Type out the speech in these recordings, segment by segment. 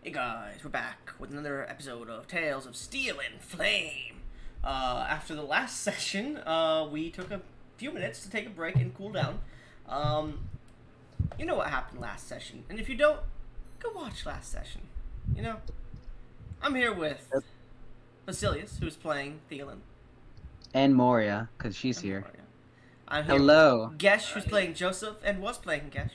Hey guys, we're back with another episode of Tales of Steel and Flame. After the last session, we took a few minutes to take a break and cool down. Um, you know what happened last session, and if you don't, go watch last session. You know, I'm here with Basilius, who's playing Thielen. And Moria, because she's And here. Moria. I'm here with Hello. Gesh, who's playing Joseph and was playing Gesh.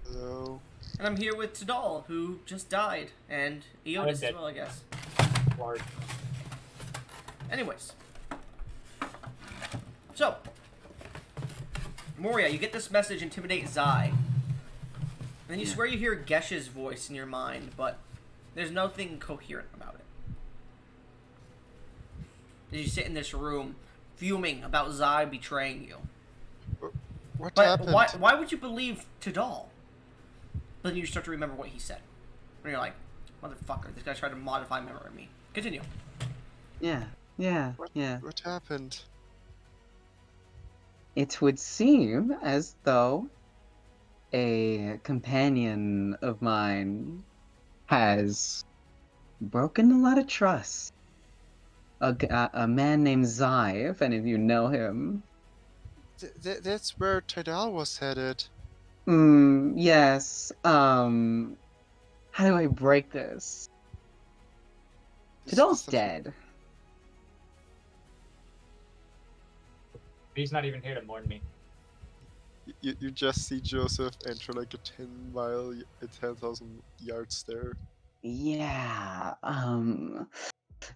Hello. And I'm here with Tadal, who just died, and Eodis as dead. well, I guess. Lord. Anyways. So, Moria, you get this message, intimidate Zai. And then you swear you hear Gesh's voice in your mind, but there's nothing coherent about it. As you sit in this room, fuming about Zai betraying you. What But happened? why would you believe Tadal? But then you start to remember what he said. And you're like, motherfucker, this guy's trying to modify memory of me. Continue. Yeah. What happened? It would seem as though a companion of mine has broken a lot of trust. A man named Zai, if any of you know him. That's where Tidal was headed. Yes. How do I break this? Tidal's dead. He's not even here to mourn me. You just see Joseph enter like a 10,000 yard stare. Yeah.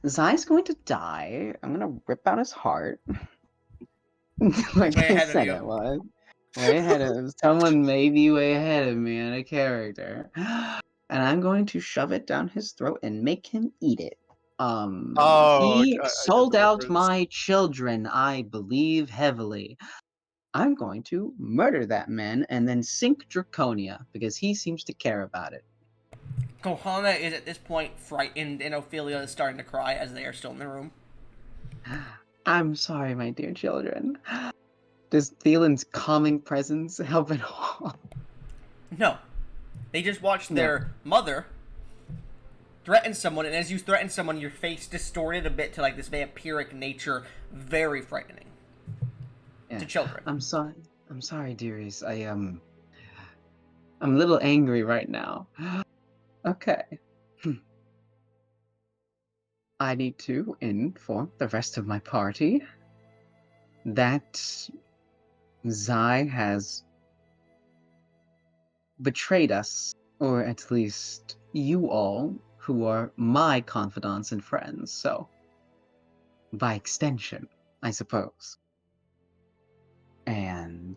Zai's going to die. I'm gonna rip out his heart. Like Way I ahead of said you. it was. Way ahead of someone may be way ahead of me in a character. And I'm going to shove it down his throat and make him eat it. Oh, He I get sold the out reference. my children, I believe heavily. I'm going to murder that man and then sink Draconia because he seems to care about it. Kohana is at this point frightened, and Ophelia is starting to cry as they are still in the room. I'm sorry, my dear children. Does Thielen's calming presence help at all? No. They just watched their mother threaten someone, and as you threaten someone, your face distorted a bit to like this vampiric nature. Very frightening. To children. I'm sorry, dearies. I'm a little angry right now. Okay. I need to inform the rest of my party that Zai has betrayed us, or at least you all, who are my confidants and friends, so by extension, I suppose. And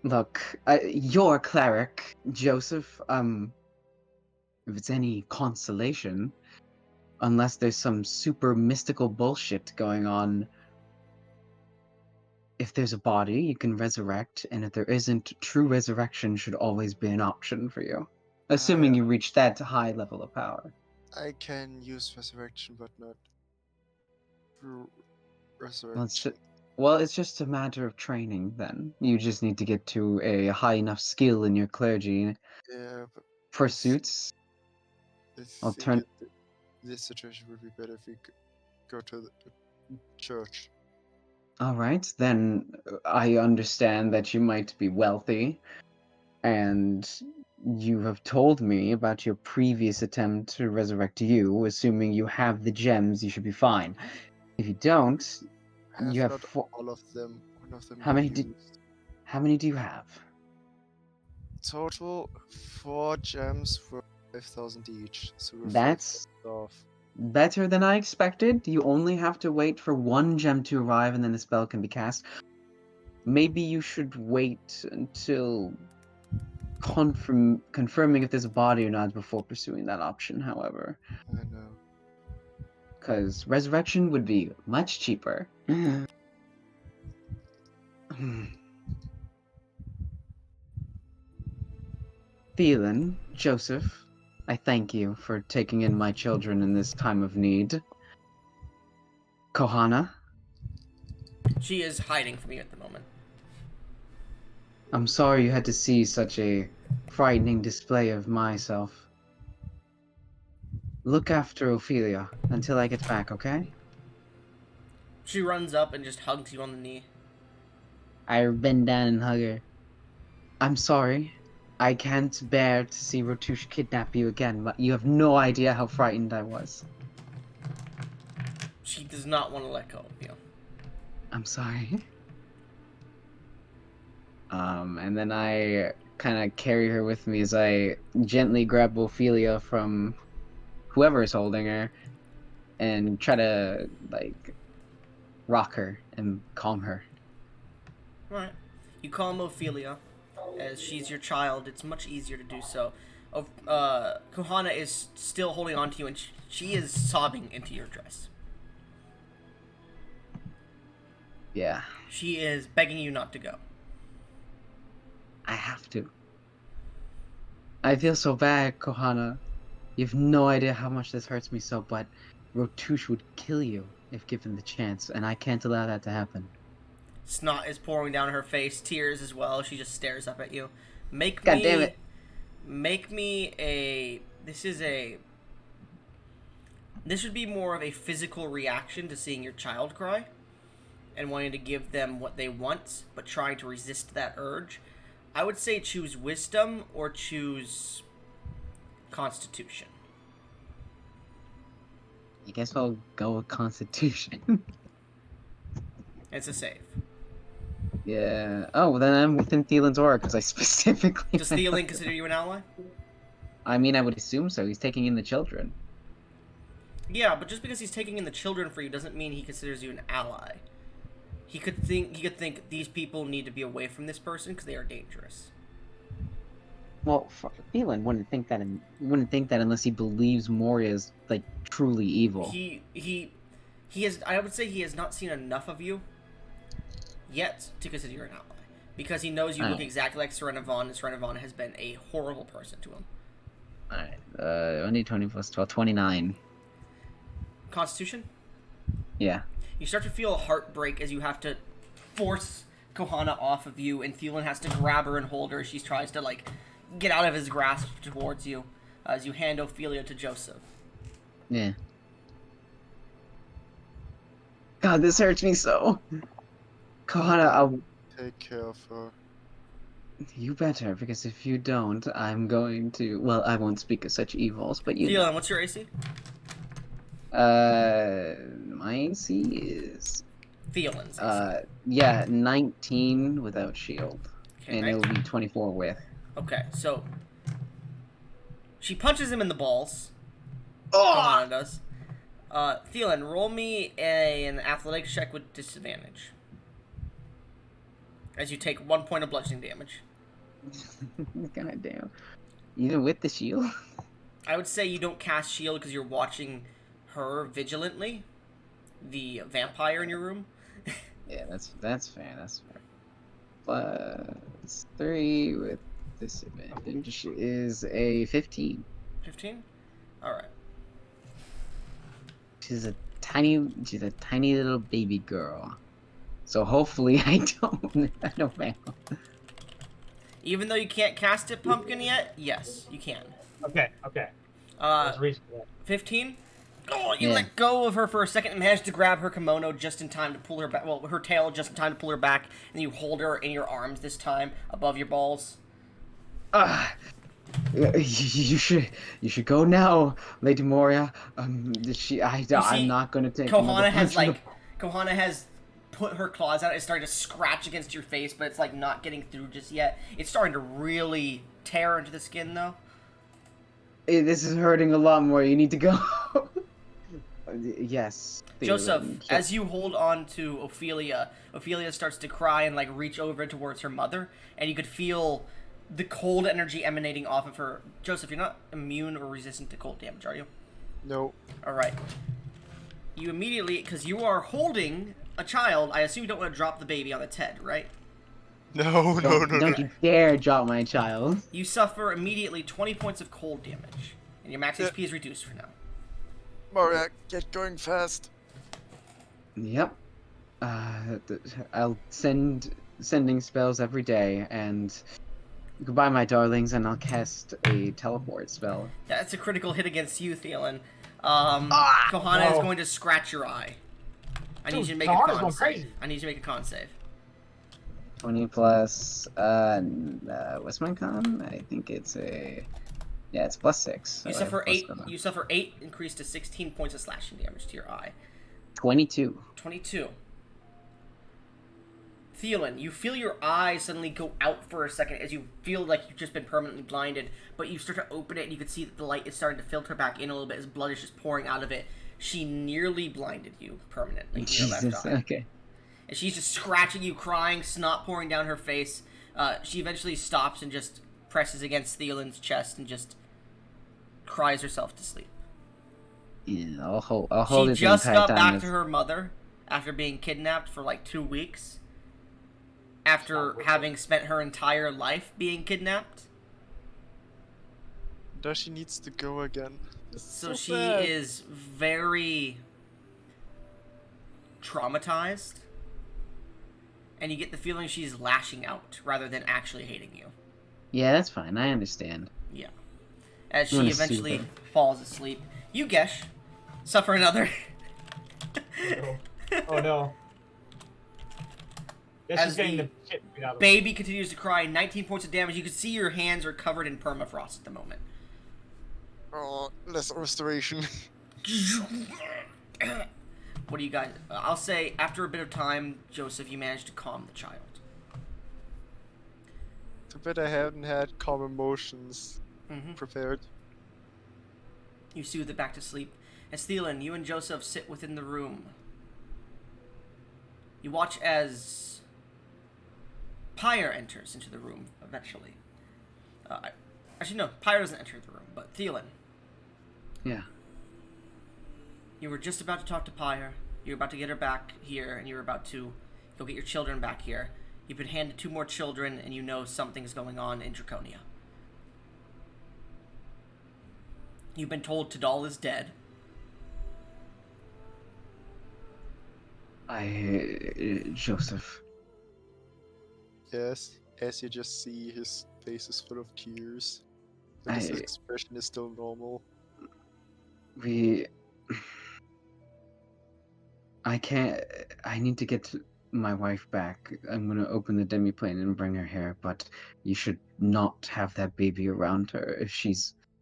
look, your cleric, Joseph, if it's any consolation, unless there's some super mystical bullshit going on, if there's a body, you can resurrect, and if there isn't, true resurrection should always be an option for you. Assuming you reach that high level of power. I can use resurrection, but not true Well, resurrection. it's just a matter of training then. You just need to get to a high enough skill in your clergy Yeah, but pursuits. I I'll think turn. this situation would be better if we go to the church. All right, then I understand that you might be wealthy, and you have told me about your previous attempt to resurrect you. Assuming you have the gems, you should be fine. If you don't, you have not four. all of them. One of them How many do? used. How many do you have? Total 4 gems for 5,000 each. So we're That's 5,000 off. better than I expected. You only have to wait for one gem to arrive, and then the spell can be cast. Maybe you should wait until confirming if there's a body or not before pursuing that option, however. I know. Because resurrection would be much cheaper. Thielen, Joseph, I thank you for taking in my children in this time of need. Kohana, She is hiding from you at the moment. I'm sorry you had to see such a frightening display of myself. Look after Ophelia until I get back, okay? She runs up and just hugs you on the knee. I bend down and hug her. I'm sorry. I can't bear to see Rotush kidnap you again, but you have no idea how frightened I was. She does not want to let go of you. I'm sorry. And then I kind of carry her with me as I gently grab Ophelia from whoever is holding her and try to, like, rock her and calm her. Alright. You calm Ophelia. As she's your child, it's much easier to do so. Kohana is still holding on to you, and she is sobbing into your dress. Yeah, She is begging you not to go. I have to. I feel so bad, Kohana. You have no idea how much this hurts me so, but Rotush would kill you if given the chance, and I can't allow that to happen. Snot is pouring down her face, tears as well. She just stares up at you. Make God me, damn it. Make me a. This would be more of a physical reaction to seeing your child cry, and wanting to give them what they want, but trying to resist that urge. I would say choose wisdom or choose constitution. I guess I'll go with Constitution. It's a save. Yeah. Oh, well, then I'm within Thielen's aura because I specifically. Does Thielen consider you an ally? I mean, I would assume so. He's taking in the children. Yeah, but just because he's taking in the children for you doesn't mean he considers you an ally. He could think these people need to be away from this person because they are dangerous. Well, Thielen wouldn't think that. Wouldn't think that unless he believes Moria is like truly evil. He has. I would say he has not seen enough of you yet to consider you an ally because he knows you look exactly like Serena Vaughn, and Serena Vaughn has been a horrible person to him. All right. 1d20 plus 12, 29. Constitution. Yeah. You start to feel a heartbreak as you have to force Kohana off of you, and Thielen has to grab her and hold her. She tries to like get out of his grasp towards you as you hand Ophelia to Joseph. Yeah. God, this hurts me so. Kohana, Take care of her. you better, because if you don't, I'm going to. Well, I won't speak of such evils, but you. Thielen, what's your AC? My AC is. Thielen's AC. Yeah, 19 without shield, Okay, and right? it'll be 24 with. Okay, so she punches him in the balls. Oh! Kohana does. Thielen, roll me an athletics check with disadvantage. As you take 1 point of bludgeoning damage. God damn. Even with the shield? I would say you don't cast shield because you're watching her vigilantly. The vampire in your room. Yeah, that's fair. That's fair. Plus 3 with disadvantage is a 15. 15? Alright. She's a tiny little baby girl. So hopefully I don't fail. Even though you can't cast it, Pumpkin, yet, yes, you can. Okay. There's reason for that. 15? Oh, you Yeah. let go of her for a second and managed to grab her kimono just in time to pull her back. Well, her tail just in time to pull her back, and you hold her in your arms this time above your balls. You should go now, Lady Moria. I'm not gonna take. Kohana has put her claws out. It's starting to scratch against your face, but it's like not getting through just yet. It's starting to really tear into the skin, though. This is hurting a lot more. You need to go. Yes. Joseph, as you hold on to Ophelia, Ophelia starts to cry and like reach over towards her mother, and you could feel the cold energy emanating off of her. Joseph, you're not immune or resistant to cold damage, are you? No. Alright. You immediately, because you are holding a child, I assume you don't want to drop the baby on its head, right? No. Don't you dare drop my child. You suffer immediately 20 points of cold damage, and your max Yeah. HP is reduced for now. Moria, get going fast. Yep. I'll send sending spells every day, and goodbye, my darlings, and I'll cast a teleport spell. That's a critical hit against you, Thielen. Ah! Kohana is No. going to scratch your eye. I need Dude, you to make Kohana's a con going save. crazy. I need you to make a con save. 20 plus, what's my con? I think it's it's +6. So You I have suffer plus 8. 7. You suffer 8, increased to 16 points of slashing damage to your eye. 22. 22. Thielen, you feel your eyes suddenly go out for a second as you feel like you've just been permanently blinded, but you start to open it and you can see that the light is starting to filter back in a little bit as blood is just pouring out of it. She nearly blinded you permanently in your left Jesus, eye. okay. And she's just scratching you, crying, snot pouring down her face. She eventually stops and just presses against Thielen's chest and just cries herself to sleep. Yeah, I'll hold it She the just entire got time back as- to her mother after being kidnapped for like 2 weeks. After having spent her entire life being kidnapped. Now she needs to go again. So she sad. is very traumatized. And you get the feeling she's lashing out rather than actually hating you. Yeah, that's fine. I understand. Yeah. As You she wanna soothe eventually her. falls asleep. You, Gesh, suffer another. Oh no. This As is getting the the shit beat out of me. Baby continues to cry. 19 points of damage. You can see your hands are covered in permafrost at the moment. Oh, less restoration. What do you guys... I'll say, after a bit of time, Joseph, you managed to calm the child. Too bad I haven't had calm emotions Mm-hmm. prepared. You soothe it back to sleep. As Thielen, you and Joseph sit within the room. You watch as Pyre enters into the room eventually. Actually, no, Pyre doesn't enter the room, but Thielen. Yeah. You were just about to talk to Pyre. You were about to get her back here, and you were about to go get your children back here. You've been handed 2 more children, and you know something's going on in Draconia. You've been told Tadal is dead. Joseph. Yes, as you just see, his face is full of tears. But his expression is still normal. I need to get my wife back. I'm gonna open the demiplane and bring her here, but you should not have that baby around her.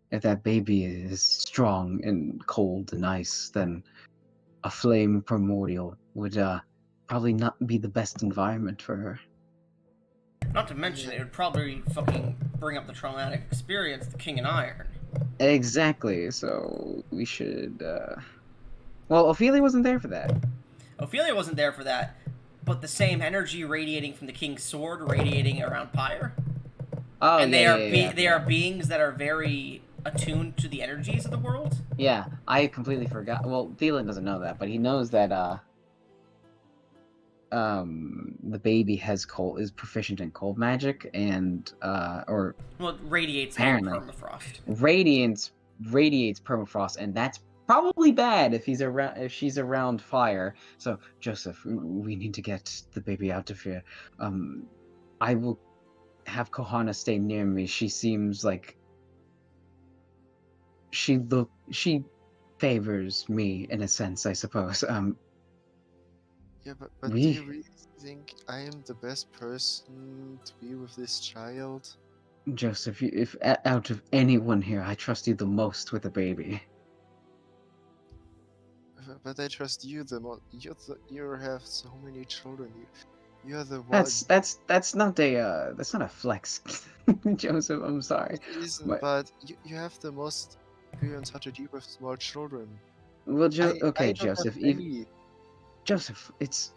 If that baby is strong and cold and ice, then a flame primordial would probably not be the best environment for her. Not to mention, it would probably fucking bring up the traumatic experience, the King in Iron. Exactly, so we should well, Ophelia wasn't there for that. Ophelia wasn't there for that, but the same energy radiating from the King's sword radiating around Pyre. Oh, And yeah, they are beings that are very attuned to the energies of the world. Yeah, I completely forgot. Well, Thielen doesn't know that, but he knows that the baby is proficient in cold magic and or Well, it radiates apparently permafrost. radiates permafrost, and that's probably bad if she's around fire. So Joseph, we need to get the baby out of here. I will have Kohana stay near me. She seems like she favors me in a sense, I suppose. Yeah, but do you really think I am the best person to be with this child? Joseph, if out of anyone here, I trust you the most with a baby. But I trust you the most. You have so many children. You're the one. That's not a flex, Joseph. I'm sorry. It isn't, but you have the most experience how to deal with small children. Well, I don't Joseph. have any. Joseph,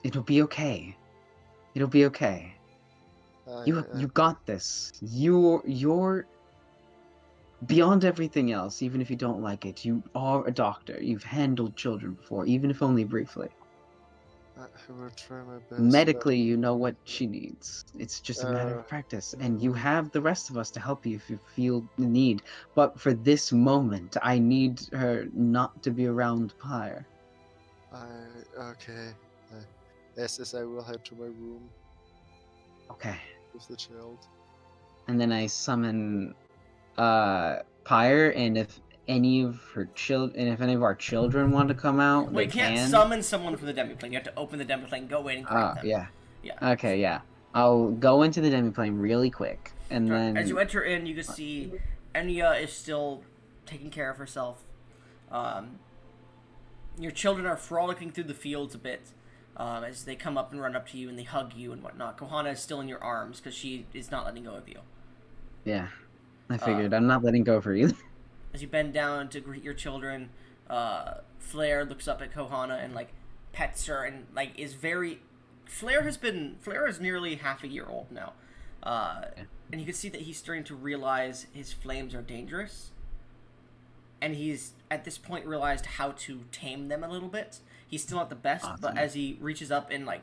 it'll be okay. It'll be okay. You got this. You're beyond everything else. Even if you don't like it, you are a doctor. You've handled children before, even if only briefly. I will try my best. Medically, you know what she needs. It's just a matter of practice, and you have the rest of us to help you if you feel the need. But for this moment, I need her not to be around Pyre. Okay. Yes, I will head to my room. Okay. with the child. And then I summon Pyre, and if any of our children want to come out, Well, they you can't can. summon someone from the demiplane. You have to open the demiplane, go in, and grab them. Yeah. Yeah. Okay, yeah. I'll go into the demiplane really quick, and then As you enter in, you can see Enya is still taking care of herself. Your children are frolicking through the fields a bit as they come up and run up to you and they hug you and whatnot. Kohana is still in your arms because she is not letting go of you. Yeah, I figured. I'm not letting go of her either. As you bend down to greet your children, Flair looks up at Kohana and like pets her and like is very. Flair is nearly half a year old now, and you can see that he's starting to realize his flames are dangerous, and he's at this point realized how to tame them a little bit. He's still not the best, Awesome. but as he reaches up and like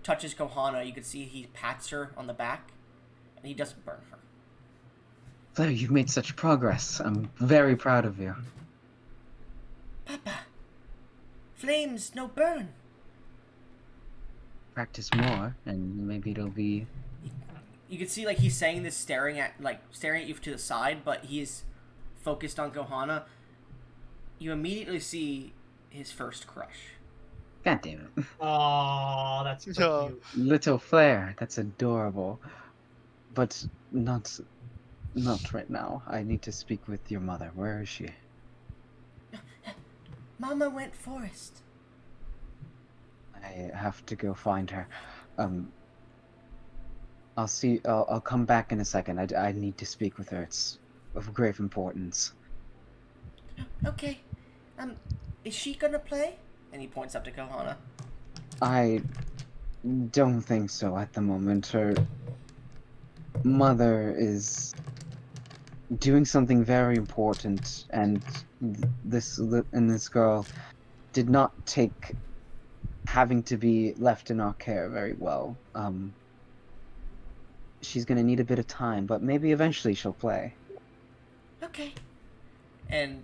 touches Kohana, you can see he pats her on the back, and he doesn't burn her. Flair, you've made such progress. I'm very proud of you. Papa, flames no burn. Practice more, and maybe it'll be. You can see like he's saying this staring at you to the side, but he's focused on Kohana. You immediately see his first crush. God damn it. Oh, that's so cute. Little Flair, that's adorable. But not right now. I need to speak with your mother. Where is she? Mama went forest. I have to go find her. I'll come back in a second. I need to speak with her. It's of grave importance. Okay. Is she gonna play? And he points up to Kohana. I don't think so at the moment. Her mother is doing something very important, and this girl did not take having to be left in our care very well. She's gonna need a bit of time, but maybe eventually she'll play. Okay. And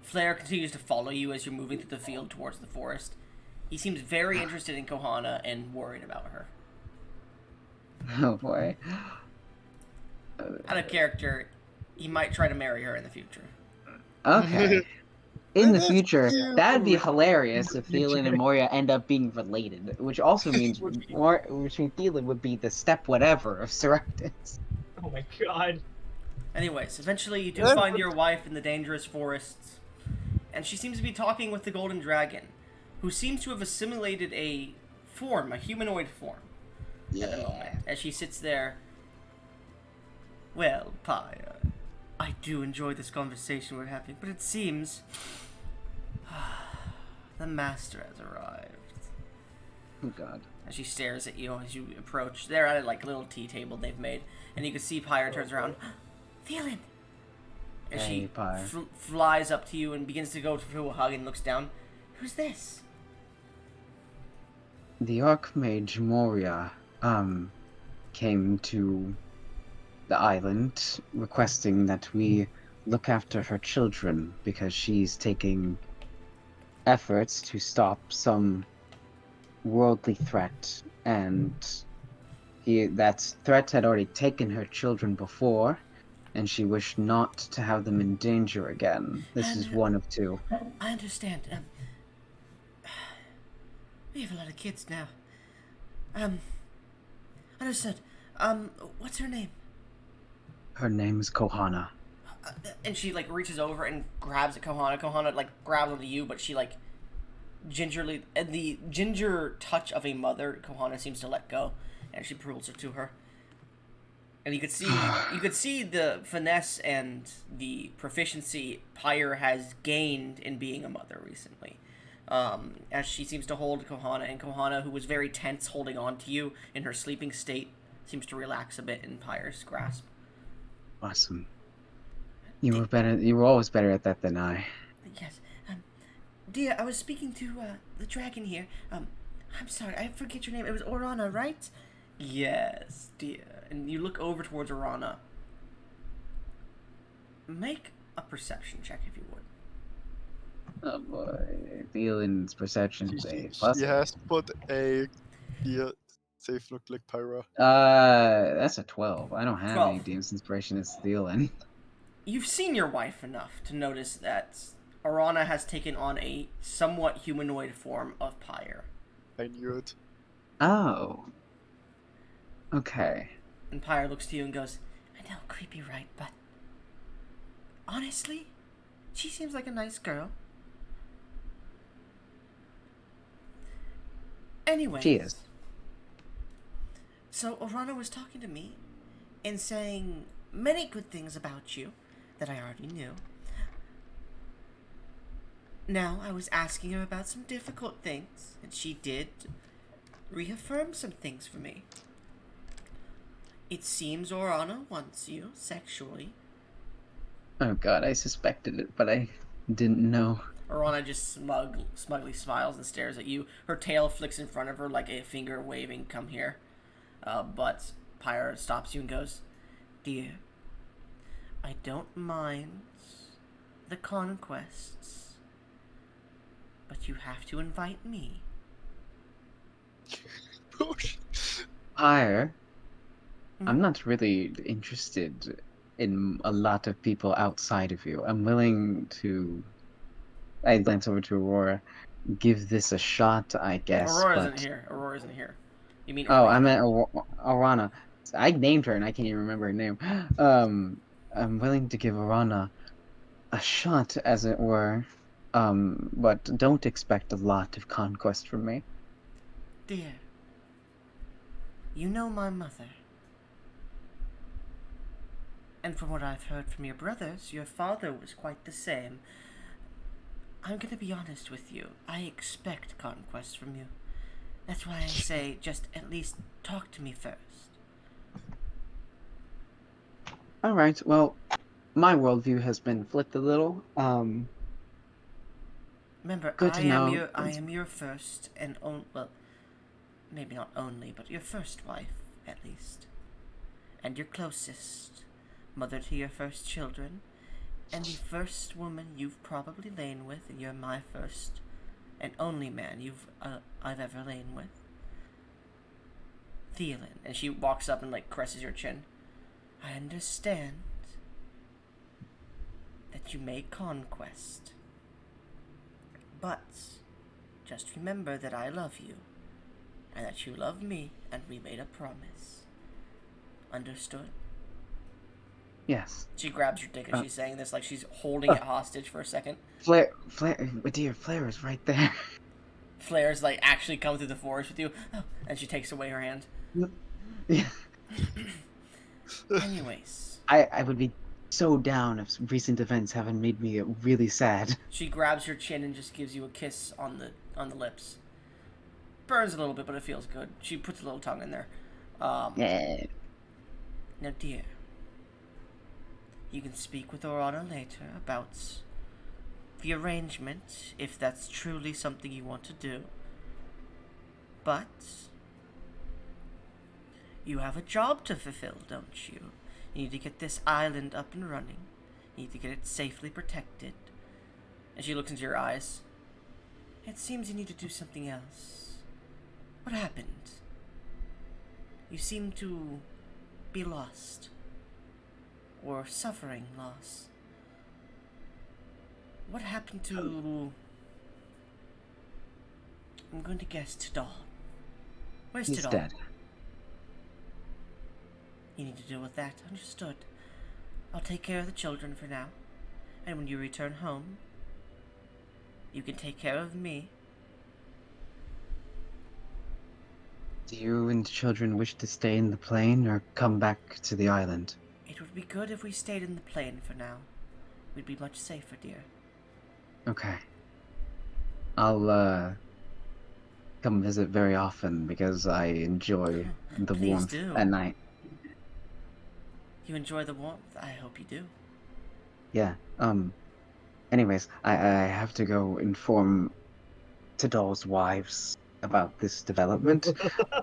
Flair continues to follow you as you're moving through the field towards the forest. He seems very interested in Kohana and worried about her. Oh boy. Out of character, he might try to marry her in the future. Okay. In the That's future, cute. that'd be hilarious if Thielen and Moria end up being related, which also means Thielen would be the step whatever of Surrectus. Oh my god. Anyways, eventually you do find your wife in the dangerous forests, and she seems to be talking with the golden dragon, who seems to have assimilated a humanoid form, at the moment, as she sits there. Well, Pyre, I do enjoy this conversation we're having, but it seems the master has arrived. Oh god. As she stares at you as you approach. They're at a little tea table they've made, and you can see Pyre turns around. Thielen! And Hey, she Pyre. flies up to you and begins to go through a hug and looks down. Who's this? The Archmage Moria, came to the island requesting that we look after her children because she's taking efforts to stop some worldly threat, and that threat had already taken her children before, and she wished not to have them in danger again. This is one of two. I understand. We have a lot of kids now. Understood. What's her name? Her name's Kohana. And she reaches over and grabs at Kohana. Kohana grabs onto you, but she gingerly, and the ginger touch of a mother, Kohana seems to let go, and she pulls her to her. And you could see the finesse and the proficiency Pyre has gained in being a mother recently. As she seems to hold Kohana, and Kohana, who was very tense holding on to you in her sleeping state, seems to relax a bit in Pyre's grasp. Awesome. You were better. You were always better at that than I. Yes. Dear, I was speaking to the dragon here. I'm sorry, I forget your name. It was Orana, right? Yes, dear. And you look over towards Orana. Make a perception check if you would. Oh boy, Thielen's perception She save. Plus has put a save look like Pyra? That's a 12. I don't have any 12. Demon's Inspiration of Stealing. You've seen your wife enough to notice that Arana has taken on a somewhat humanoid form of Pyre. I knew it. Oh. Okay. And Pyre looks to you and goes, I know, creepy, right? But honestly, she seems like a nice girl. Anyway. She is. So Arana was talking to me and saying many good things about you that I already knew. Now, I was asking her about some difficult things, and she did reaffirm some things for me. It seems Orana wants you sexually. Oh god, I suspected it, but I didn't know. Orana just smugly smiles and stares at you. Her tail flicks in front of her like a finger waving, come here. But Pyre stops you and goes, Dear, I don't mind the conquests, but you have to invite me. Pyre, I'm not really interested in a lot of people outside of you. I'm willing to... I glance over to Aurora. Give this a shot, I guess. Aurora but... isn't here. Aurora isn't here. You mean Oh, I Orana. meant Orana. I named her and I can't even remember her name. I'm willing to give Orana a shot, as it were. But don't expect a lot of conquest from me. Dear, you know my mother. And from what I've heard from your brothers, your father was quite the same. I'm gonna be honest with you. I expect conquest from you. That's why I say just at least talk to me first. Alright, well, my worldview has been flipped a little. Remember, Good to know. I am your first and well, maybe not only, but your first wife, at least. And your closest. Mother to your first children. And the first woman you've probably lain with, and you're my first and only man I've ever lain with. Thielen. And she walks up and, like, caresses your chin. I understand that you made conquest. But just remember that I love you, and that you love me, and we made a promise. Understood? Yes. She grabs your dick as she's saying this, like she's holding it hostage for a second. Flare, dear, Flare is right there. Flare's like actually come through the forest with you, and she takes away her hand. Yeah. Anyways. I would be so down if recent events haven't made me really sad. She grabs your chin and just gives you a kiss on the lips. Burns a little bit, but it feels good. She puts a little tongue in there. Yeah. Now, dear, you can speak with Orana later about the arrangement, if that's truly something you want to do. But you have a job to fulfill, don't you? You need to get this island up and running. You need to get it safely protected. And she looks into your eyes. It seems you need to do something else. What happened? You seem to be lost. Or suffering loss. What happened to... I'm going to guess Tidal. Where's He's Tidal? dead. You need to deal with that. Understood. I'll take care of the children for now. And when you return home, you can take care of me. Do you and the children wish to stay in the plane or come back to the island? It would be good if we stayed in the plane for now. We'd be much safer, dear. Okay. I'll, come visit very often because I enjoy the Please warmth do. at night. You enjoy the warmth? I hope you do. Yeah, anyways, I have to go inform Tidal's wives about this development.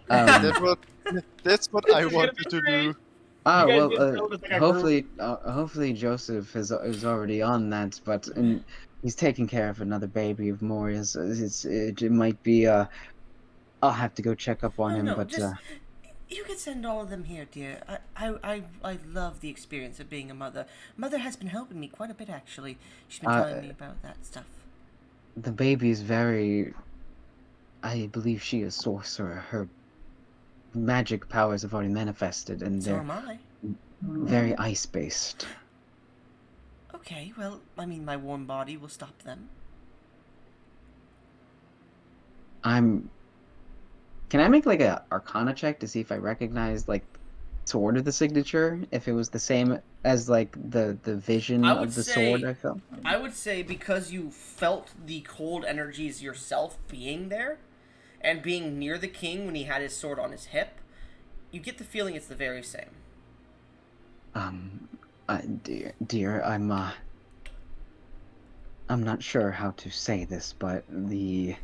That's what I wanted to do. Ah, You guys well, get settled as like a hopefully Joseph is already on that, but he's taking care of another baby of Moria's. It might be I'll have to go check up on Oh him, no, but just you can send all of them here, dear. I love the experience of being a mother. Mother has been helping me quite a bit, actually. She's been telling me about that stuff. the baby is very. I believe she is sorcerer. Her magic powers have already manifested, and So they're am I. very ice-based. Okay, well, I mean, my warm body will stop them. Can I make like a Arcana check to see if I recognize like sort of the signature? If it was the same as like the vision I would of the say- sword I felt? I would say because you felt the cold energies yourself being there, and being near the king when he had his sword on his hip, you get the feeling it's the very same. Dear, I'm not sure how to say this, but the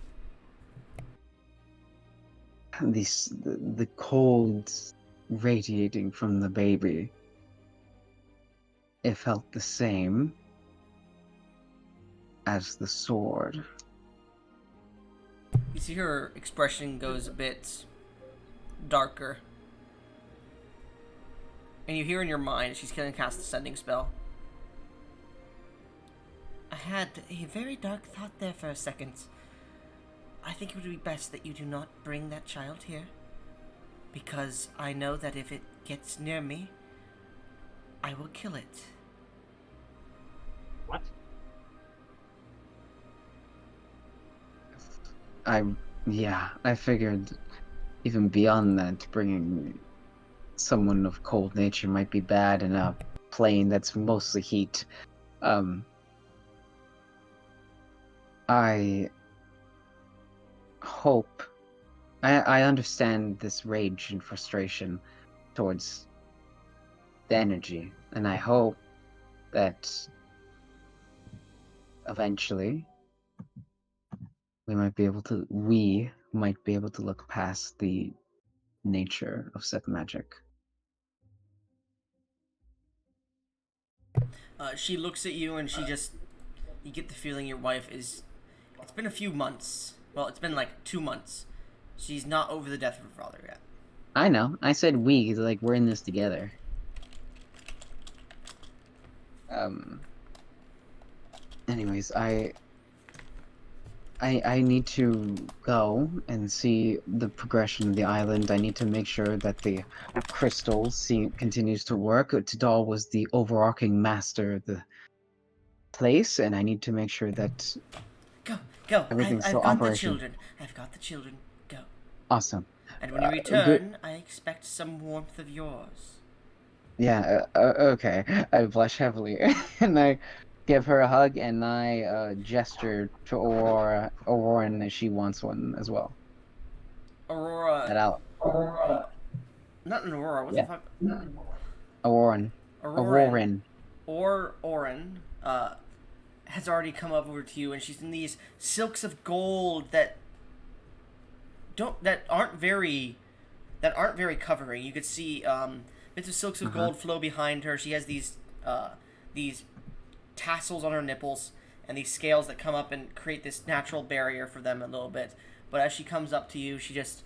cold radiating from the baby, it felt the same as the sword. You see her expression goes a bit darker. And you hear in your mind she's going to cast the sending spell. I had a very dark thought there for a second. I think it would be best that you do not bring that child here. Because I know that if it gets near me, I will kill it. What? I figured even beyond that, bringing someone of cold nature might be bad in a plane that's mostly heat. I hope. I understand this rage and frustration towards the energy, and I hope that eventually we might be able to look past the nature of said magic. She looks at you and you get the feeling your wife is, it's been a few months. Well, it's been like 2 months. She's not over the death of her father yet. I know. I said we, like we're in this together. Anyways, I need to go and see the progression of the island. I need to make sure that the crystal continues to work. Tidal was the overarching master of the place, and I need to make sure that Go. everything's I've still got the operational. children. I've got the children. Go. Awesome. And when you return, good. I expect some warmth of yours. Yeah, okay. I blush heavily, and I give her a hug, and I gesture to Aurora, as she wants one as well. Aurora. That out. Not an Aurora. What Yeah. the fuck? Auroran. Oren, has already come up over to you, and she's in these silks of gold that aren't very covering. You could see bits of silks of gold flow behind her. She has these tassels on her nipples and these scales that come up and create this natural barrier for them a little bit. But as she comes up to you, she just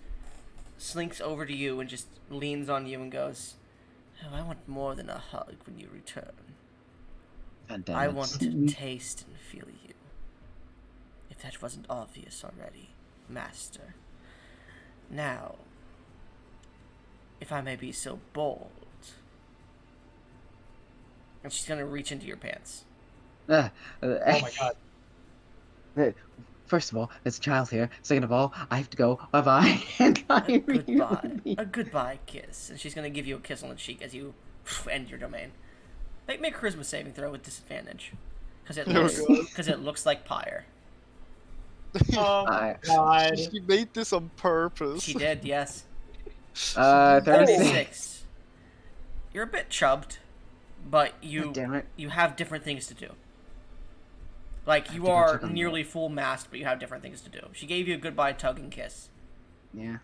slinks over to you and just leans on you and goes, "Oh, I want more than a hug when you return. I want to taste and feel you. If that wasn't obvious already, Master. Now, if I may be so bold." And she's gonna reach into your pants. Oh my god. First of all, there's a child here. Second of all, I have to go. Bye-bye. And A goodbye kiss. And she's gonna give you a kiss on the cheek as you end your domain. Make a charisma saving throw with disadvantage. Because it looks like pyre. Oh my god. She made this on purpose. She did, yes. 36. You're a bit chubbed, but God damn it. you have different things to do. Like, you are nearly full mast, but you have different things to do. She gave you a goodbye tug and kiss. Yeah.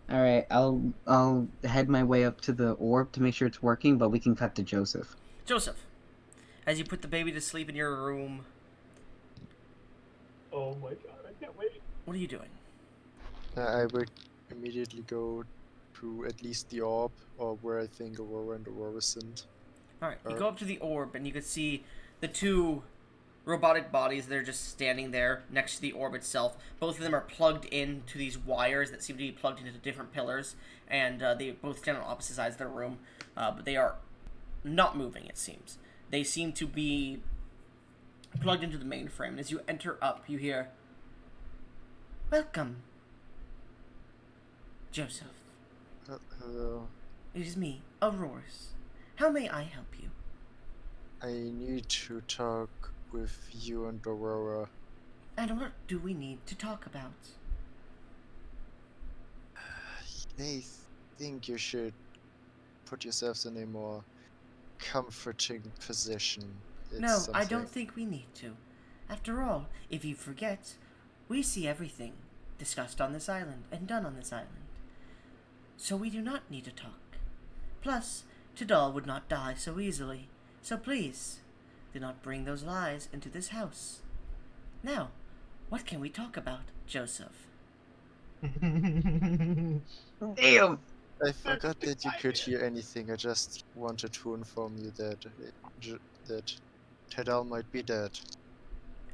All right, I'll head my way up to the orb to make sure it's working, but we can cut to Joseph. Joseph, as you put the baby to sleep in your room, Oh my god, I can't wait. what are you doing? I would immediately go to at least the orb, or where I think Aurora and Aurora sind. Alright, you go up to the orb and you can see the two robotic bodies that are just standing there next to the orb itself. Both of them are plugged into these wires that seem to be plugged into different pillars, and they both stand on opposite sides of the room, but they are not moving, it seems. They seem to be plugged into the mainframe, and as you enter up, you hear, "Welcome, Joseph. Hello. It is me, Auroras. How may I help you?" I need to talk with you and Aurora. "And what do we need to talk about?" I think you should put yourselves in a more comforting position. It's No, I something- don't think we need to. After all, if you forget, we see everything discussed on this island and done on this island. So we do not need to talk. Plus, Tidal would not die so easily. So please, do not bring those lies into this house. Now, what can we talk about, Joseph? Damn! I forgot that you could hear anything. I just wanted to inform you that that Tedal might be dead.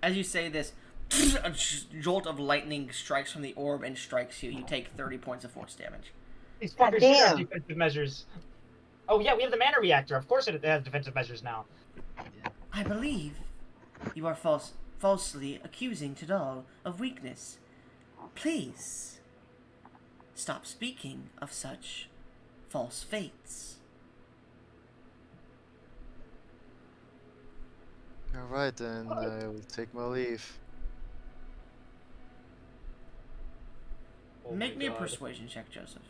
As you say this, a jolt of lightning strikes from the orb and strikes you. You take 30 points of force damage. These fuckers should have Damn. defensive measures. Oh yeah, we have the mana reactor. Of course it has defensive measures now. I believe you are falsely accusing Tidal of weakness. Please, stop speaking of such false fates. Alright, then I will take my leave. Oh Make my me a God. persuasion check, Joseph.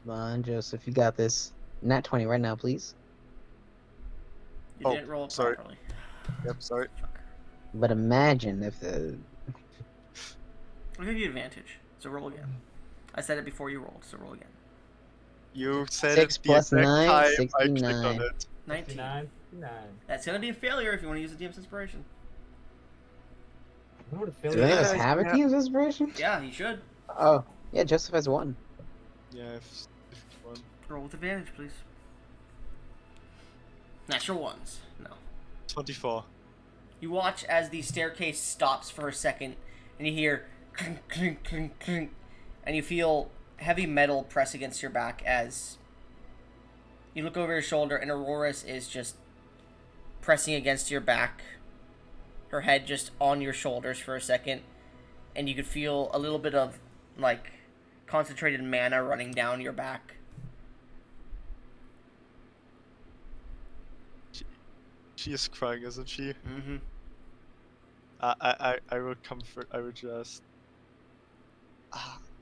Come on, Joseph, you got this. Nat 20 right now, please. You Oh, didn't roll it sorry. properly. Yep, sorry. Fuck. But imagine if the... I'll give you advantage, so roll again. I said it before you rolled, so roll again. You said 6 it the plus exact 9, time I clicked on 69. it. 19. 59. 59. That's gonna be a failure if you want to use a DM's inspiration. I wonder what a Do failure any of us is. have a yeah. team's inspiration? Yeah, you should. Oh, yeah, Joseph has 1. Yeah, if one. Roll with advantage, please. Natural ones. No. 24. You watch as the staircase stops for a second, and you hear clink, clink, clink, clink, and you feel heavy metal press against your back as you look over your shoulder, and Auroras is just pressing against your back, her head just on your shoulders for a second, and you could feel a little bit of, like, concentrated mana running down your back. She is crying, isn't she? Mm-hmm. I will comfort. I would just.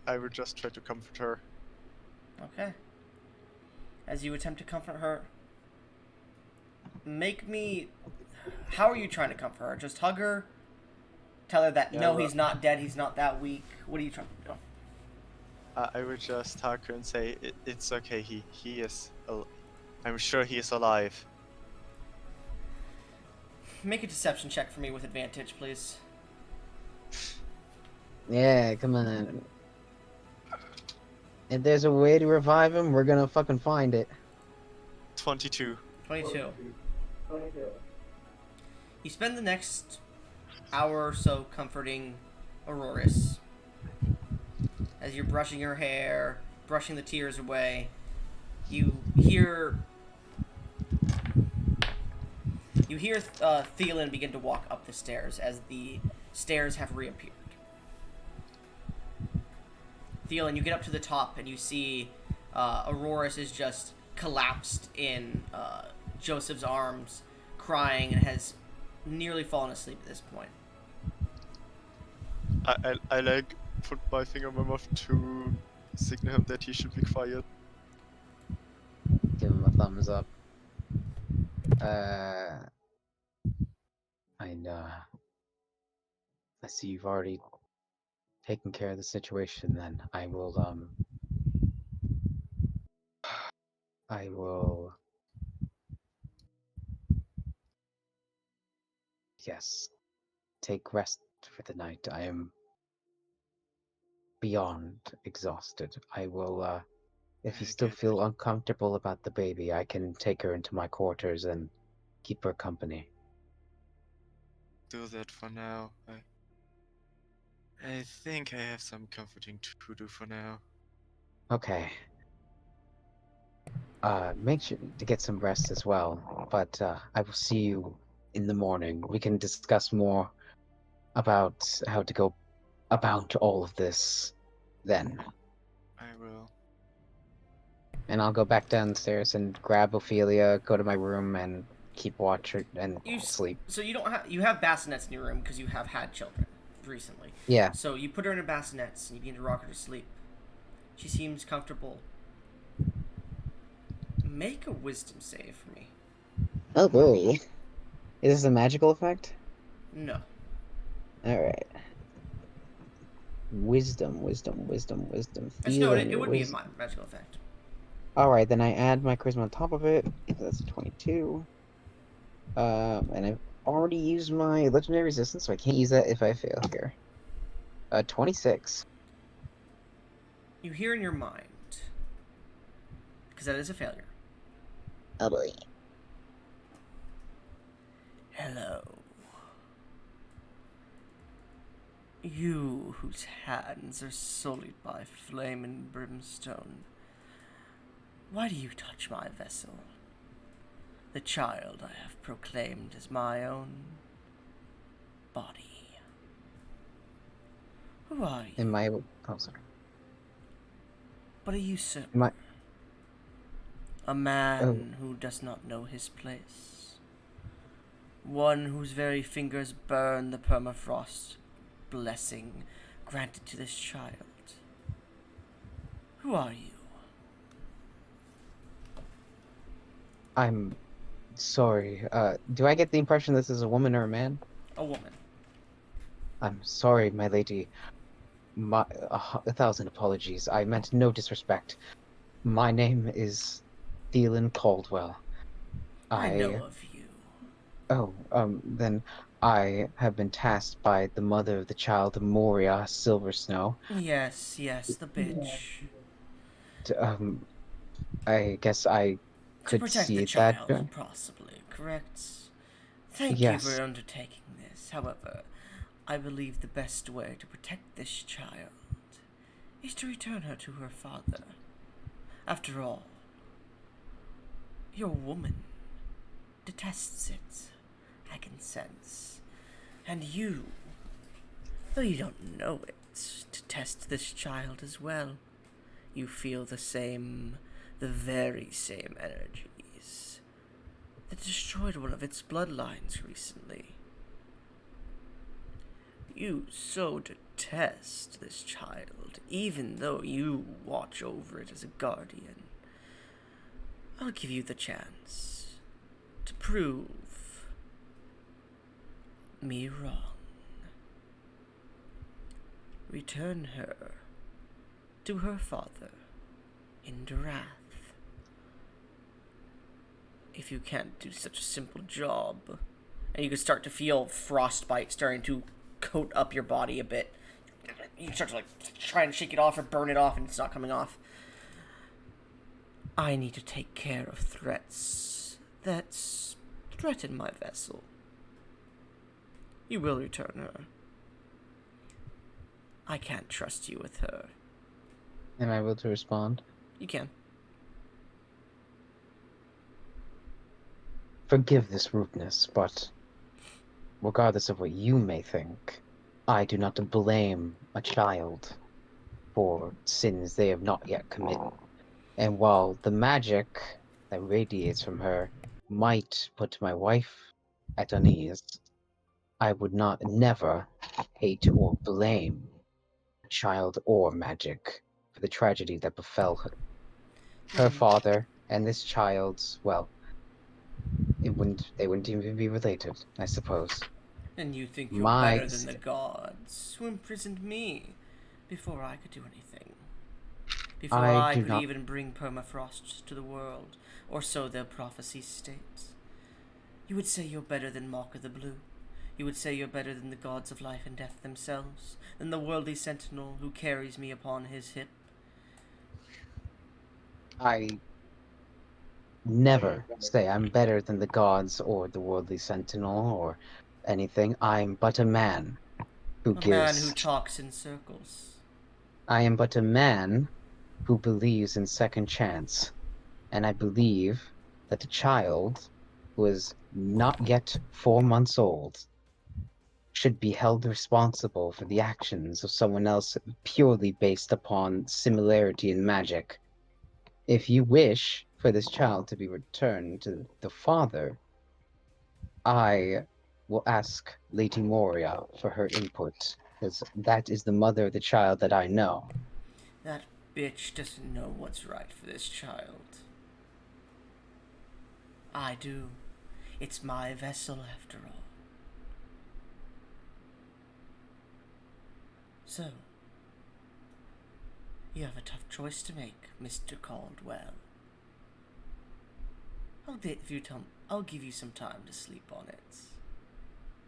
I would just try to comfort her. Okay. As you attempt to comfort her, make me... How are you trying to comfort her? Just hug her? Tell her that, Yeah, no, well- he's not dead, he's not that weak. What are you trying to do? I would just hug her and say, "It's okay. He is. I'm sure he is alive." Make a deception check for me with advantage, please. Yeah, come on. If there's a way to revive him, we're gonna fucking find it. 22. 22. You spend the next hour or so comforting Auroras. As you're brushing her hair, brushing the tears away, you hear Thielen begin to walk up the stairs as the stairs have reappeared. Thielen, you get up to the top and you see Auroras is just collapsed in Joseph's arms, crying, and has nearly fallen asleep at this point. I like put my finger on my mouth to signal him that he should be quiet. Give him a thumbs up. I see you've already taken care of the situation. Then I will, yes, take rest for the night. I am beyond exhausted. I will, if you I still get feel uncomfortable about the baby, I can take her into my quarters and keep her company. do that for now. I think I have some comforting to do for now. Okay. Make sure to get some rest as well. But I will see you in the morning. We can discuss more about how to go about all of this then. I will. And I'll go back downstairs and grab Ophelia, go to my room, and keep watch and sleep. So you have bassinets in your room because you have had children recently. Yeah. So you put her in a bassinets and you begin to rock her to sleep. She seems comfortable. Make a wisdom save for me. Oh boy. Is this a magical effect? No. Alright. Wisdom. Actually, no, Feeling it would be a wisdom. magical effect. Alright, then I add my charisma on top of it. That's 22. And I've already used my legendary resistance, so I can't use that if I fail here. 26. You hear in your mind, because that is a failure. Oh boy. Hello. You whose hands are sullied by flame and brimstone, why do you touch my vessel? The child I have proclaimed as my own body. Who are you? Am I... Oh, sorry. But a usurper. Am I... A man who does not know his place. One whose very fingers burn the permafrost blessing granted to this child. Who are you? I'm sorry. Do I get the impression this is a woman or a man? A woman. I'm sorry, my lady. A thousand apologies. I meant no disrespect. My name is Thielen Caldwell. I know of you. Then I have been tasked by the mother of the child, Moria Silversnow. Yes, the bitch. I guess I To could protect the see that. child, possibly, correct? Thank you Yes. for undertaking this. However, I believe the best way to protect this child is to return her to her father. After all, your woman detests it. I can sense. And you, though you don't know it, detest this child as well. You feel the very same energies that destroyed one of its bloodlines recently. You so detest this child, even though you watch over it as a guardian. I'll give you the chance to prove me wrong. Return her to her father in Durath. If you can't do such a simple job, and you can start to feel frostbite starting to coat up your body a bit. You start to try and shake it off or burn it off, and it's not coming off. I need to take care of threats that threaten my vessel. You will return her. I can't trust you with her. Am I able to respond? You can. Forgive this rudeness, but regardless of what you may think, I do not blame a child for sins they have not yet committed. And while the magic that radiates from her might put my wife at unease, I would never hate or blame a child or magic for the tragedy that befell her. Her father and this child's, well, they wouldn't even be related, I suppose. And you think you're My better than the gods who imprisoned me before I could do anything. Before I I do could not. even bring permafrost to the world, or so their prophecies state. You would say you're better than Mocha the Blue. You would say you're better than the gods of life and death themselves, than the worldly sentinel who carries me upon his hip. I never say I'm better than the gods or the worldly sentinel or anything. I'm but a man who A man who gives. talks in circles. I am but a man who believes in second chance. And I believe that a child who is not yet 4 months old should be held responsible for the actions of someone else purely based upon similarity in magic. If you wish for this child to be returned to the father, I will ask Lady Moria for her input, because that is the mother of the child that I know. That bitch doesn't know what's right for this child. I do. It's my vessel, after all. So, you have a tough choice to make, Mr. Caldwell. I'll give you some time to sleep on it.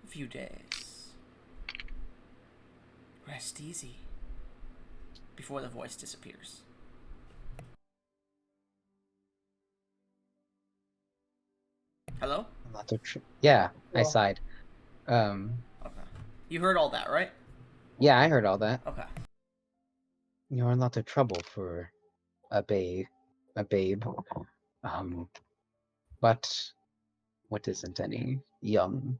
A few days. Rest easy. Before the voice disappears. Hello? Yeah, I Well. sighed. Okay. You heard all that, right? Yeah, I heard all that. Okay. You're in a lot of trouble for a babe. Um, but what isn't any young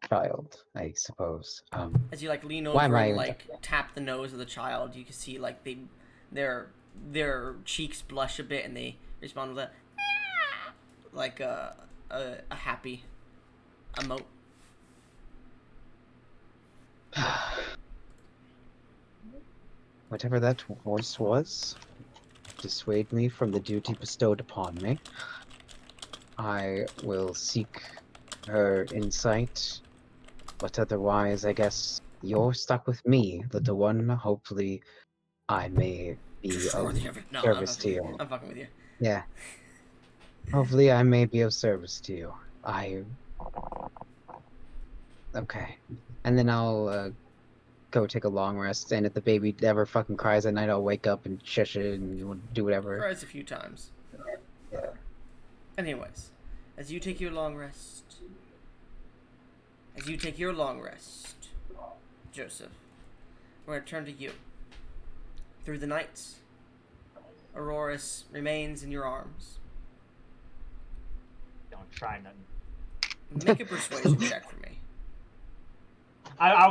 child, I suppose. As you like lean Why am over I and even like tap the nose of the child, you can see like their cheeks blush a bit and they respond with a like a happy emote. Whatever that voice was, dissuade me from the duty bestowed upon me. I will seek her insight, but otherwise, I guess you're stuck with me, little one. Hopefully, I may be of No, service to you. I'm fucking with you. Yeah. Hopefully, I may be of service to you. Okay. And then I'll go take a long rest, and if the baby ever fucking cries at night, I'll wake up and shush it and do whatever. Cries a few times. Yeah. Anyways, as you take your long rest, Joseph, we're gonna turn to you. Through the night, Auroras remains in your arms. Don't try nothing. Make a persuasion check for me. I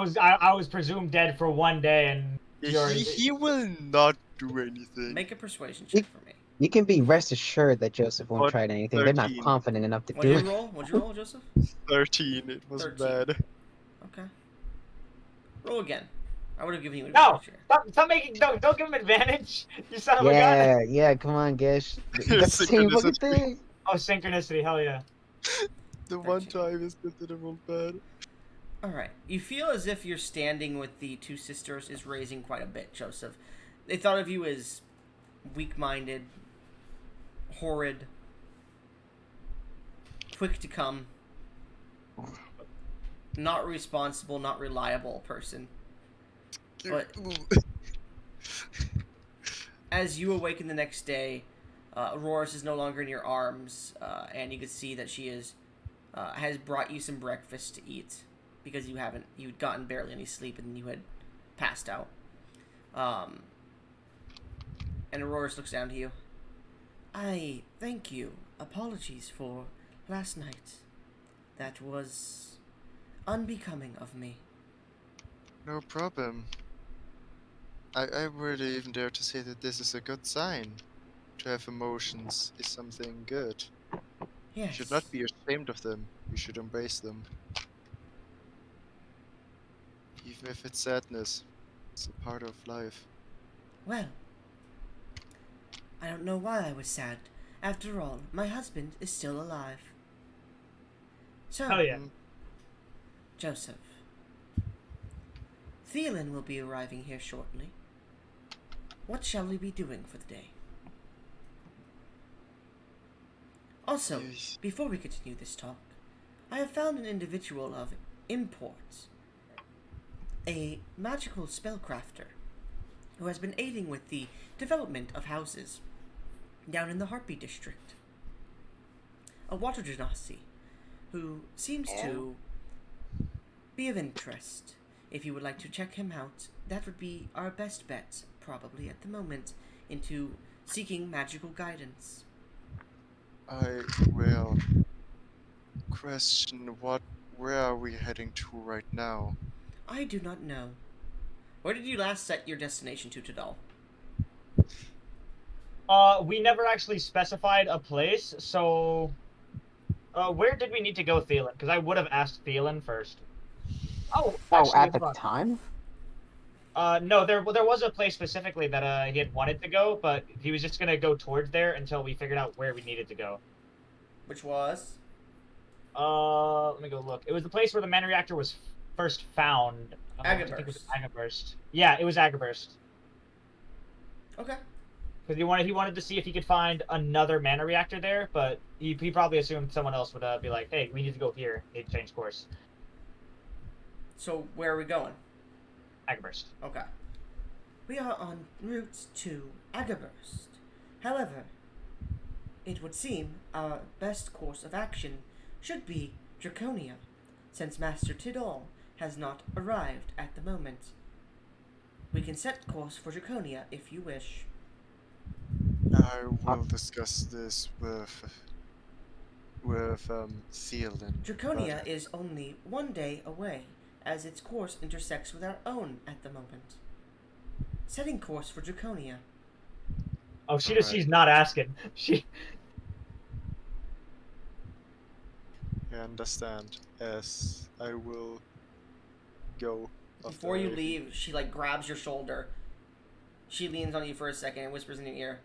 was presumed dead for 1 day, and He will not do anything. Make a persuasion check for me. You can be rest assured that Joseph won't But try anything. They're not 13. confident enough to What'd do you it. roll? What'd you roll, Joseph? 13. It was 13. bad. Okay. Roll again. I would have given you a no, here. stop making don't give him advantage. You son of a gun. Yeah, yeah, come on, Gish. You got the same fucking Synchronicity. thing. Oh, synchronicity, hell yeah. The one 13. time is good that it rolled bad. Alright. You feel as if your standing with the two sisters is raising quite a bit, Joseph. They thought of you as weak-minded, horrid, quick to come, not responsible, not reliable person. But as you awaken the next day, Auroras is no longer in your arms, and you can see that she has brought you some breakfast to eat because you'd gotten barely any sleep and you had passed out. And Auroras looks down to you. I thank you. Apologies for last night. That was unbecoming of me. No problem. I would even dare to say that this is a good sign. To have emotions is something good. Yes. You should not be ashamed of them. You should embrace them. Even if it's sadness, it's a part of life. Well, I don't know why I was sad. After all, my husband is still alive. So, Hell yeah. Joseph, Thielen will be arriving here shortly. What shall we be doing for the day? Also, Yes. before we continue this talk, I have found an individual of import a magical spellcrafter who has been aiding with the development of houses down in the Harpy district. A water genasi who seems to be of interest. If you would like to check him out, that would be our best bet, probably at the moment, into seeking magical guidance. I will question where are we heading to right now? I do not know. Where did you last set your destination to, Tadal? We never actually specified a place, so where did we need to go, Thielen? Because I would have asked Thielen first. Oh, actually, at the hold on. time? No, there was a place specifically that he had wanted to go, but he was just gonna go towards there until we figured out where we needed to go. Which was? Let me go look. It was the place where the mana reactor was first found. I think it was Agaburst. Yeah, it was Agaburst. Okay. Because he wanted to see if he could find another mana reactor there, but he probably assumed someone else would be like, "Hey, we need to go here. Need to change course." So where are we going? Agaburst. Okay. We are en route to Agaburst. However, it would seem our best course of action should be Draconia, since Master Tidal has not arrived at the moment. We can set course for Draconia if you wish. I will discuss this with Thielen. Draconia is only 1 day away, as its course intersects with our own at the moment. Setting course for Draconia. Oh, she's Alright. not asking. I understand. Yes, I will go. Before you leave, she grabs your shoulder. She leans on you for a second and whispers in your ear,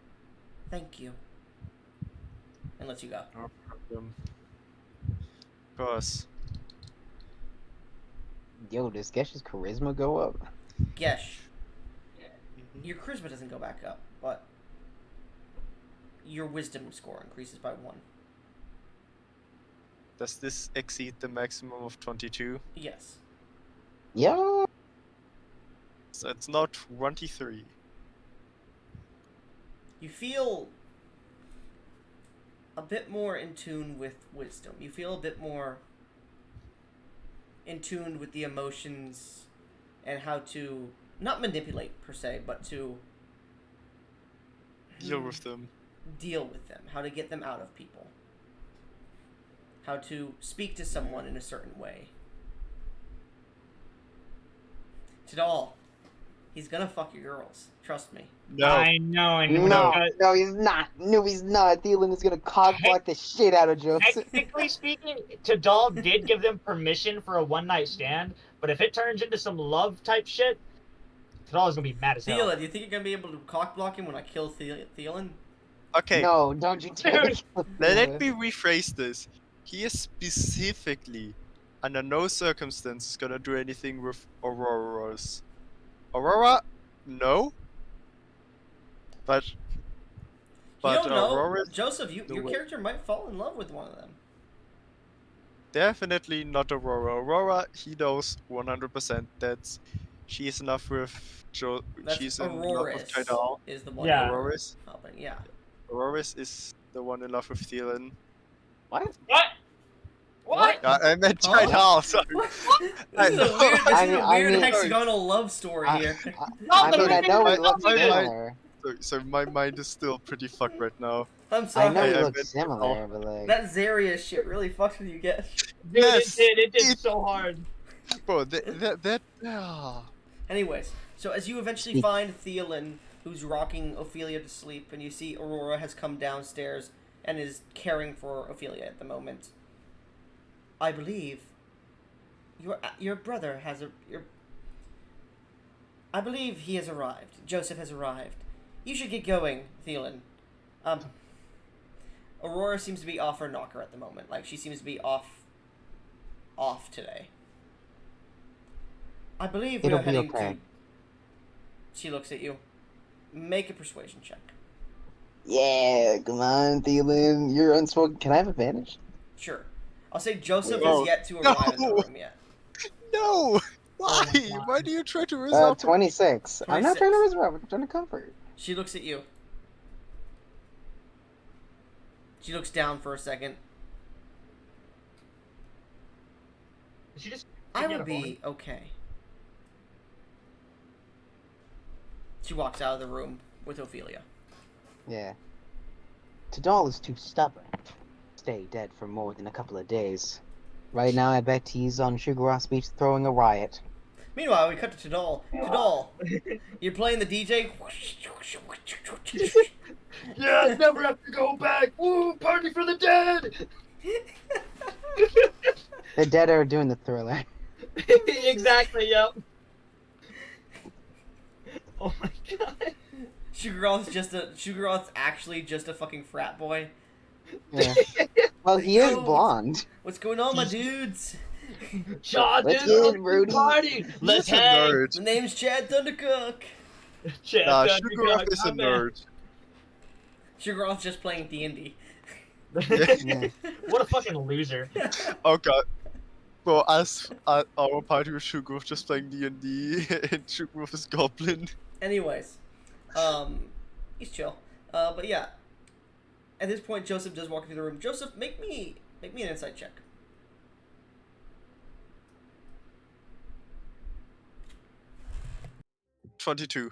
"Thank you," and lets you go. No problem. Of course. Yo, does Gesh's charisma go up? Gesh, Mhm. your charisma doesn't go back up, but your wisdom score increases by 1. Does this exceed the maximum of 22? Yes. Yeah. So it's not 23. You feel a bit more in tune with wisdom. You feel a bit more in tune with the emotions and how to not manipulate per se, but to Deal with them. deal with them, how to get them out of people, how to speak to someone in a certain way. Tidal, he's gonna fuck your girls. Trust me. No. I know. And No, he's not. No, he's not. Thielen is gonna cockblock the shit out of Joseph. technically speaking, Tidal did give them permission for a one-night stand, but if it turns into some love type shit, Tidal is gonna be mad as hell. Thielen, do you think you're gonna be able to cock block him when I kill Thielen? Okay, No, don't you dare. let me rephrase this. He is specifically, under no circumstances, gonna do anything with Auroras. Aurora? No. But You don't know. Auroras, Joseph, the your way- character might fall in love with one of them. definitely not Aurora. Aurora, he knows 100% that she is enough with That's she's in love with Auroras Tidal. is the one. Yeah. Auroras. Helping. Yeah. Auroras is the one in love with Thielen. What? What? What? I meant Huh? Tidal, sorry. This is a know. weird, I mean- hexagonal love story here. I mean, I know we I- look I- similar. So my mind is still pretty fucked right now. I'm I sorry. know we I look meant- similar, but like. That Zarya shit really fucked with you, guys. Dude, Yes, it did it- so hard. Bro, that Anyways, so as you eventually find Thielen, who's rocking Ophelia to sleep, and you see Aurora has come downstairs and is caring for Ophelia at the moment, I believe your brother has I believe he has arrived. Joseph has arrived. You should get going, Thielen. Aurora seems to be off her knocker at the moment. Like, she seems to be off today. I believe we It'll are be heading okay. to... She looks at you. Make a persuasion check. Yeah, come on, Thielen. You're unspoken. Can I have advantage? Sure. I'll say Joseph Oh, has yet to arrive in the no. room yet. No! Why? my God. Why do you try to resolve? 26. I'm not trying to 26. resurrect. I'm trying to comfort. She looks at you. She looks down for a second. Did she just I get will a phone? be okay. She walks out of the room with Ophelia. Yeah. Tadal is too stubborn to stay dead for more than a couple of days. Right now, I bet he's on Sugar Ross Beach throwing a riot. Meanwhile, we cut to Tadal. Tadal, you're playing the DJ. Yeah, never have to go back. Woo, party for the dead. The dead are doing the Thriller. Exactly. Yep. Oh my god. Sugarroth's actually just a fucking frat boy. Yeah. Well, he is Yo. blonde. What's going on, my dudes? Chad, Let's dude, get it, Rudy. party. Let's He's a hang. nerd. The name's Chad Thundercook. Chad, Nah, dude, Sugaroff is a I'm in. nerd. Sugarroth's just playing D&D. Yeah. What a fucking loser. Oh god. Well, as our party with Sugaroff just playing D&D, and Sugaroff is Goblin. Anyways, he's chill. But yeah, at this point, Joseph does walk through the room. Joseph, make me an insight check. 22.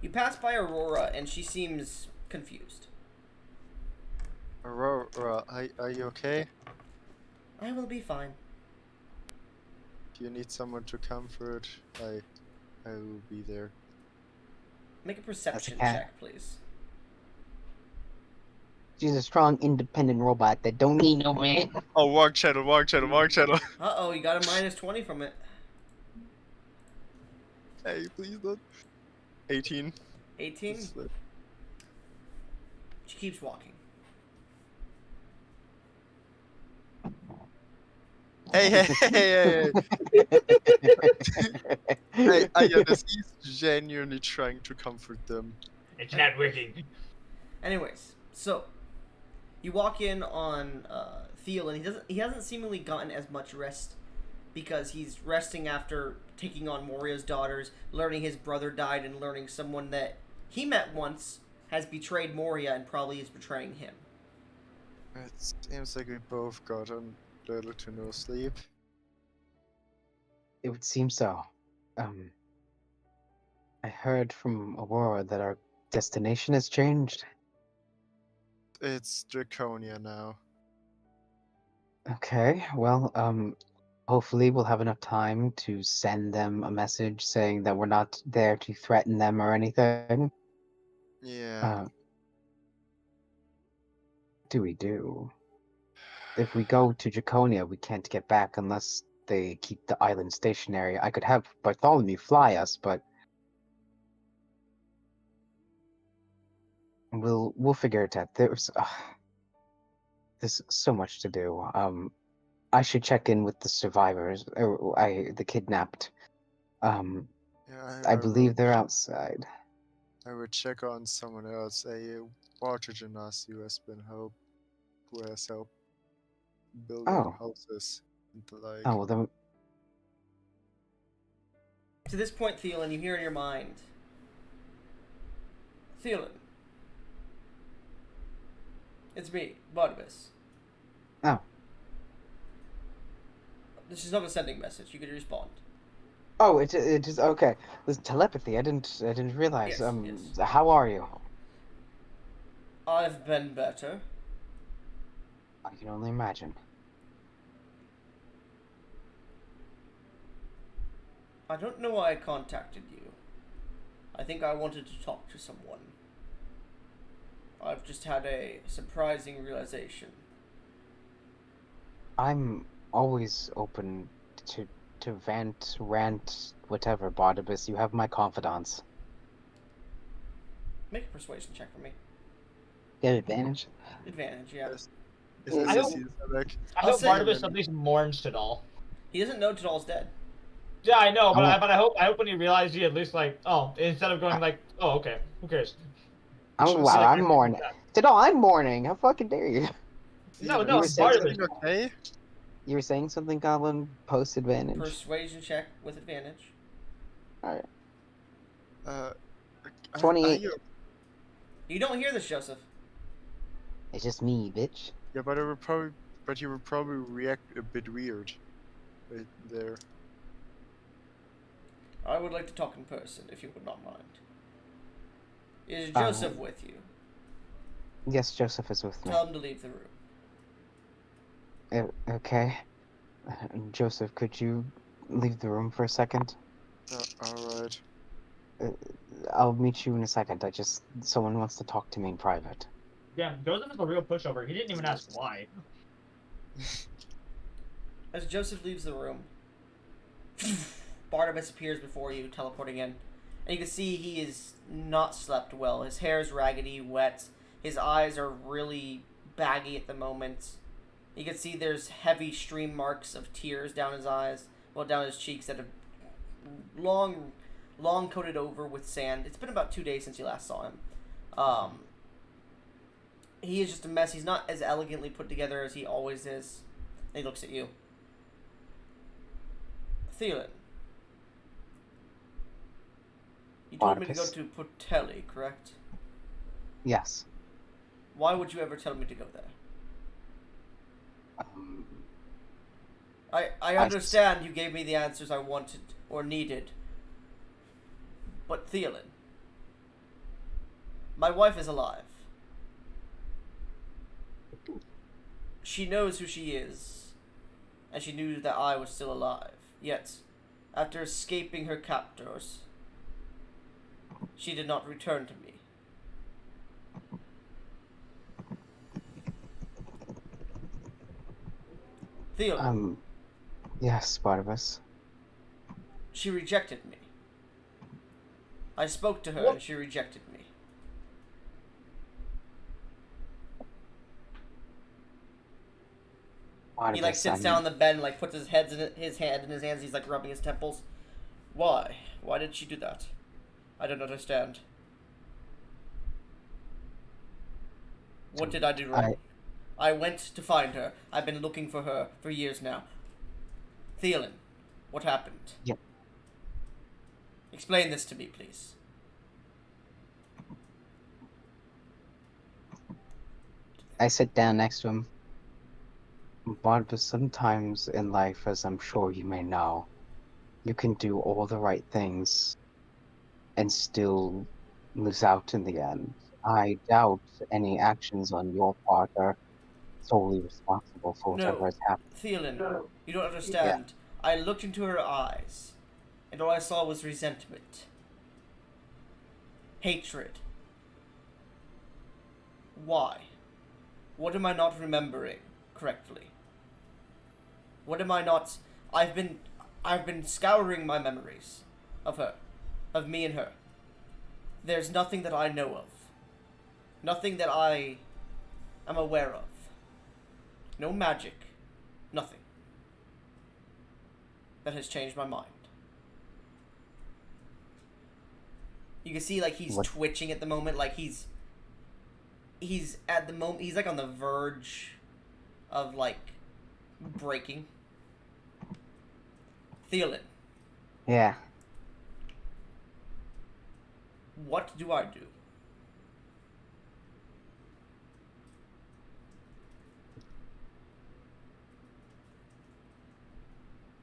You pass by Aurora, and she seems confused. Aurora, are you okay? I will be fine. If you need someone to comfort, I will be there. Make a perception cat. check, please. She's a strong, independent robot that don't need no man. Oh, wrong channel. Uh-oh, you got a minus 20 from it. Hey, please don't. 18. 18? It's, She keeps walking. Hey. I understand. He's genuinely trying to comfort them. It's not working. Anyways, so you walk in on Theo, and he hasn't seemingly gotten as much rest because he's resting after taking on Moria's daughters, learning his brother died, and learning someone that he met once has betrayed Moria and probably is betraying him. It seems like we both got on little to no sleep. It would seem so. I heard from Aurora that our destination has changed. It's Draconia now. Okay, well, hopefully we'll have enough time to send them a message saying that we're not there to threaten them or anything. Yeah. Do we do? If we go to Draconia, we can't get back unless they keep the island stationary. I could have Bartholomew fly us, but we'll figure it out. There's so much to do. I should check in with the survivors, or the kidnapped. Yeah, I will- believe they're outside. I would check on someone else. A water genasi who has helped building Oh. houses and the like. Oh well, then To this point, Thielen, you hear in your mind, Thielen, it's me, Barnabas. Oh. This is not a sending message. You can respond. Oh, it is okay. This telepathy. I didn't realize. Yes, yes. How are you? I've been better. I can only imagine. I don't know why I contacted you. I think I wanted to talk to someone. I've just had a surprising realization. I'm always open to vent, rant, whatever, Barnabas. You have my confidence. Make a persuasion check for me. Get advantage. Advantage, yeah. Is I this hope- Zizek? I I'll hope say- Barnabas at least mourns Tadal. He doesn't know Tadal's dead. Yeah, I know, but Oh. I hope when he realized he at least like, oh, instead of going like, oh, okay, who cares? Oh wow, Like, I'm mourning. Tadal, I'm mourning. How fucking dare you? No, Is no, everything Barnabas. okay? You were saying something, Goblin? Post advantage? Persuasion check with advantage. Alright. Are 28. you? You don't hear this, Joseph. It's just me, bitch. Yeah, but you would probably react a bit weird, right there. I would like to talk in person, if you would not mind. Is Joseph with you? Yes, Joseph is with me. Tell him to leave the room. Okay. Joseph, could you leave the room for a second? Alright. I'll meet you in a second. Someone wants to talk to me in private. Damn, Joseph is a real pushover. He didn't even ask why. As Joseph leaves the room, Barnabas appears before you, teleporting in. And you can see he is not slept well. His hair is raggedy, wet. His eyes are really baggy at the moment. You can see there's heavy stream marks of tears down his eyes, well, down his cheeks that have long coated over with sand. It's been about 2 days since you last saw him. He is just a mess. He's not as elegantly put together as he always is. And he looks at you. Thielen. You told me to go Barnabas. to Putelli, correct? Yes. Why would you ever tell me to go there? Um, I understand you gave me the answers I wanted or needed. But Thielen, my wife is alive. She knows who she is, and she knew that I was still alive. Yet, after escaping her captors, she did not return to me. Thielen, yes, Barnabas. she rejected me. I spoke to her What? and she rejected me. Barnabas, He sits down on the bed and puts his head in his hands. He's rubbing his temples. Why? Why did she do that? I don't understand. What did I do wrong? I went to find her. I've been looking for her for years now. Thielen, what happened? Yep. Explain this to me, please. I sit down next to him. Barnabas, sometimes in life, as I'm sure you may know, you can do all the right things and still lose out in the end. I doubt any actions on your part are solely responsible for whatever No, has happened. Thielen, you don't understand. I looked into her eyes, and all I saw was resentment. Hatred. Why? What am I not remembering correctly? What am I not... I've been scouring my memories of her. Of me and her. There's nothing that I know of. Nothing that I am aware of. No magic. Nothing. That has changed my mind. You can see he's What? twitching at the moment, he's at the moment he's on the verge of breaking. Thielen, Yeah. what do I do?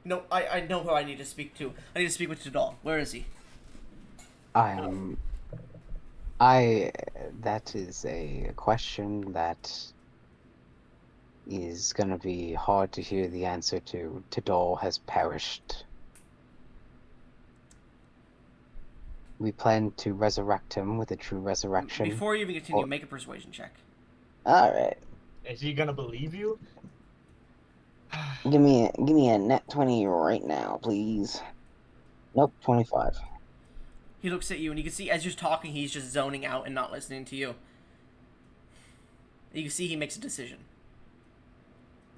No, I know who I need to speak to. I need to speak with Tadal. Where is he? That is a question that is gonna be hard to hear the answer to. Tidal has perished. We plan to resurrect him with a true resurrection. Before you even continue, make a persuasion check. Alright. Is he gonna believe you? Give me a net 20 right now, please. Nope, 25. He looks at you, and you can see as you're talking, he's just zoning out and not listening to you. You can see he makes a decision.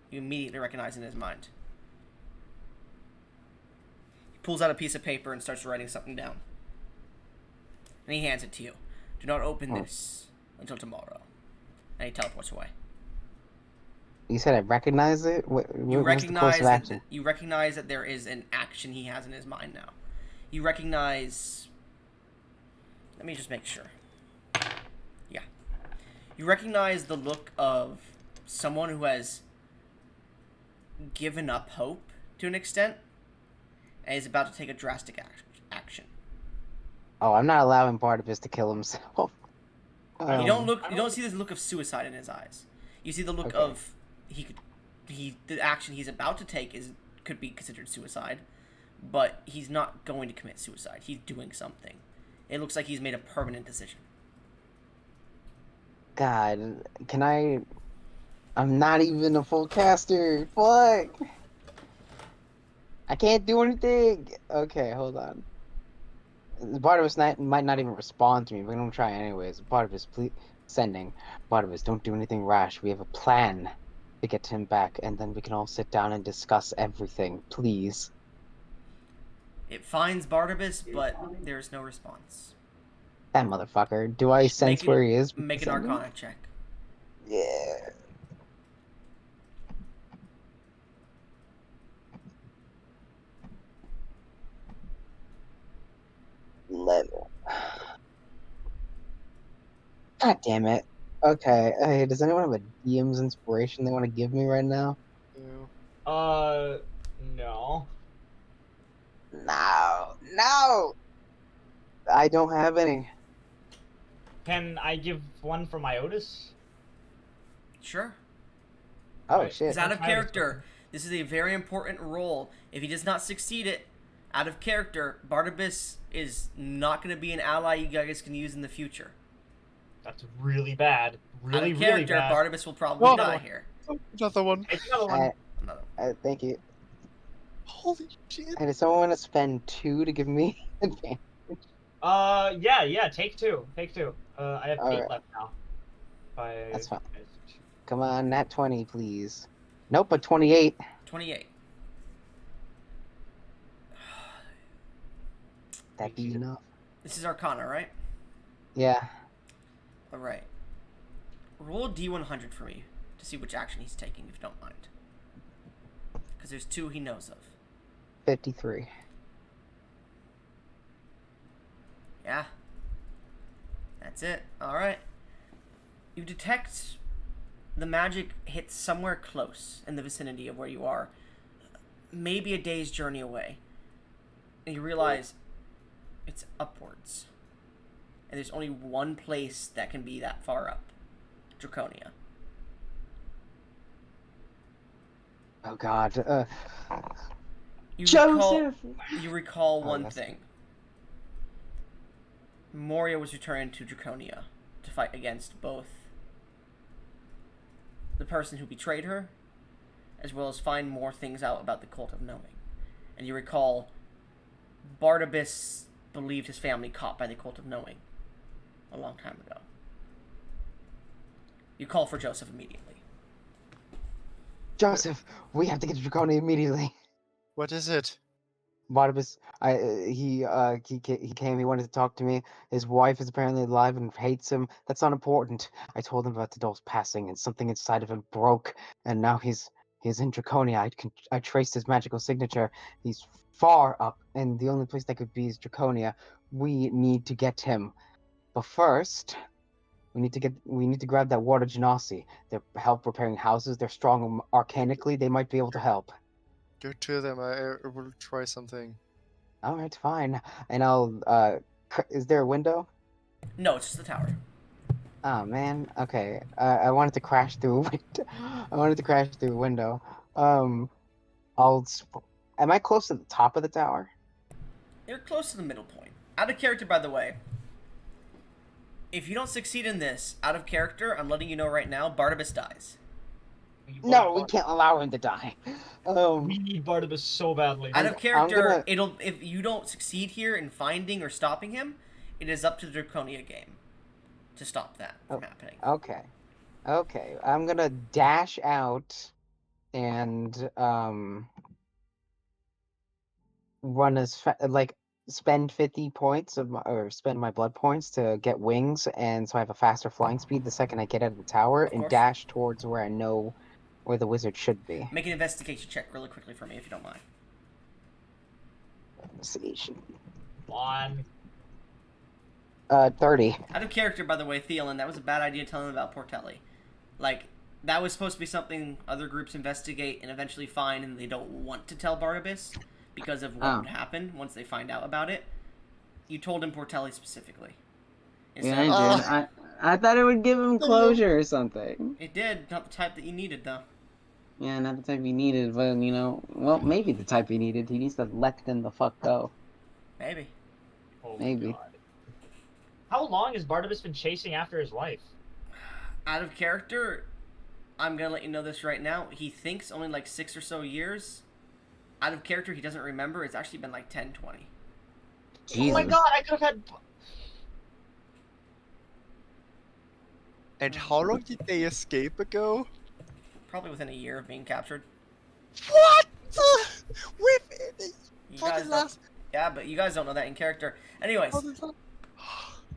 You immediately recognize in his mind. He pulls out a piece of paper and starts writing something down. And he hands it to you. Do not open this until tomorrow. And he teleports away. You said I recognize it. What You was the course recognize of action? you recognize that there is an action he has in his mind now. You recognize. Let me just make sure. Yeah. You recognize the look of someone who has given up hope to an extent and is about to take a drastic action. Oh, I'm not allowing Barnabas to kill himself. You don't Um, you don't see this look of suicide in his eyes. You see the look Okay. of the action he's about to take could be considered suicide, but he's not going to commit suicide. He's doing something. It looks like he's made a permanent decision. God, can I? I'm not even a full caster. Fuck. I can't do anything. Okay, hold on. Barnabas might not even respond to me, but I'm gonna try anyways. Barnabas, please sending. Barnabas, don't do anything rash. We have a plan to get him back, and then we can all sit down and discuss everything. Please. It finds Barnabas, but there is no response. That motherfucker. Do I sense where he is? Make an Sending? Arcana check. Yeah. Level. God damn it. Okay. Hey, does anyone have a DM's inspiration they want to give me right now? No. No. No. No. I don't have any. Can I give one for my Otis? Sure. Oh Alright. shit. He's out of What's my Otis character. This is a very important role. If he does not succeed it, out of character, Barnabas is not going to be an ally you guys can use in the future. That's really bad. Really, out of really character, bad. Barnabas will probably Oh. die here. Another one. Take another one. Another. Thank you. Holy shit. Hey, does someone want to spend 2 to give me advantage? Yeah, take two. Take two. I have 8 Alright. left now. That's fine. Come on, nat 20, please. Nope, but 28. 28. That'd be enough. This is Arcana, right? Yeah. Alright. Roll a d100 for me to see which action he's taking, if you don't mind. Because there's 2 he knows of. 53. Yeah. That's it. Alright. You detect the magic hits somewhere close in the vicinity of where you are. Maybe a day's journey away. And you realize it's upwards. And there's only one place that can be that far up. Draconia. Oh god. You Joseph! you recall Oh, one yes. thing. Moria was returned to Draconia to fight against both the person who betrayed her, as well as find more things out about the Cult of Knowing. And you recall Barnabas believed his family caught by the Cult of Knowing a long time ago. You call for Joseph immediately. Joseph, we have to get to Draconia immediately. What is it? Barnabas, he came. He wanted to talk to me. His wife is apparently alive and hates him. That's not important. I told him about Tadol's passing, and something inside of him broke, and now he's in Draconia. I traced his magical signature. He's far up, and the only place that could be is Draconia. We need to get him, but first, we need to grab that water genasi. They help repairing houses. They're strong arcanically. They might be able to help. Go to them. I will try something. All right, fine. And I'll is there a window? No, it's just the tower. Oh man. Okay. I wanted to crash through a window. I wanted to crash through a window. I'll. Am I close to the top of the tower? You're close to the middle point. Out of character, by the way. If you don't succeed in this, out of character, I'm letting you know right now, Barnabas dies. No, we can't allow him to die. We need Barnabas so badly. Out of character, gonna- if you don't succeed here in finding or stopping him, it is up to the Draconia game to stop that from happening. Okay. Okay. I'm gonna dash out and run like spend 50 points or spend my blood points to get wings, and so I have a faster flying speed the second I get out of the tower Of and course. dash towards where I know where the wizard should be. Make an investigation check really quickly for me, if you don't mind. Investigation. On. 30. Out of character, by the way, Thielen, that was a bad idea telling them about Portelli. Like, that was supposed to be something other groups investigate and eventually find, and they don't want to tell Barnabas because of what would happen once they find out about it. You told him Portelli specifically. Yeah, I did. I thought it would give him closure or something. It did. Not the type that you needed, though. Yeah, not the type he needed, but, you know, well, maybe the type he needed. He needs to let them the fuck go. Maybe. Oh Maybe. God. How long has Barnabas been chasing after his wife? Out of character, I'm going to let you know this right now. He thinks only like 6 or so years. Out of character, he doesn't remember. It's actually been like 10, 20. Jesus. Oh my God, I could have had... And how long did they escape ago? Probably within a year of being captured. What? With You for guys the don't, last... yeah, but you guys don't know that in character. Anyways, for the last-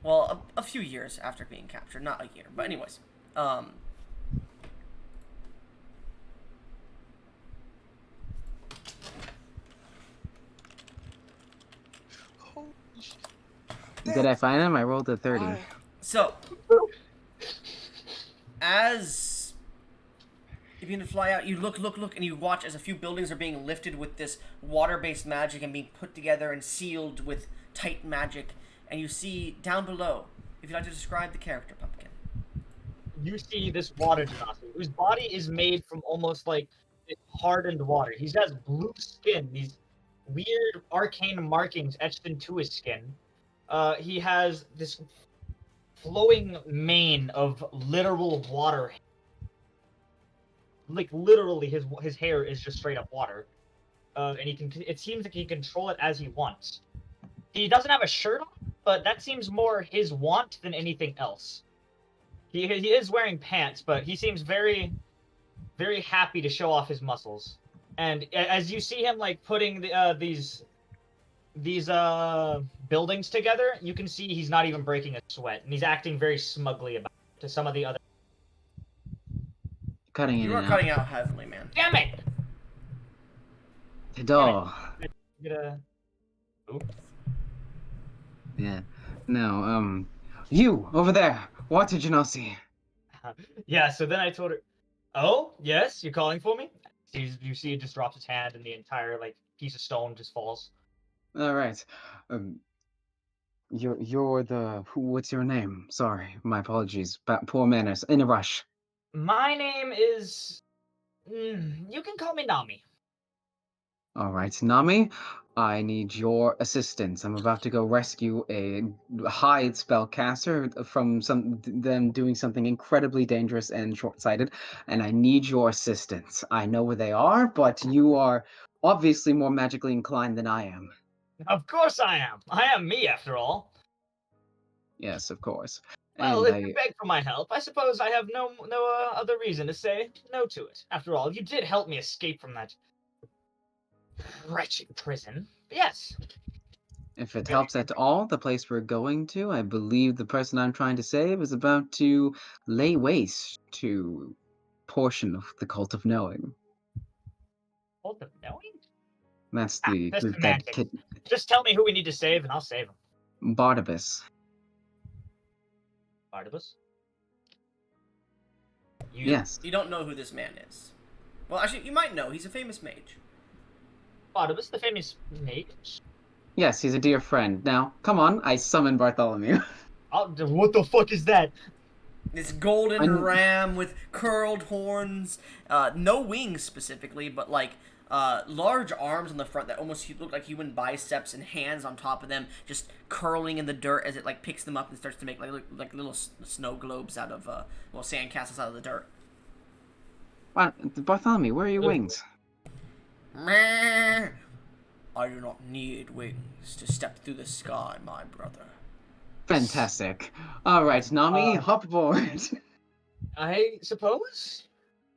well, a few years after being captured, not a year. But anyways, Holy shit. Did I find him? I rolled a 30. Why? so as you begin to fly out, you look, and you watch as a few buildings are being lifted with this water-based magic and being put together and sealed with tight magic. And you see down below, if you'd like to describe the character, Pumpkin. You see this water genasi, whose body is made from almost like hardened water. He has blue skin, these weird arcane markings etched into his skin. He has this flowing mane of literal water. Like literally, his hair is just straight up water. And he can. It seems like he can control it as he wants. He doesn't have a shirt on, but that seems more his want than anything else. He is wearing pants, but he seems very, very happy to show off his muscles. And as you see him like putting these buildings together, you can see he's not even breaking a sweat, and he's acting very smugly about it to some of the other. Cutting in You are and cutting out heavily, man. Damn it! Tador. Get a. Oops. Yeah. No, you, over there. Water Genasi. Yeah. So then I told her, "Oh yes, you're calling for me." You see, it just drops its hand, and the entire like piece of stone just falls. Alright. You're the... What's your name? Sorry, my apologies. Poor manners. In a rush. My name is. You can call me Nami. Alright, Nami, I need your assistance. I'm about to go rescue a hide spellcaster from them doing something incredibly dangerous and short-sighted, and I need your assistance. I know where they are, but you are obviously more magically inclined than I am. Of course I am. I am me, after all. Yes, of course. Well, And if you beg for my help, I suppose I have no other reason to say no to it. After all, you did help me escape from that wretched prison. Yes. if it helps at all, the place we're going to, I believe the person I'm trying to save is about to lay waste to portion of the Cult of Knowing. Cult of Knowing? That's the That's group that semantics. Just tell me who we need to save, and I'll save him. Barnabas. Barnabas? Yes. You don't know who this man is. Well, actually, you might know. He's a famous mage. Barnabas, the famous mage? Yes, he's a dear friend. Now, come on, I summon Bartholomew. What the fuck is that? This golden I'm- ram with curled horns, no wings specifically, but like large arms on the front that almost look like human biceps and hands on top of them, just curling in the dirt as it like picks them up and starts to make like little snow globes out of sand castles out of the dirt. Bartholomew, where are your wings? Meh. I do not need wings to step through the sky, my brother. Fantastic. All right, Nami, hop aboard. I suppose?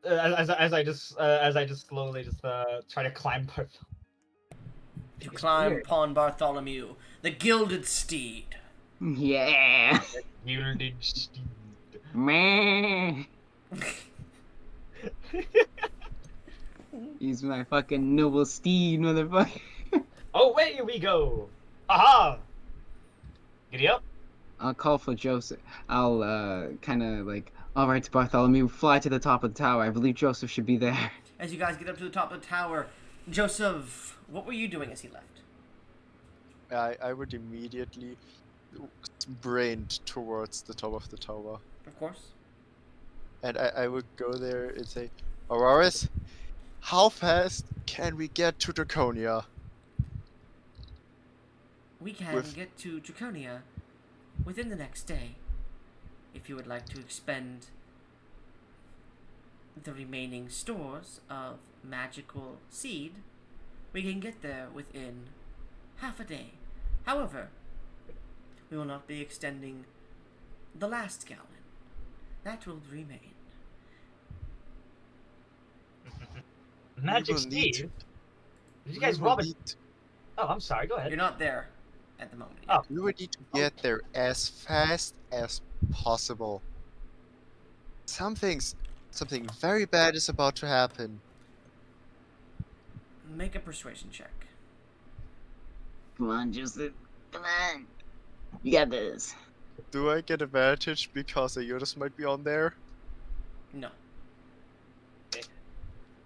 As I just slowly just try to climb Bartholomew. To climb upon Bartholomew, the gilded steed. Yeah. Gilded steed. Meh. Use my fucking noble steed, motherfucker. Away we go! Aha! Giddy up. I'll call for Joseph. I'll kind of like, all right, Bartholomew, fly to the top of the tower. I believe Joseph should be there. As you guys get up to the top of the tower, Joseph, what were you doing as he left? I would immediately sprint towards the top of the tower. Of course. And I would go there and say, Auroras, how fast can we get to Draconia? We can get to Draconia within the next day. If you would like to expend the remaining stores of magical seed, we can get there within half a day. However, we will not be extending the last gallon. That will remain. Magic will need- Steve? Did you We guys will rob it? need- Oh, I'm sorry. Go ahead. You're not there at the moment. Oh. We would need to get there as fast as possible. Something very bad is about to happen. Make a persuasion check. Come on, Joseph. Come on. You got this. Do I get advantage because Auroras might be on there? No.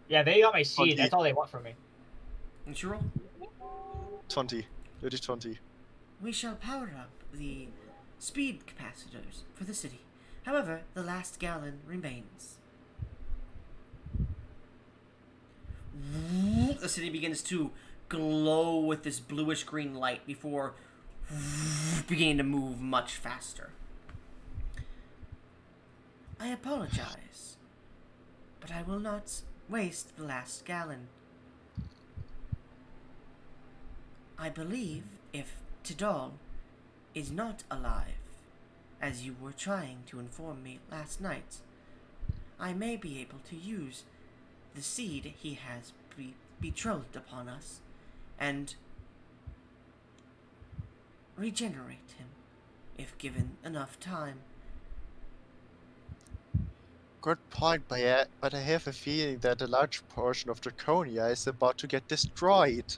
Yeah, they got my seed. 20. That's all they want from me. And you roll? 20. Dirty 20. We shall power up the speed capacitors for the city. However, the last gallon remains. The city begins to glow with this bluish green light before beginning to move much faster. I apologize, but I will not waste the last gallon. I believe if Tidal is not alive, as you were trying to inform me last night, I may be able to use the seed he has betrothed upon us and regenerate him, if given enough time. Good point, but I have a feeling that a large portion of Draconia is about to get destroyed.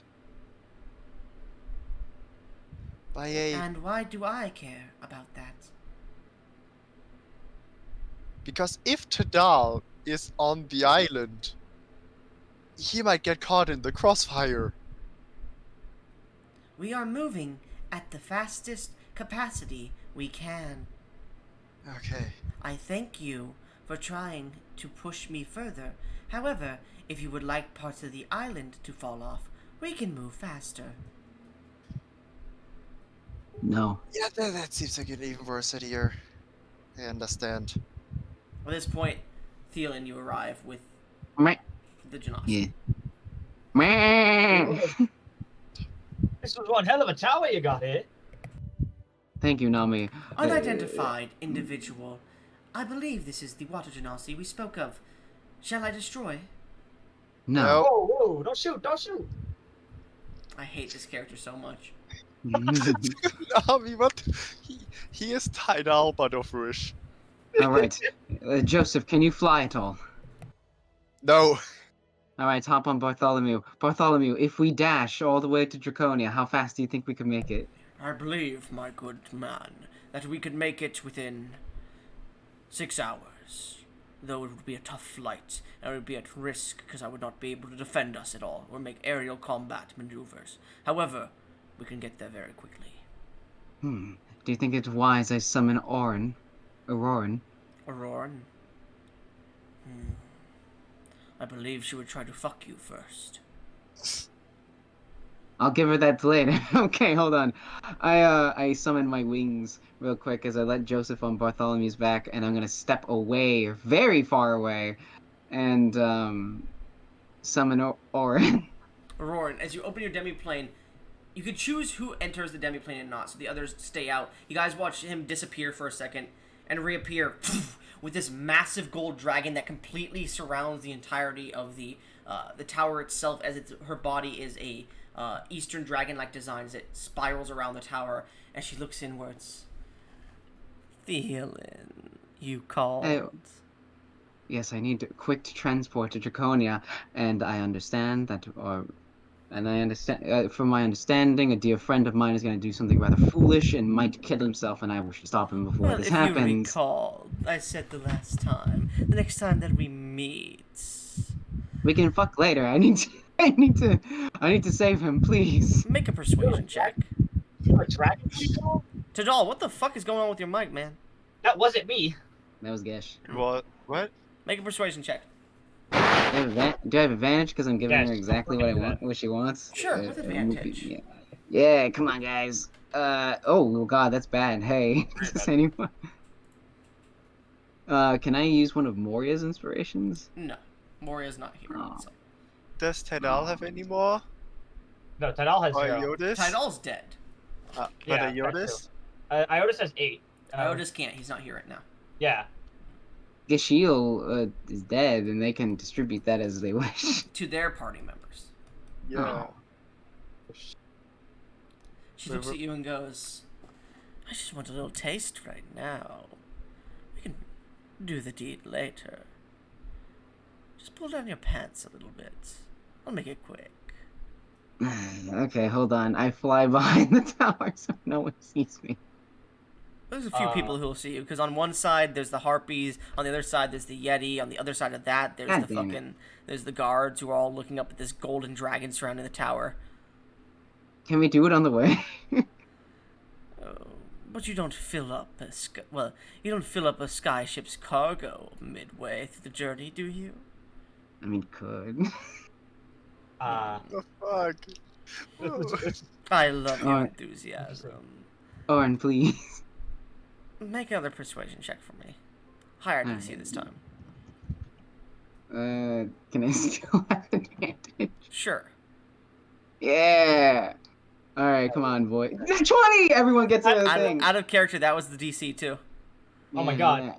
By a... And why do I care about that? Because if Tadal is on the island, he might get caught in the crossfire. We are moving at the fastest capacity we can. Okay. I thank you for trying to push me further. However, if you would like parts of the island to fall off, we can move faster. No. Yeah, that seems like an even worse idea. I understand. At this point, Thielen, you arrive with Meh. the Janasi. Yeah. Meh. This was one hell of a tower you got here. Thank you, Nami. Unidentified individual. I believe this is the water Janasi we spoke of. Shall I destroy? No. Whoa, whoa, don't shoot, don't shoot. I hate this character so much. Nami, what? He is Tidal, but of Rish. All right. Joseph, can you fly at all? No. All right, hop on Bartholomew. Bartholomew, if we dash all the way to Draconia, how fast do you think we could make it? I believe, my good man, that we could make it within 6 hours. Though it would be a tough flight, and it would be at risk because I would not be able to defend us at all or make aerial combat maneuvers. However, we can get there very quickly. Do you think it's wise I summon Auroran? Auroran? I believe she would try to fuck you first. I'll give her that later. Okay, hold on. I summon my wings real quick as I let Joseph on Bartholomew's back, and I'm gonna step away, very far away, and summon Auroran. Auroran, as you open your demiplane, you can choose who enters the demiplane and not, so the others stay out. You guys watch him disappear for a second and reappear with this massive gold dragon that completely surrounds the entirety of the tower itself, as her body is a Eastern dragon-like design as it spirals around the tower, and she looks inwards. Thielen, you called. Yes, I need quick transport to Draconia, and I understand that, from my understanding, a dear friend of mine is going to do something rather foolish and might kill himself, and I wish to stop him before Well, this if you happens. recall, I said the last time, the next time that we meet. We can fuck later. I need to save him, please. Make a persuasion check. You're a dragon control? Tadal, what the fuck is going on with your mic, man? That wasn't me. That was Gesh. What? Make a persuasion check. Do I have advantage because I'm giving Yes, her exactly what I do want, what she wants? Sure, with advantage. Yeah. Yeah, come on, guys. Oh god, that's bad. Hey, does anyone? Can I use one of Moria's inspirations? No, Moria's not here. Oh. So. Does Tedal have any more? No, Tadal has Or 0. Iodis? Tidal's dead. But Yeah, Iodis? Iotis has 8. Otis can't. He's not here right now. Yeah. Geshiel is dead, and they can distribute that as they wish. To their party members. Yeah. She Wait, looks what- at you and goes, I just want a little taste right now. We can do the deed later. Just pull down your pants a little bit. I'll make it quick. Okay, hold on. I fly behind the tower so no one sees me. There's a few people who will see you, because on one side there's the harpies, on the other side there's the yeti, on the other side of that there's God the damn it. fucking there's the guards who are all looking up at this golden dragon surrounding the tower. Can we do it on the way? Oh, but you don't fill up you don't fill up a skyship's cargo midway through the journey, do you? I mean, could. The fuck? I love your Alright. enthusiasm. Orin, please. Make another persuasion check for me. Higher DC this time. Can I still have advantage? Sure. Yeah. All right, come on, boy. 20. Everyone gets a thing. Out of character, that was the DC too. Oh my god. Yeah.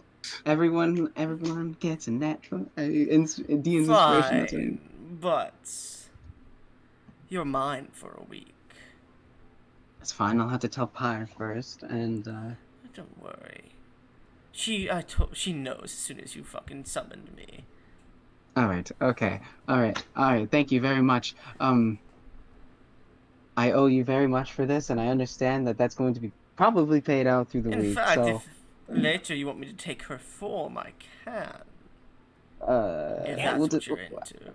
Everyone gets a nat. Dean's inspiration. That's what I mean. Fine, but you're mine for a week. That's fine. I'll have to tell Pyre first, and Don't worry. She knows as soon as you fucking summoned me. all right. Okay. All right. Thank you very much. I owe you very much for this, and I understand that that's going to be probably paid out through the In week. fact, So, if later you want me to take her form, I can. If yeah, that's what you're into.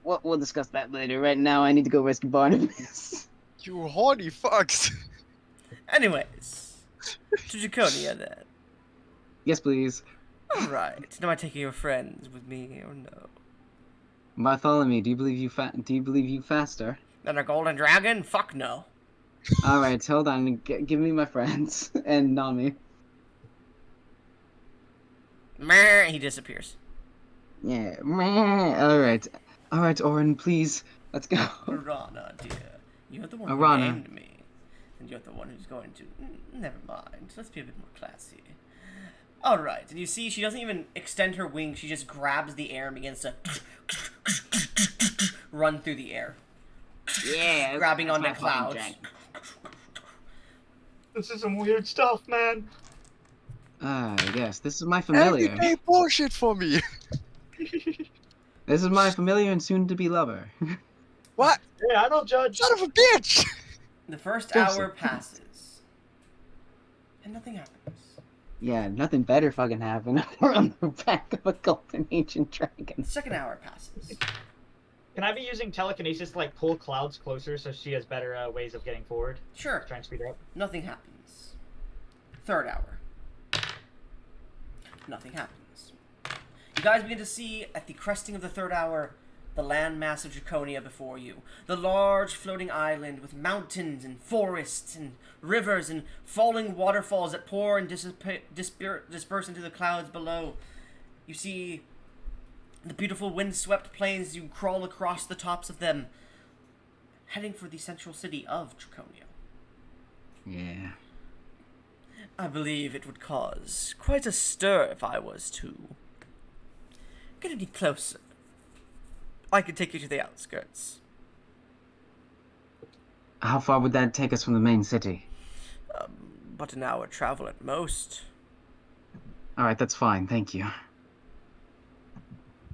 we'll discuss that later. Right now, I need to go rescue Barnabas. You horny fucks! Anyways, to Draconia then. Yes, please. Alright, am I taking your friends with me or no? Bartholomew, do you believe you faster? Then a golden dragon? Fuck no. All right, hold on. Give me my friends and Nami. Meh, he disappears. Yeah. All right, Orin, please, let's go. Arana, dear. You're the one Arana. who named me. And you're the one who's going to... Never mind. Let's be a bit more classy. Alright, and you see she doesn't even extend her wings. She just grabs the air and begins to... run through the air. Yeah. Grabbing that's onto my fucking clouds. dragon. This is some weird stuff, man. Yes, this is my familiar. Everyday bullshit for me! This is my familiar and soon-to-be lover. What? Yeah, I don't judge. Son of a bitch! The first Joseph. hour passes. And nothing happens. Yeah, nothing better fucking happened. We're on the back of a golden ancient dragon. The second hour passes. Can I be using telekinesis to like pull clouds closer so she has better ways of getting forward? Sure. Try and speed her up. Nothing happens. Third hour. Nothing happens. You guys begin to see, at the cresting of the third hour, the landmass of Draconia before you. The large floating island with mountains and forests and rivers and falling waterfalls that pour and disperse into the clouds below. You see the beautiful wind-swept plains as you crawl across the tops of them, heading for the central city of Draconia. Yeah. I believe it would cause quite a stir if I was to get any closer. I could take you to the outskirts. How far would that take us from the main city? But an hour travel at most. All right, that's fine. Thank you.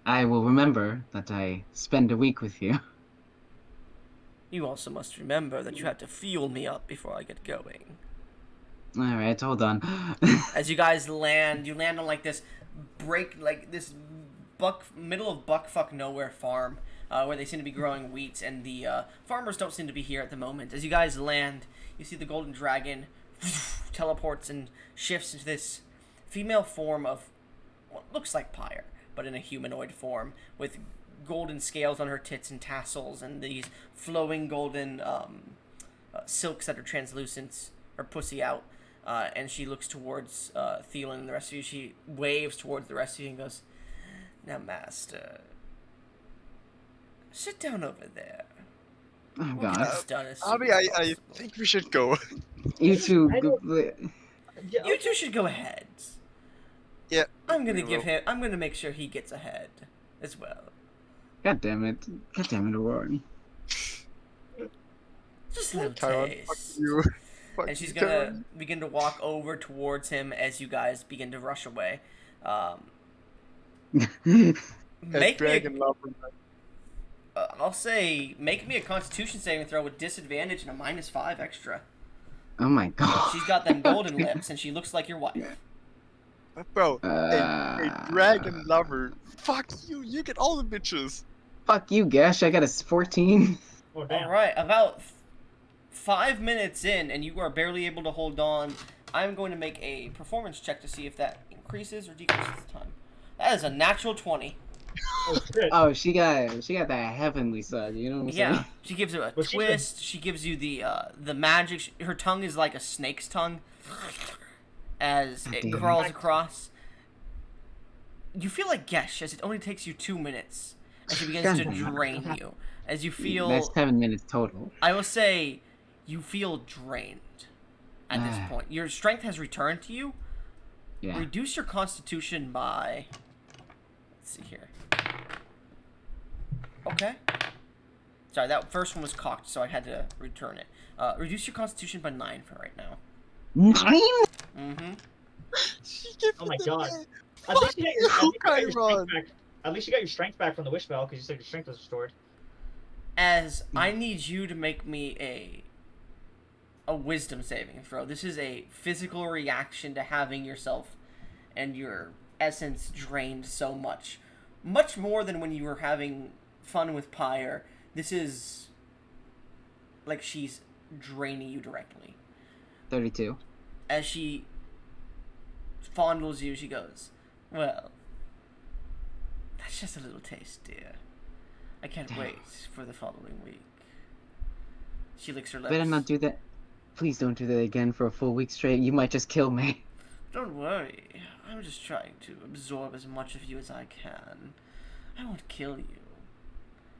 I will remember that I spend a week with you. You also must remember that you have to fuel me up before I get going. Alright, hold on. As you guys land, you land on like this this middle of buckfuck nowhere farm, where they seem to be growing wheat, and the farmers don't seem to be here at the moment. As you guys land, you see the golden dragon teleports and shifts into this female form of what looks like Pyre, but in a humanoid form, with golden scales on her tits and tassels, and these flowing golden silks that are translucent, her pussy out. And she looks towards Thielen and the rest of you. She waves towards the rest of you and goes, "Now, Master, sit down over there. Oh We'll get god. this done as soon Abi, as I possible." think we should go. You two... I don't- Yeah, You two should go ahead. Yeah. I'm gonna we give will. him. I'm gonna make sure he gets ahead as well. God damn it. God damn it, Aurora. Just a little Chiron, fuck taste. you. Fuck And she's you, gonna Chiron. begin to walk over towards him as you guys begin to rush away. That Make me. dragon lover. I'll say, make me a Constitution saving throw with disadvantage and a -5 extra. Oh my god. She's got them golden lips, and she looks like your wife. Bro, a dragon lover. Fuck you, you get all the bitches. Fuck you, Gash. I got a 14. Oh, damn. All right, about 5 minutes in, and you are barely able to hold on. I'm going to make a performance check to see if that increases or decreases the time. That is a natural 20. Oh, shit. Oh, she got that heavenly side, you know what I'm Yeah, saying? she gives it a Well, she's been- twist. She gives you the magic. Her tongue is like a snake's tongue as it Damn. crawls across. You feel like Gesh as it only takes you 2 minutes, and she begins to God. drain you. As you feel, That's 7 minutes total. I will say, you feel drained at this Ah. point. Your strength has returned to you. Yeah. Reduce your constitution by. Let's see here. Okay. Sorry, that first one was cocked, so I had to return it. Reduce your constitution by 9 for right now. 9? Mm-hmm. She gave Oh me my the god. name. At least you got your, Fuck at you, least you got your Chiron. strength back. At least you got your strength back from the wish spell because you said your strength was restored. As I need you to make me a wisdom saving throw. This is a physical reaction to having yourself and your essence drained so much. Much more than when you were having fun with Pyre. This is like she's draining you directly. 32. As she fondles you, she goes, "Well, that's just a little taste, dear. I can't wait for the following week." She licks her lips. Better not do that. Please don't do that again for a full week straight. You might just kill me. Don't worry. I'm just trying to absorb as much of you as I can. I won't kill you.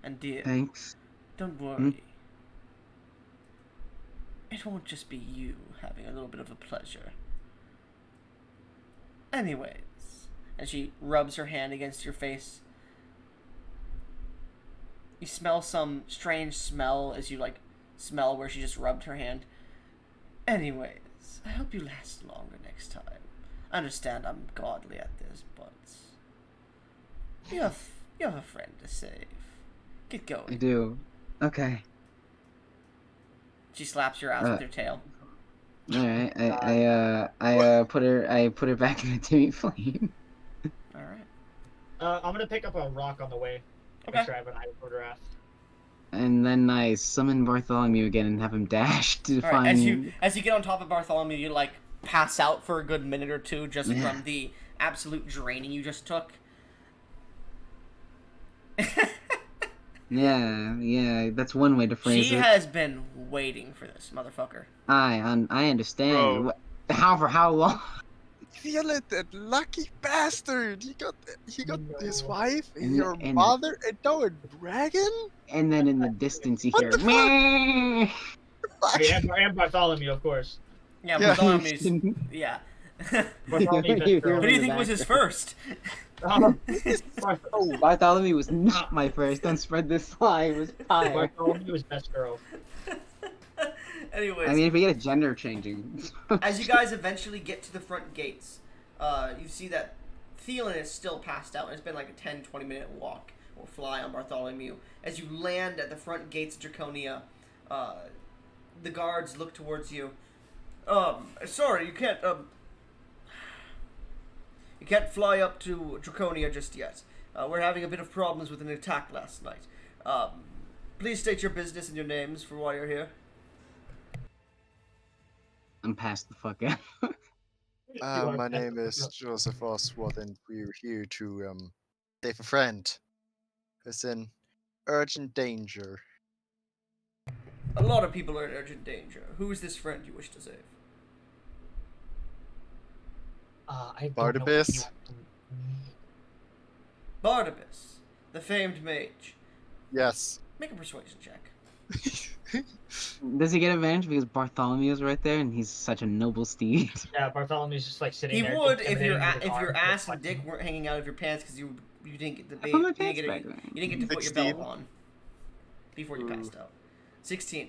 And dear, Thanks. don't worry. It won't just be you having a little bit of a pleasure. Anyways, and she rubs her hand against your face. You smell some strange smell as you smell where she just rubbed her hand. Anyways, I hope you last longer next time. I understand I'm godly at this, but you have a friend to save. Get I going. do. Okay. She slaps your ass with her tail. Alright. I put her back in the Timmy flame. All right. I'm gonna pick up a rock on the way. Okay. Make sure I have an eye for wrath. And then I summon Bartholomew again and have him dash to All find. right. As you get on top of Bartholomew, you pass out for a good minute or two just Yeah. from the absolute draining you just took. Yeah, that's one way to phrase She it. has been waiting for this motherfucker. I understand. Bro. For how long? Feel it, that lucky bastard. He got his No. wife, And- your and- mother, and now a dragon. And then in the distance you What hear the fuck? meh. Fuck. And Bartholomew, of course. Yeah, Yeah. Bartholomew's. Yeah. Bartholomew, best You girl. Who do you in the think was his background. first? Oh, Bartholomew was not my first. Don't spread this lie. It was Pyre. Bartholomew is best girl. Anyways, I mean, if we get a gender changing. as you guys eventually get to the front gates, you see that Thielen is still passed out, and it's been like a 10-20 minute walk or fly on Bartholomew. As you land at the front gates of Draconia, the guards look towards you. Sorry, you can't fly up to Draconia just yet. We're having a bit of problems with an attack last night. Please state your business and your names for why you're here. I'm past the fuck out. You are My best name of is luck. Joseph Oswald, and we're here to save a friend who's in urgent danger. A lot of people are in urgent danger. Who is this friend you wish to save? I don't Barnabas? know Barnabas, the famed mage. Yes. Make a persuasion check. Does he get advantage because Bartholomew's right there and he's such a noble steed? Yeah, Bartholomew's just like sitting He there. would if your intimidating with his if your arms ass and flexing. dick weren't hanging out of your pants because you didn't get the I put my you didn't pants get back a, on. you didn't get to put your 16. belt on before you passed out. 16.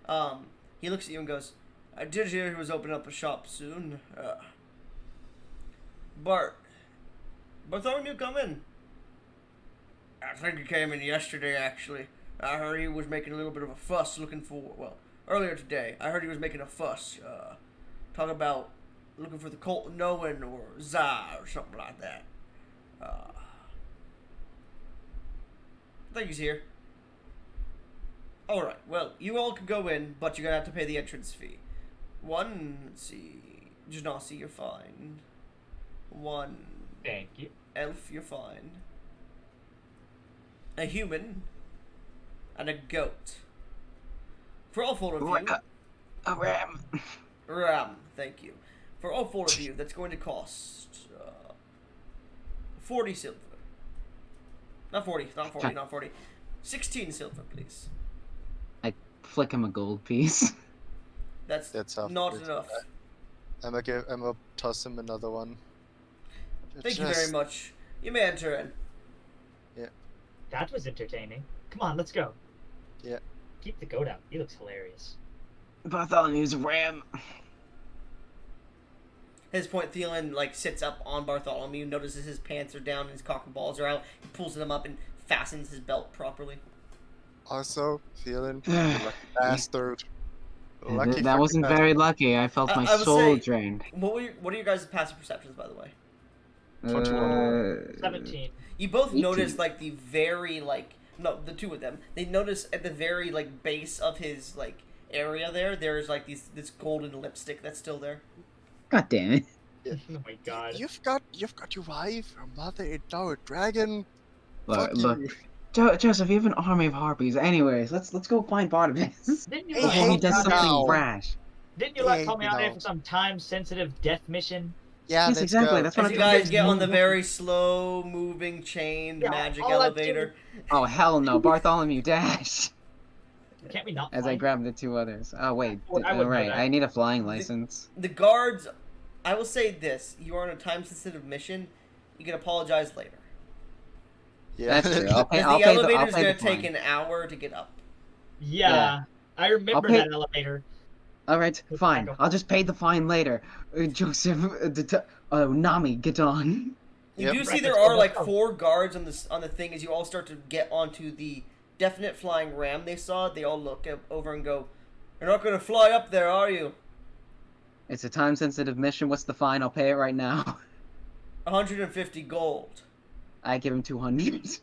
Yeah. He looks at you and goes, "I did hear he was opening up a shop soon. Bartholomew, come in." I think he came in yesterday, actually. I heard he was making a little bit of a fuss earlier today. I heard he was making a fuss, talking about looking for the Colton Owen or Za or something like that. I think he's here. Alright, well, you all can go in, but you're gonna have to pay the entrance fee. Let's see, Janasi, you're fine. 1 Thank you. elf, you're fine. A human, and a goat. For all 4 of you, A ram. Ram, thank you. For all 4 of you, that's going to cost 40 silver. Not 40, not 40, not 40. 16 silver, please. Flick him a gold piece. That's half not good. enough. I'm gonna toss him another one. Thank you very much. You may enter in. That was entertaining. Come on, let's go. Yeah. Keep the goat out. He looks hilarious. Bartholomew's a ram. At this point, Thielen sits up on Bartholomew, notices his pants are down and his cock and balls are out. He pulls them up and fastens his belt properly. Also, feeling you lucky bastard. Lucky That fucking wasn't bastard. very lucky. I felt my I would soul say- drained. What are your guys' passive perceptions, by the way? 21. 17. You both 18. notice the very the 2 of them. They notice at the very base of his area there's this golden lipstick that's still there. God damn it. Oh my god. You've got your wife, your mother, and now a dragon. Look, Fuck look. you. Joseph, you have an army of harpies. Anyways, let's go find Barnabas Didn't you Hey, let before he hey, does now. something rash. Didn't you let Hey, call me out here now. for some time-sensitive death mission? Yeah, Yes, let's exactly, go. that's what As I'm you trying guys get on the move. very slow moving chained Yeah, magic all I've elevator. Oh hell no, Bartholomew dash! Can't we not As I find- grab the 2 others. Oh wait, I wouldn't know right. that. I need a flying license. The guards, I will say this: you are on a time sensitive mission. You can apologize later. Yeah. That's true. I'll pay. Because I'll the pay the. elevator I'll is pay going the to take fine. an hour to get up. Yeah, I remember pay- that elevator. All right, Let's fine. back up. I'll just pay the fine later. Joseph, Nami, get on. You Yep. do see Right, there let's go, are let's go. 4 guards on the thing as you all start to get onto the definite flying ram they saw. They all look over and go, "You're not going to fly up there, are you?" It's a time-sensitive mission. What's the fine? I'll pay it right now. 150 gold. I give him 200.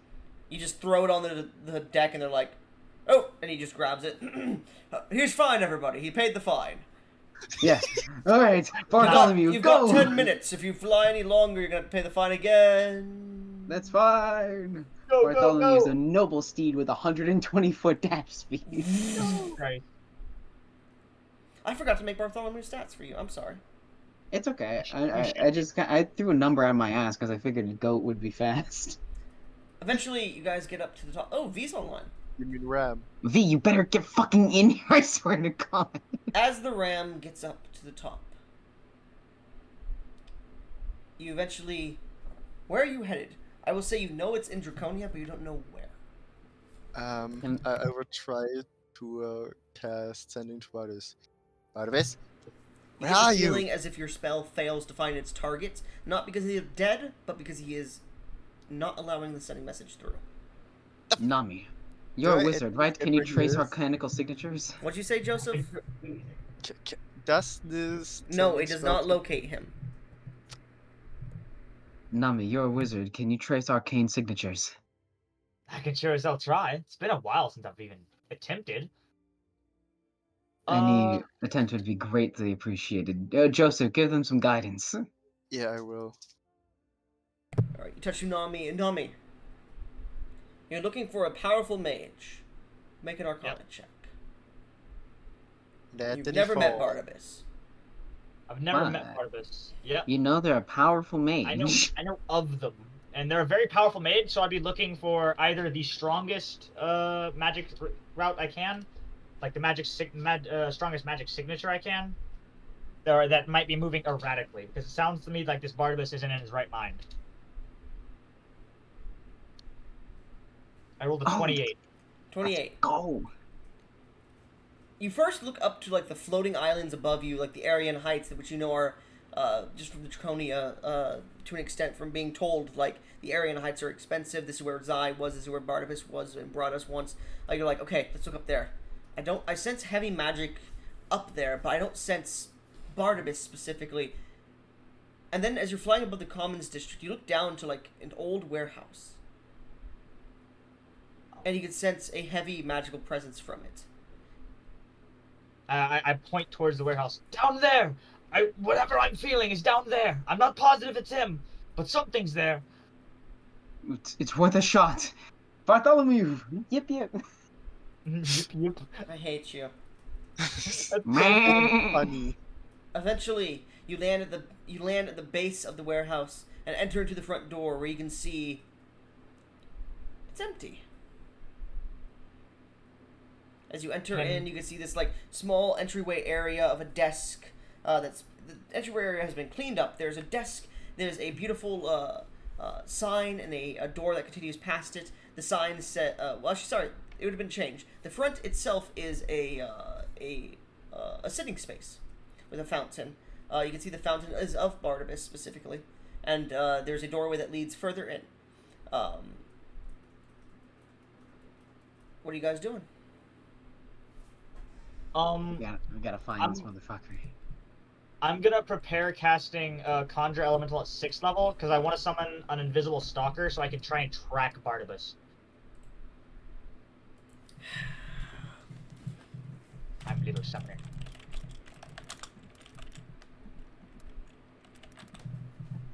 You just throw it on the deck and they're like, "Oh," and he just grabs it. Here's fine, everybody. He paid the fine. Yeah. All right, Bartholomew, You've go. got 10 minutes. If you fly any longer, you're going to pay the fine again. That's fine. Go, Bartholomew is go, a noble steed with 120-foot dash speed. go! Right. I forgot to make Bartholomew stats for you. I'm sorry. It's okay. I threw a number out of my ass because I figured a goat would be fast. Eventually, you guys get up to the top. Oh, V's online. You mean ram? V, you better get fucking in here, I swear to God. As the ram gets up to the top, you eventually... Where are you headed? I will say you know it's in Draconia, but you don't know where. I would try to cast sending to Barnabas. Barnabas, You Where get are the you? feeling as if your spell fails to find its target, not because he is dead, but because he is not allowing the sending message through. Nami, you're a I wizard, right? get Can you where he trace is? arcanical signatures? What'd you say, Joseph? Does this No, sending it does spell not keep- locate him. Nami, you're a wizard. Can you trace arcane signatures? I can sure as hell try. It's been a while since I've even attempted. Any attempt would be greatly appreciated. Joseph, give them some guidance. Yeah, I will. Alright, you touch Nami, and Nami. You're looking for a powerful mage. Make an Arcana check. Let You've the never met fall. Barnabas. I've never What? met Barnabas. Yeah, You know they're a powerful mage. I know of them, and they're a very powerful mage. So I'd be looking for either the strongest magic route I can, like the strongest magic signature I can, or that might be moving erratically, because it sounds to me like this Barnabas isn't in his right mind. I rolled a 28. 28. Go. You first look up to like the floating islands above you, like the Aryan Heights, which you know are just from the Draconia to an extent from being told like the Aryan Heights are expensive. This is where Zai was. This is where Barnabas was and brought us once. Like you're like, okay, let's look up there. I sense heavy magic up there, but I don't sense Barnabas specifically. And then as you're flying above the Commons district, you look down to like an old warehouse, and you can sense a heavy magical presence from it. I point towards the warehouse. Down there! Whatever I'm feeling is down there. I'm not positive it's him, but something's there. It's worth a shot. Bartholomew! Yip yip. Yep. I hate you. That's Meh. funny. Eventually, you land at the base of the warehouse and enter into the front door where you can see it's empty. As you enter in, you can see this like small entryway area of a desk. The entryway area has been cleaned up. There's a desk. There's a beautiful sign and a door that continues past it. The sign said, well, actually, sorry, it would have been changed. The front itself is a sitting space with a fountain. You can see the fountain is of Barnabas specifically, and there's a doorway that leads further in. What are you guys doing? We gotta find this motherfucker. I'm gonna prepare casting Conjure Elemental at 6th level, because I want to summon an invisible stalker so I can try and track Barnabas. I'm little summoner.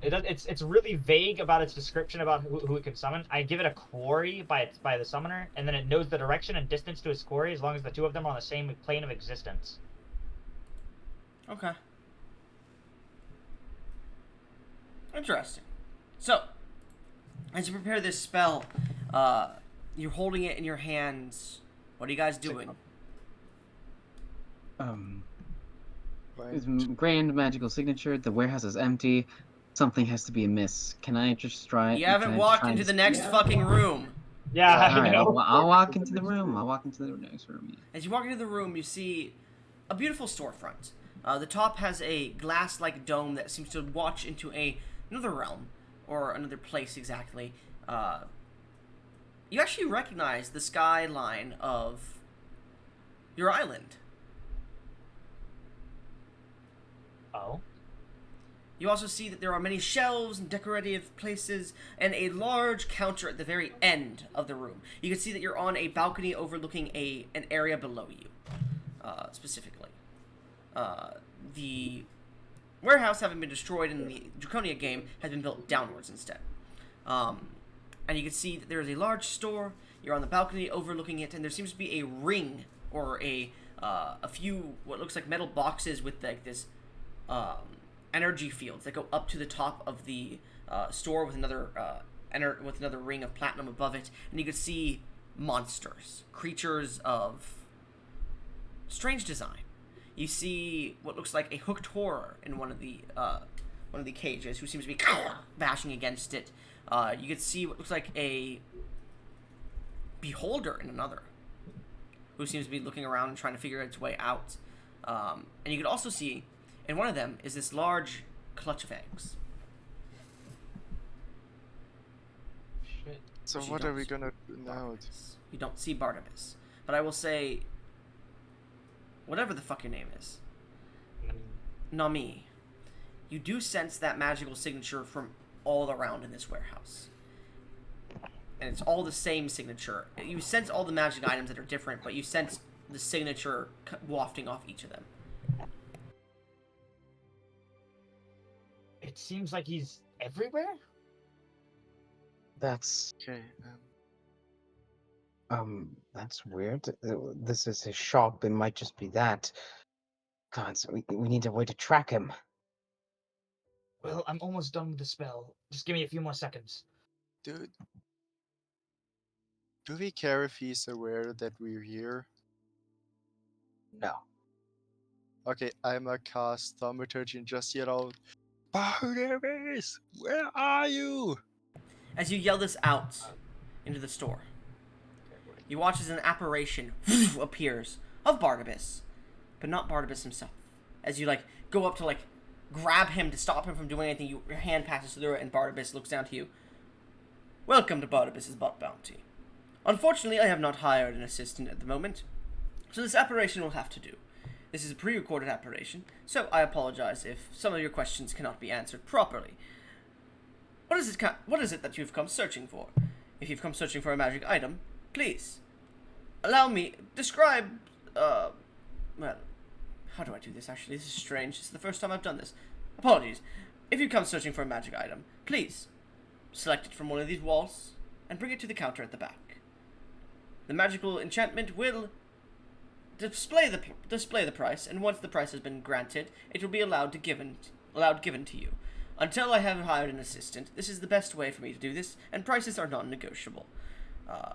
It's really vague about its description about who it can summon. I give it a quarry by the summoner, and then it knows the direction and distance to its quarry as long as the two of them are on the same plane of existence. Okay. Interesting. So, as you prepare this spell, you're holding it in your hands. What are you guys doing? It's grand magical signature. The warehouse is empty. Something has to be amiss. Can I just try? You haven't walked into the next fucking room. Yeah, All I right, know. I'll walk into the room. I'll walk into the next room. Yeah. As you walk into the room, you see a beautiful storefront. The top has a glass-like dome that seems to watch into another realm, or another place exactly. You actually recognize the skyline of your island. Oh. You also see that there are many shelves and decorative places, and a large counter at the very end of the room. You can see that you're on a balcony overlooking an area below you, specifically. The warehouse, having been destroyed in the Draconia game, has been built downwards instead. And you can see that there is a large store. You're on the balcony overlooking it, and there seems to be a ring or a few what looks like metal boxes with like this energy fields that go up to the top of the store with another ring of platinum above it, and you can see monsters, creatures of strange design. You see what looks like a hooked horror in one of the cages, who seems to be bashing against it. You can see what looks like a beholder in another, who seems to be looking around and trying to figure its way out. And you can also see and one of them is this large clutch of eggs. Shit. So But you what don't are we see gonna do now? Barnabas. You don't see Barnabas. But I will say, whatever the fuck your name is, Nami, you do sense that magical signature from all around in this warehouse. And it's all the same signature. You sense all the magic items that are different, but you sense the signature wafting off each of them. It seems like he's everywhere? That's Okay. that's weird. This is his shop. It might just be that. God, so we need a way to track him. Well, I'm almost done with the spell. Just give me a few more seconds. Dude, do we care if he's aware that we're here? No. Okay, I'm a cast thaumaturgy and just yell out, Barnabas, where are you? As you yell this out into the store, you watch as an apparition appears of Barnabas, but not Barnabas himself. As you go up to grab him to stop him from doing anything, your hand passes through it, and Barnabas looks down to you. Welcome to Barnabas's Bot Bounty. Unfortunately, I have not hired an assistant at the moment, so this apparition will have to do. This is a pre-recorded apparition, so I apologize if some of your questions cannot be answered properly. What is it that you've come searching for? If you've come searching for a magic item, please allow me describe. Well, how do I do this? Actually, this is strange. This is the first time I've done this. Apologies. If you come searching for a magic item, please select it from one of these walls and bring it to the counter at the back. The magical enchantment will display the price, and once the price has been granted, it will be allowed given to you. Until I have hired an assistant, this is the best way for me to do this, and prices are non-negotiable.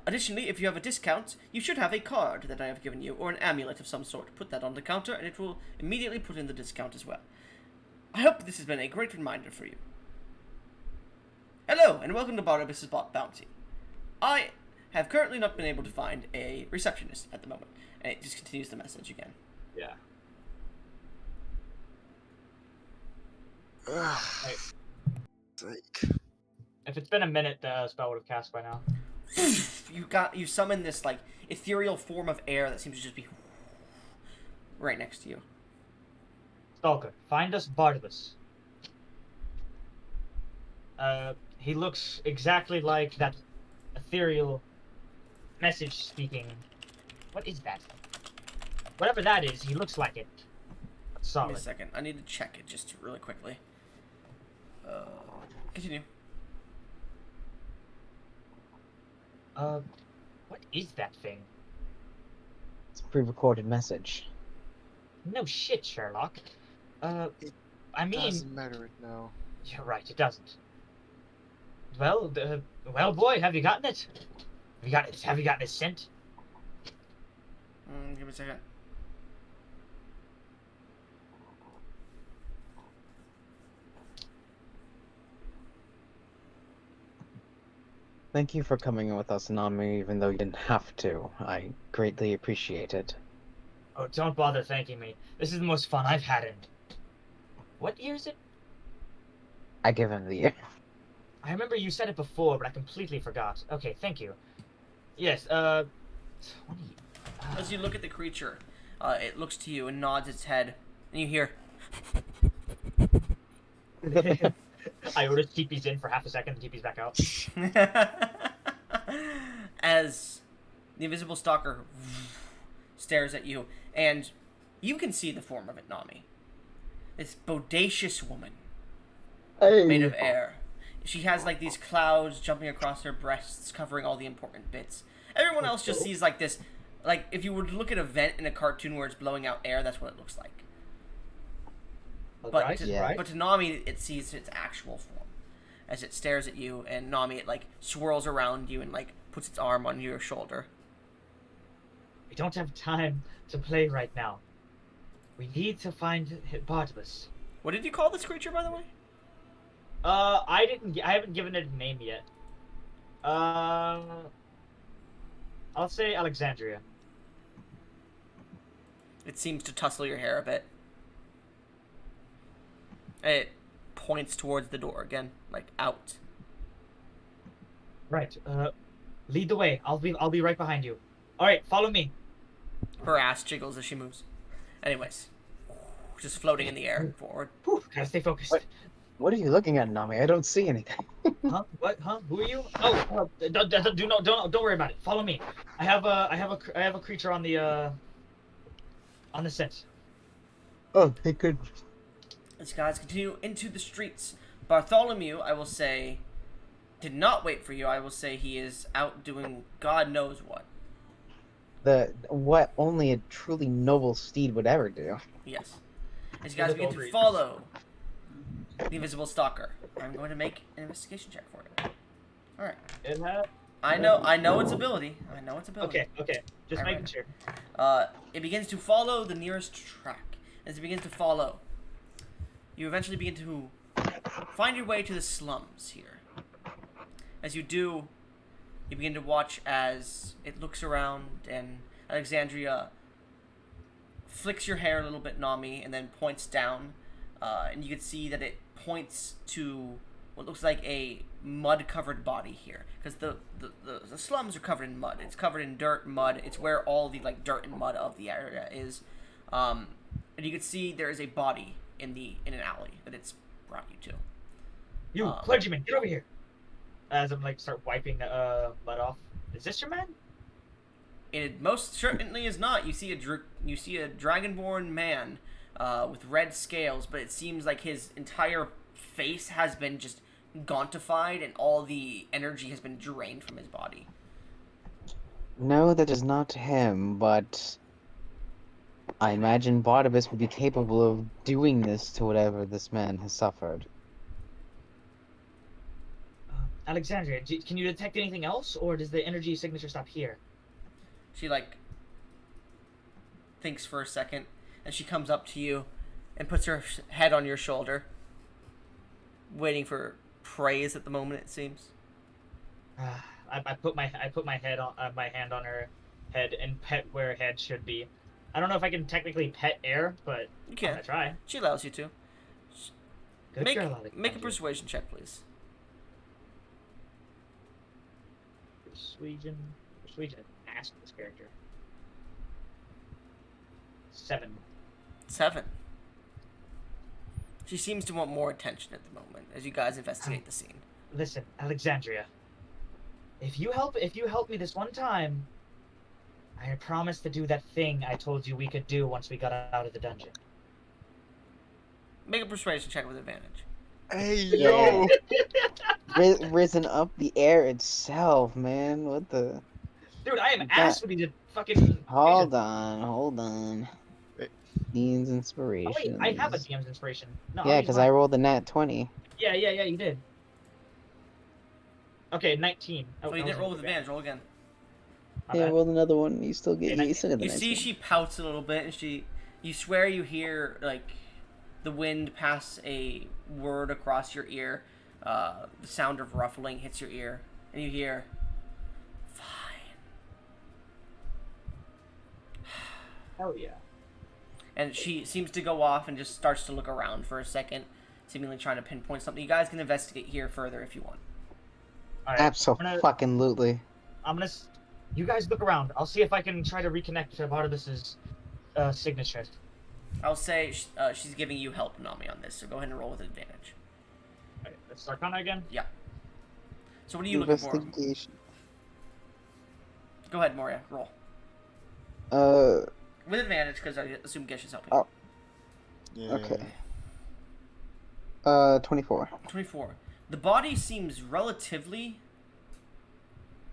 Additionally, if you have a discount, you should have a card that I have given you, or an amulet of some sort. Put that on the counter, and it will immediately put in the discount as well. I hope this has been a great reminder for you. Hello, and welcome to Barnabas's Bot Bounty. I have currently not been able to find a receptionist at the moment. And it just continues the message again. Yeah. Ugh. Hey. Sake. If it's been a minute, the spell would have cast by now. You summon this ethereal form of air that seems to just be right next to you. Stalker, find us Barnabas. He looks exactly like that ethereal message speaking. What is that? Whatever that is, he looks like it. Give me Solid. a second. I need to check it just really quickly. Continue. What is that thing? It's a pre-recorded message. No shit, Sherlock. I mean, Doesn't matter it now. you're right, it doesn't. Well, well, boy, have you gotten it? Have you gotten it sent? Give me a second. Thank you for coming with us, Nami, even though you didn't have to. I greatly appreciate it. Oh, don't bother thanking me. This is the most fun I've had in. What year is it? I give him the year. I remember you said it before, but I completely forgot. Okay, thank you. Yes, 20. As you look at the creature, it looks to you and nods its head, and you hear. Iota's TP's in for half a second, and TP's back out. As the invisible stalker stares at you, and you can see the form of it, Nami. This bodacious woman made of air. She has these clouds jumping across her breasts, covering all the important bits. Everyone else just sees this, if you were to look at a vent in a cartoon where it's blowing out air, that's what it looks like. But to Nami, it sees its actual form as it stares at you, and Nami, it swirls around you and puts its arm on your shoulder. We don't have time to play right now. We need to find Barnabas. What did you call this creature, by the way? I haven't given it a name yet. I'll say Alexandria. It seems to tussle your hair a bit. It points towards the door again, like out. Right. Lead the way. I'll be right behind you. All right, follow me. Her ass jiggles as she moves. Anyways, just floating in the air forward. Whew, gotta stay focused. What are you looking at, Nami? I don't see anything. Huh? What? Huh? Who are you? Oh, don't worry about it. Follow me. I have a creature on the scent. Oh, thank goodness. As you guys continue into the streets, Bartholomew, I will say, did not wait for you. I will say he is out doing God knows what. What only a truly noble steed would ever do. Yes. As you guys begin to follow the invisible stalker, I'm going to make an investigation check for you. All right. It has. I know its ability. Okay. Just making sure. It begins to follow the nearest track. As it begins to follow, you eventually begin to find your way to the slums here. As you do, you begin to watch as it looks around, and Alexandria flicks your hair a little bit, Nami, and then points down, and you can see that it points to what looks like a mud-covered body here, because the slums are covered in mud. It's covered in dirt, mud. It's where all the dirt and mud of the area is, and you can see there is a body in an alley that it's brought you to. You clergyman, get over here. As I'm start wiping the mud off. Is this your man? It most certainly is not. You see a dragonborn man with red scales, but it seems like his entire face has been just gauntified and all the energy has been drained from his body. No, that is not him, but I imagine Barnabas would be capable of doing this to whatever this man has suffered. Alexandria, can you detect anything else, or does the energy signature stop here? She thinks for a second, and she comes up to you and puts her head on your shoulder, waiting for praise at the moment. It seems. I put my head on my hand on her head and pet where her head should be. I don't know if I can technically pet air, but You can. I'm gonna try. She allows you to. Good Make girl, Alexandria. make a persuasion check, please. Persuasion. Ask this character. 7. 7. She seems to want more attention at the moment as you guys investigate the scene. Listen, Alexandria. If you help me this one time, I promise to do that thing I told you we could do once we got out of the dungeon. Make a persuasion check with advantage. Hey, Yeah. yo! Risen up the air itself, man. What the? Dude, I am That- ass with these fucking. Hold on. Wait. Dean's Oh, inspiration. wait, I have a DM's inspiration. No, Yeah, because I rolled a nat 20. Yeah, you did. Okay, 19. Oh, you didn't roll with advantage. Roll again. Yeah, I rolled another one. You still get. Okay, You still get the You next see, one. she pouts a little bit, and you swear you hear the wind pass a word across your ear. The sound of ruffling hits your ear, and you hear, "Fine." Hell yeah. And she seems to go off and just starts to look around for a second, seemingly trying to pinpoint something. You guys can investigate here further if you want. All right. Absolutely. You guys look around. I'll see if I can try to reconnect to Barnabas's signature. I'll say she's giving you help, Nami, on this, so go ahead and roll with advantage. All right, let's Arcana again. Yeah. So what are you looking for? Investigation. Go ahead, Moria. Roll. With advantage, because I assume Gish is helping. Oh. Yeah. Okay. 24. 24. The body seems relatively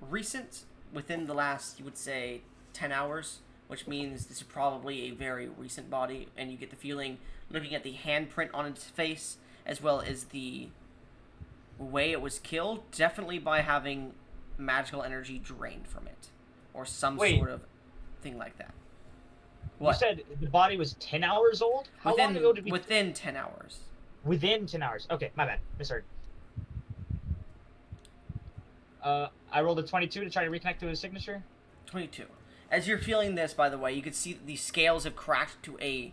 recent, within the last, you would say, 10 hours, which means this is probably a very recent body, and you get the feeling, looking at the handprint on its face, as well as the way it was killed, definitely by having magical energy drained from it, or some sort of thing like that. What? You said the body was 10 hours old? How long ago did we... Within 10 hours. Within 10 hours. Okay, my bad. Misheard. I rolled a 22 to try to reconnect to his signature. 22. As you're feeling this, by the way, you can see that the scales have cracked to a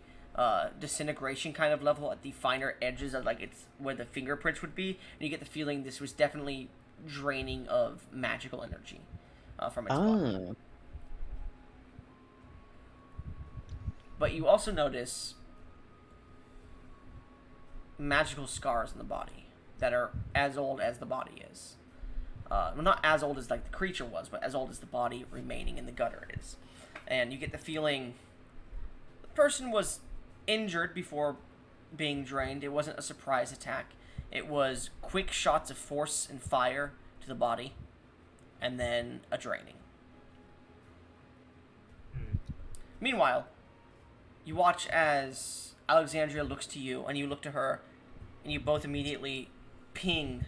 disintegration kind of level at the finer edges of like it's where the fingerprints would be, and you get the feeling this was definitely draining of magical energy from its body. Ah. But you also notice magical scars in the body that are as old as the body is. Well, not as old as like the creature was, but as old as the body remaining in the gutter is. And you get the feeling the person was injured before being drained. It wasn't a surprise attack. It was quick shots of force and fire to the body, and then a draining. Meanwhile, you watch as Alexandria looks to you, and you look to her, and you both immediately ping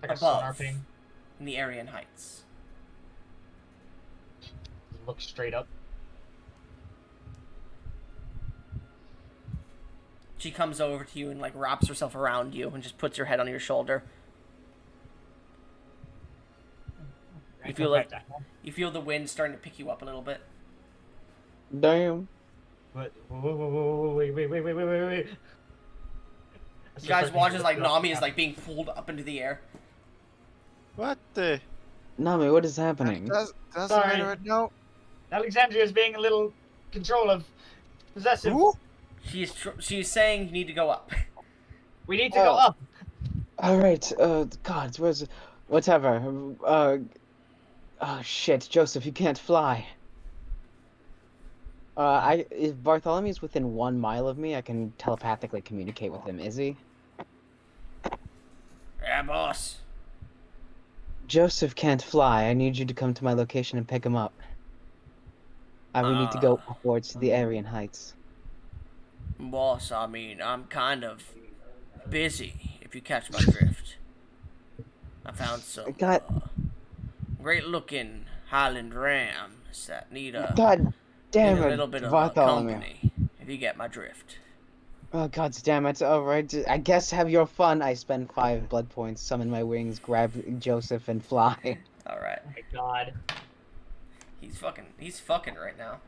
Like a sonar above ping. in the Aryan Heights. Look straight up. She comes over to you and like wraps herself around you and just puts her head on your shoulder. You feel like you feel the wind starting to pick you up a little bit. Damn. But wait. You guys watch as like Nami is like being pulled up into the air. What the? Nami, what is happening? Doesn't Sorry. matter right now. Alexandria is being a little possessive. Who? She's saying you need to go up. We need to go up. Alright, God, whatever. Oh shit, Joseph, you can't fly. If Bartholomew's within 1 mile of me, I can telepathically communicate with him, is he? Yeah, boss. Joseph can't fly. I need you to come to my location and pick him up. We need to go upwards to the Aryan Heights. Boss, I mean, I'm kind of busy, if you catch my drift. I found some great-looking Highland rams that need a little bit of company, if you get my drift. Oh, God damn it. Alright, I guess have your fun. I spend 5 blood points, summon my wings, grab Joseph, and fly. Alright. Oh my god. He's fucking right now.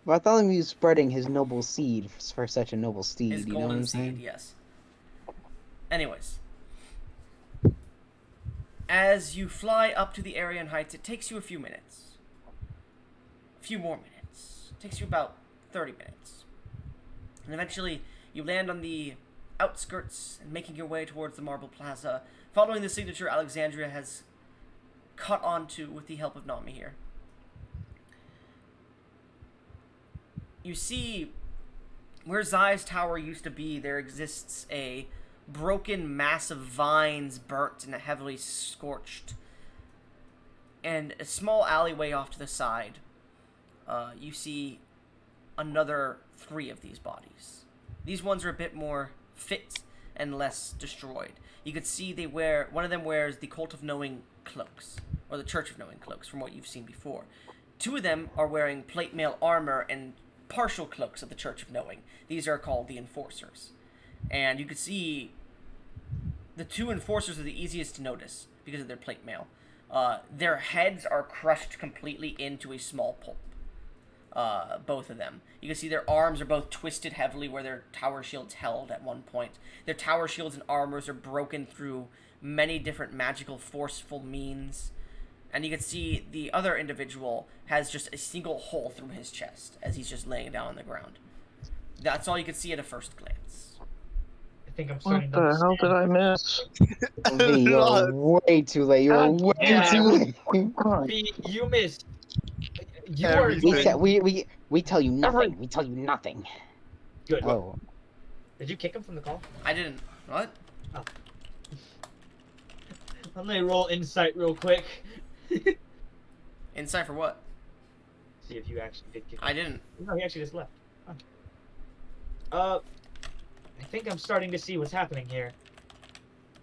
Bartholomew's spreading his noble seed for such a noble steed, His you know what golden I'm seed, saying? yes. Anyways. As you fly up to the Aryan Heights, it takes you a few minutes. A few more minutes. It takes you about 30 minutes. And eventually, you land on the outskirts and making your way towards the Marble Plaza, following the signature Alexandria has cut onto with the help of Nami here. You see, where Zai's tower used to be, there exists a broken mass of vines burnt and heavily scorched. And a small alleyway off to the side, you see another 3 of these bodies. These ones are a bit more fit and less destroyed. You could see one of them wears the Cult of Knowing cloaks, or the Church of Knowing cloaks, from what you've seen before. 2 of them are wearing plate mail armor and partial cloaks of the Church of Knowing. These are called the Enforcers. And you could see the 2 Enforcers are the easiest to notice because of their plate mail. Their heads are crushed completely into a small pulp. Both of them. You can see their arms are both twisted heavily where their tower shields held at one point. Their tower shields and armors are broken through many different magical forceful means. And you can see the other individual has just a single hole through his chest as he's just laying down on the ground. That's all you can see at a first glance. I think I'm What starting the to hell did I miss? V, you're way too late. You're way yeah. too late. V, you missed. You Everything. are going... We tell you nothing. We tell you nothing. Good. Oh. Did you kick him from the call? I didn't. What? Oh. Let me roll insight real quick. Insight for what? See if you actually did kick him. I didn't. No, he actually just left. Huh. I think I'm starting to see what's happening here.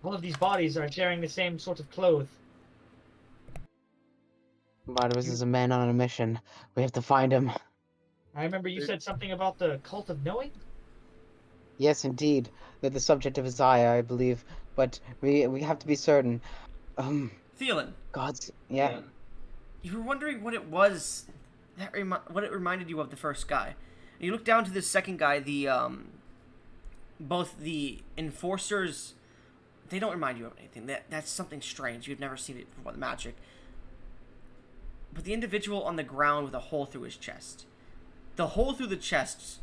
All of these bodies are sharing the same sort of clothes. Barnabas is a man on a mission. We have to find him. I remember you said something about the Cult of Knowing? Yes, indeed. They're the subject of his eye, I believe. But we have to be certain. Thielen. God's... Yeah. You were wondering what it was what it reminded you of the first guy. And you look down to this second guy. Both the enforcers, they don't remind you of anything. That's something strange. You've never seen it before. The magic. But the individual on the ground with a hole through his chest. The hole through the chest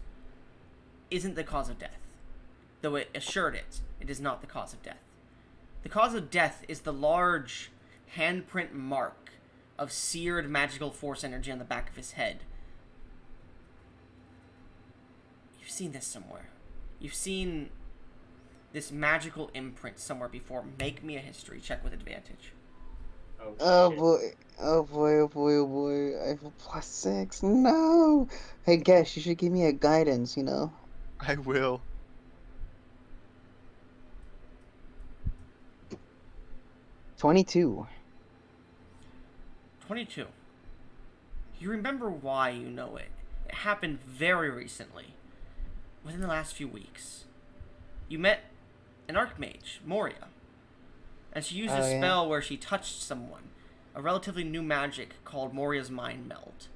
isn't the cause of death. Though it assured it is not the cause of death. The cause of death is the large handprint mark of seared magical force energy on the back of his head. You've seen this somewhere. You've seen this magical imprint somewhere before. Make me a history check with advantage. Oh shit. boy. Oh boy, oh boy, oh boy. I have a +6. No! Hey, Gesh, you should give me a guidance, you know? I will. 22. 22. You remember why you know it. It happened very recently. Within the last few weeks. You met an Archmage, Moria. And she used a Oh, yeah. spell where she touched someone. A relatively new magic called Moria's Mind Meld.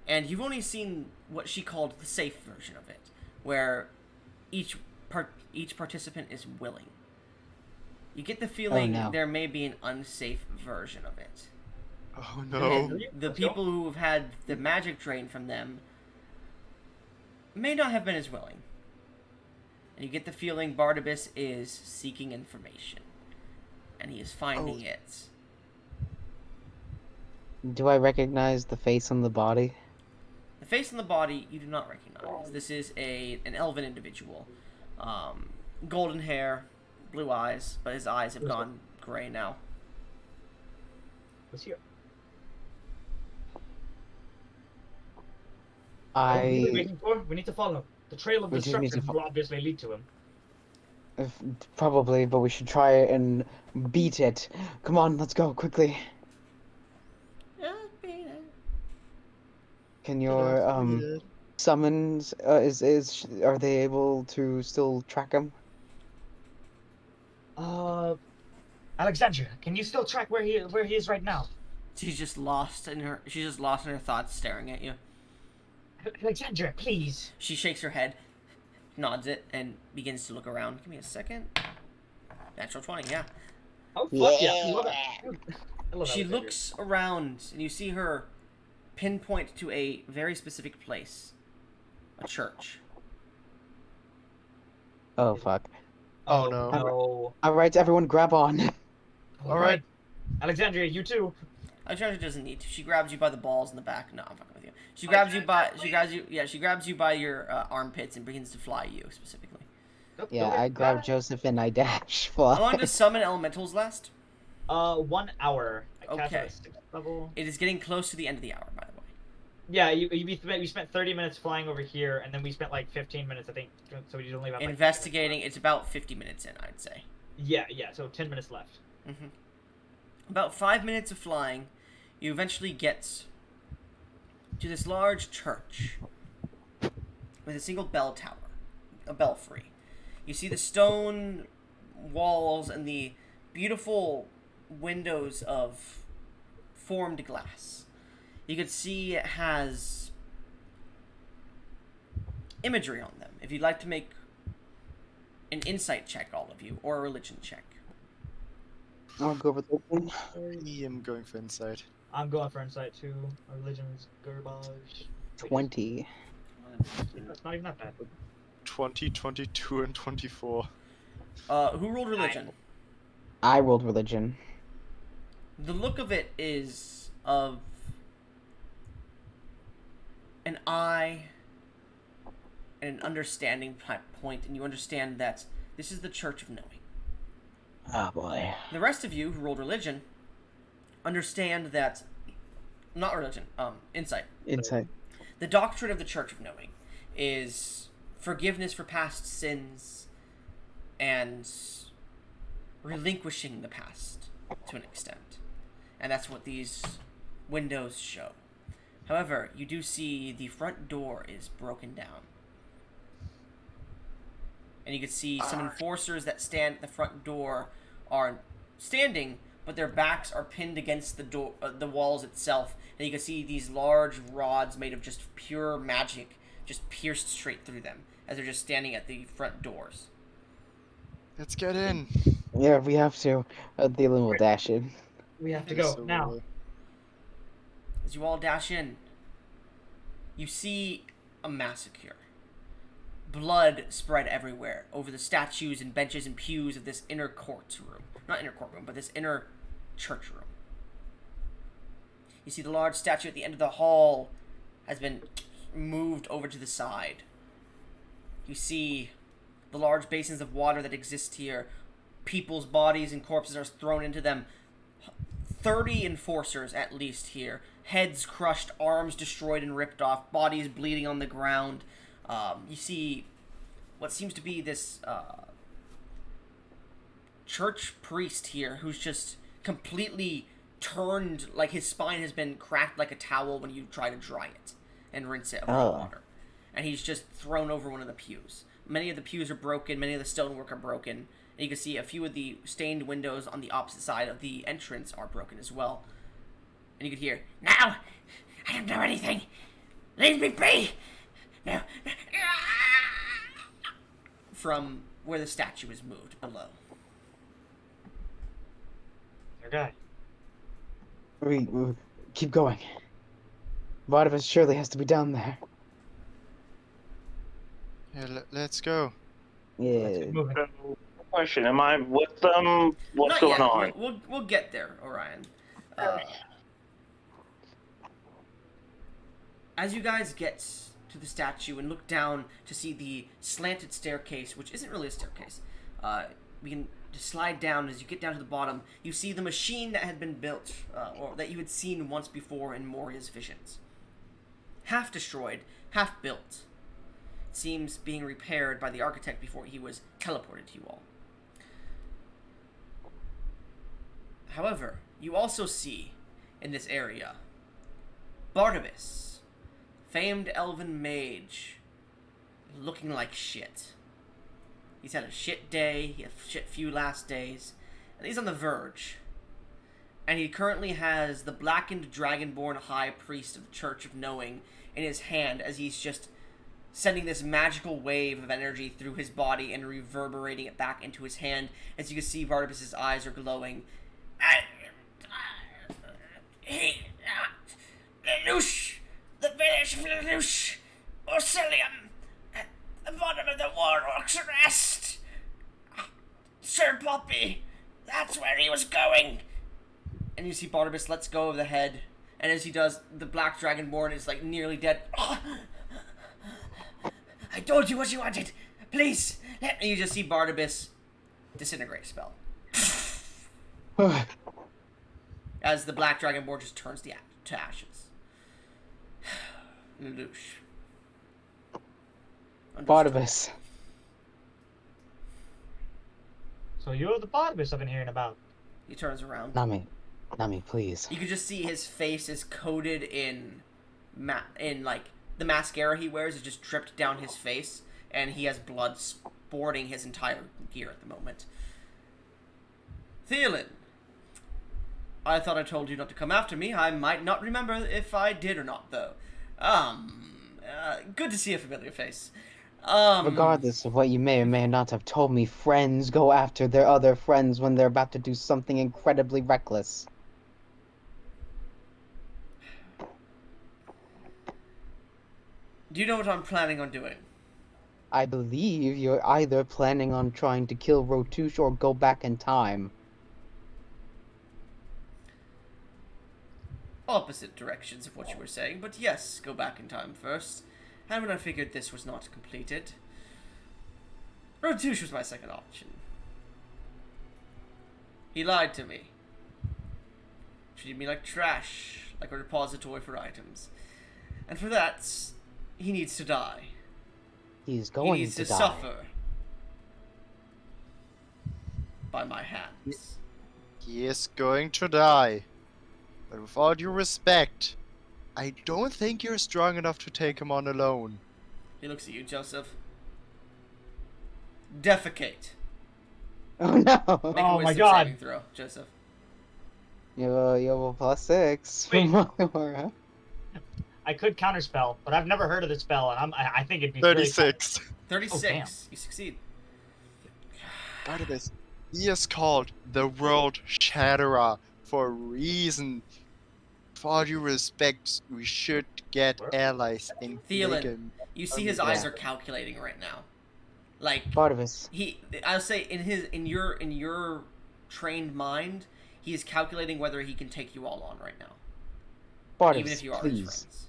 And you've only seen what she called the safe version of it. Where each participant is willing. You get the feeling no. there may be an unsafe version of it. Oh Yeah, no. The let's go. people who have had the magic drained from them may not have been as willing. And you get the feeling Barnabas is seeking information. And he is finding it. Do I recognize the face on the body? The face on the body you do not recognize. This is an elven individual. Golden hair, blue eyes, but his eyes have gone gray now. What's here? What are we I... waiting for? We need to follow. The trail of We do need to destruction will obviously lead to him. Probably, but we should try and beat it. Come on, let's go, quickly. Can your, summons, are they able to still track him? Alexandria, can you still track where he is right now? She's just lost in her thoughts, staring at you. Alexandria, please. She shakes her head, nods it, and begins to look around. Give me a second. Natural 20, yeah. Oh fuck yeah! I love it. I love She Alexandria. looks around, and you see her pinpoint to a very specific place. A church. Oh, fuck. Oh, no. No. Alright, everyone grab on. All right. Alexandria, you too. Alexandra doesn't need to. She grabs you by the balls in the back. No, I'm fucking with you. She grabs you by your armpits and begins to fly you specifically. Yeah, I grab Joseph and I dash fly. How long does summon elementals last? 1 hour. I cast it Okay. at 6th level. It is getting close to the end of the hour, by the way. Yeah, we spent 30 minutes flying over here, and then we spent like 15 minutes, I think. So we only have like Investigating, it's about 50 minutes in, I'd say. Yeah, so 10 minutes left. Mm-hmm. About 5 minutes of flying, you eventually get to this large church with a single bell tower, a belfry. You see the stone walls and the beautiful windows of formed glass. You can see it has imagery on them. If you'd like to make an insight check, all of you, or a religion check. I'll go with open. I am going for insight. I'm going for insight too. Our religion's garbage. 20. That's not even that bad. 20, 22, and 24. Who rolled religion? I rolled religion. The look of it is of an eye and an understanding point, and you understand that this is the Church of Knowing. Oh boy. The rest of you who rolled religion understand that, not religion, insight. Insight. The doctrine of the Church of Knowing is forgiveness for past sins and relinquishing the past to an extent. And that's what these windows show. However, you do see the front door is broken down. And you can see some enforcers that stand at the front door are standing, but their backs are pinned against the walls itself, and you can see these large rods made of just pure magic just pierced straight through them as they're just standing at the front doors. Let's get in. Yeah, we have to. Thielen will dash in. We have to Okay, go so, now. As you all dash in, you see a massacre. Blood spread everywhere over the statues and benches and pews of this inner courtroom. Not inner courtroom, but this inner church room. You see the large statue at the end of the hall has been moved over to the side. You see the large basins of water that exist here. People's bodies and corpses are thrown into them. 30 enforcers at least here. Heads crushed, arms destroyed and ripped off, bodies bleeding on the ground. You see what seems to be this church priest here who's just completely turned, like his spine has been cracked like a towel when you try to dry it and rinse it over water. And he's just thrown over one of the pews. Many of the pews are broken, many of the stonework are broken, and you can see a few of the stained windows on the opposite side of the entrance are broken as well. And you could hear, "Now! I don't know anything! Leave me be! No!" From where the statue is moved below. Okay. We keep going. Barnabas surely has to be down there. Yeah, let's go. Let's Yeah. get moving. So, question: am I with them? What's Not going yet. on? We'll get there, Orion. As you guys get to the statue and look down to see the slanted staircase, which isn't really a staircase, we can just slide down. As you get down to the bottom, you see the machine that had been built, or that you had seen once before in Moria's visions. Half destroyed, half built. It seems being repaired by the architect before he was teleported to you all. However, you also see in this area Barnabas, famed elven mage, looking like shit. He's had a shit day, he had a shit few last days, and he's on the verge. And he currently has the blackened dragonborn high priest of the Church of Knowing in his hand as he's just sending this magical wave of energy through his body and reverberating it back into his hand. As you can see, Barnabas' eyes are glowing. Lelouch, the village of Lelouch, Orcillium, at the bottom of the Warlock's Rest. Sir Poppy, that's where he was going. And you see Barnabas lets go of the head, and as he does, the black dragonborn is like nearly dead. I told you what you wanted. Please, let me. You just see Barnabas disintegrate spell. As the black dragonborn just turns to ashes. Lelouch. Barnabas. So you're the Barnabas I've been hearing about. He turns around. Nami, please. You can just see his face is coated in like the mascara he wears is just dripped down his face, and he has blood sporting his entire gear at the moment. Thielen, I thought I told you not to come after me. I might not remember if I did or not, though. Good to see a familiar face. Regardless of what you may or may not have told me, friends go after their other friends when they're about to do something incredibly reckless. Do you know what I'm planning on doing? I believe you're either planning on trying to kill Rotush or go back in time. Opposite directions of what you were saying, but yes, go back in time first. And when I figured this was not completed, Rotush was my second option. He lied to me. Treated me like trash, like a repository for items. And for that, he needs to die. He's going he needs to die. suffer by my hands. He is going to die. But with all due respect, I don't think you're strong enough to take him on alone. He looks at you, Joseph. Defecate. Oh no! Make a Oh my wisdom God. saving throw, Joseph. You have a +6 Wait. from Aurora. I could counterspell, but I've never heard of the spell, and I think it'd be really fun. 36. 36. You succeed. Barnabas, he is called the World Shatterer for a reason. For all due respect, we should get allies and Thielen, Megan. you see his eyes are calculating right now. Like Barnabas, I'll say in your trained mind, he is calculating whether he can take you all on right now. Barnabas, Even if you are his please. friends.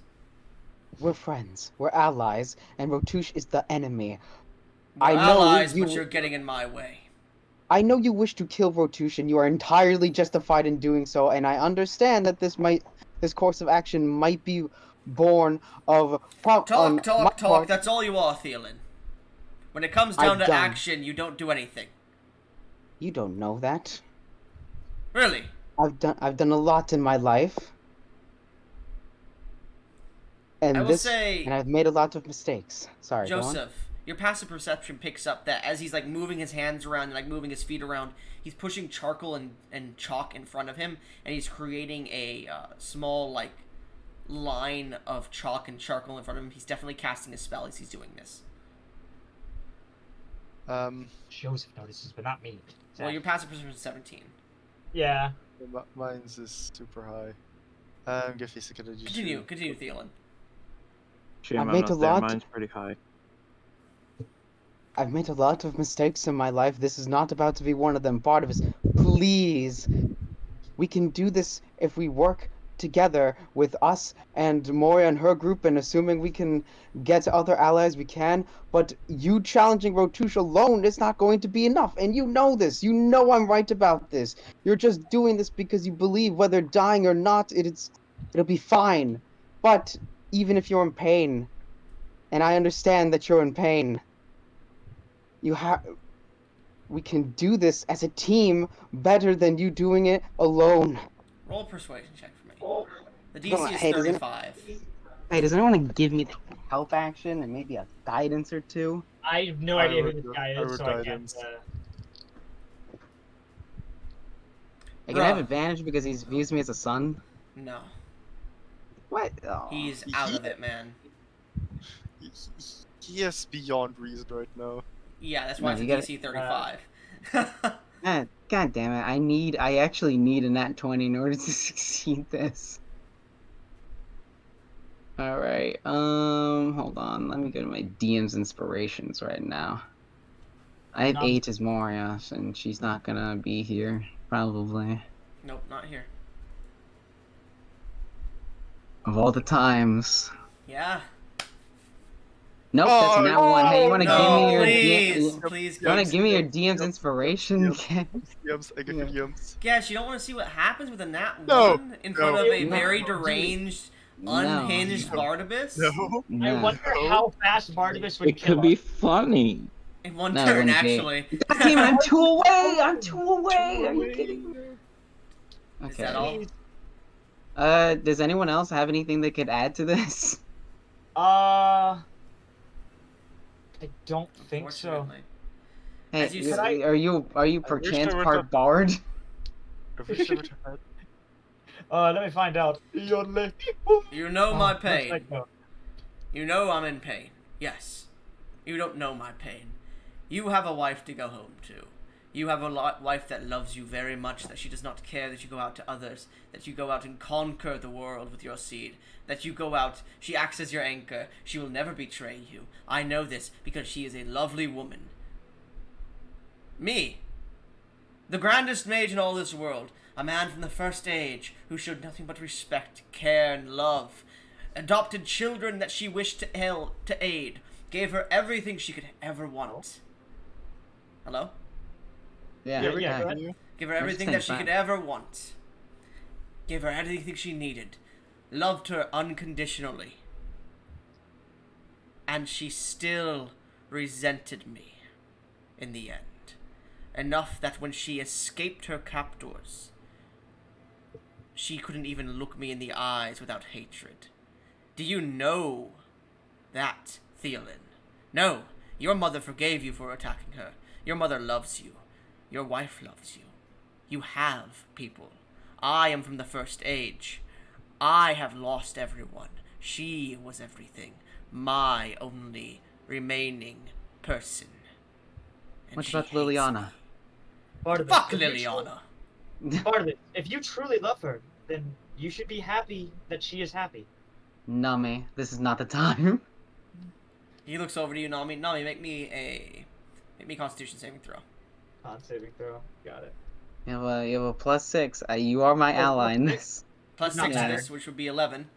We're friends. We're allies, and Rotush is the enemy. We're I know allies, you- but you're getting in my way. I know you wish to kill Rotush, and you are entirely justified in doing so, and I understand that this course of action might be born of Talk. That's all you are, Thielen. When it comes down to done. action, you don't do anything. You don't know that. Really? I've done a lot in my life. And I will say, and I've made a lot of mistakes. Sorry, go on. Joseph, your passive perception picks up that as he's like moving his hands around and like moving his feet around, he's pushing charcoal and chalk in front of him, and he's creating a small like line of chalk and charcoal in front of him. He's definitely casting a spell as he's doing this. Joseph notices, but not me. Well, your passive perception is 17. Yeah. Mine's is super high. Give me a second. Continue, Thielen. Shame, I've I'm made not a there. lot- Mine's pretty high. I've made a lot of mistakes in my life. This is not about to be one of them. Barnabas, please. We can do this if we work together with us and Moria and her group, and assuming we can get other allies, we can. But you challenging Rotush alone is not going to be enough, and you know this. You know I'm right about this. You're just doing this because you believe whether dying or not, it'll be fine. But even if you're in pain, and I understand that you're in pain, we can do this as a team better than you doing it alone. Roll a persuasion check for me. The Come on, DC is hey, does it- 35. Hey, does anyone want to give me the help action and maybe a guidance or two? I have no I idea who would- this guy I is, would so I can't. guidance. I can have Bruh. advantage because he views me as a son. No. What? Oh. He's out of it, man. He is beyond reason right now. Yeah, that's why No, it's a you gotta- DC 35. God damn it! I actually need a nat 20 in order to succeed this. All right. Hold on. Let me go to my DM's inspirations right now. I have None. 8 as Moria, and she's not gonna be here probably. Nope, not here. Of all the times. Yeah. Nope, that's not one. Hey, you wanna no, give me your please. You wanna give me your Yums, DM's yums, inspiration? Yums, I give you yums. Guess you don't want to see what happens with a nat No, 1 in front no. of a No. very deranged, unhinged Barnabas? No. I wonder how fast Barnabas would It kill could be us. funny. In one No, it turn, wouldn't be. actually. God damn it, I'm 2 away! I'm 2 away! Are you kidding me? Is that all? Does anyone else have anything they could add to this? I don't think so. Unfortunately. Hey, As you said, are you I wish perchance I were part to- bard? I wish I would have had. Let me find out. You know my Oh, pain. looks like no. You know I'm in pain. Yes. You don't know my pain. You have a wife to go home to. You have a wife that loves you very much, that she does not care that you go out to others, that you go out and conquer the world with your seed, that you go out, she acts as your anchor, she will never betray you. I know this because she is a lovely woman. Me, the grandest mage in all this world, a man from the first age who showed nothing but respect, care, and love, adopted children that she wished to aid, gave her everything she could ever want. Hello? Yeah, Yeah, okay. go ahead. Give her everything that she could ever want. Gave her everything she needed. Loved her unconditionally. And she still resented me in the end. Enough that when she escaped her captors, she couldn't even look me in the eyes without hatred. Do you know that, Thielen? No, your mother forgave you for attacking her. Your mother loves you. Your wife loves you. You have people. I am from the first age. I have lost everyone. She was everything. My only remaining person. And What she about hates Liliana? me. Barnabas, Fuck if you Liliana. Barnabas, if you truly love her, then you should be happy that she is happy. Nami, this is not the time. He looks over to you, Nami. Nami, make me a Constitution saving throw. Con saving throw. Got it. You have a +6. You are my ally in +6? this. Plus Not 6 to matter. this, which would be 11.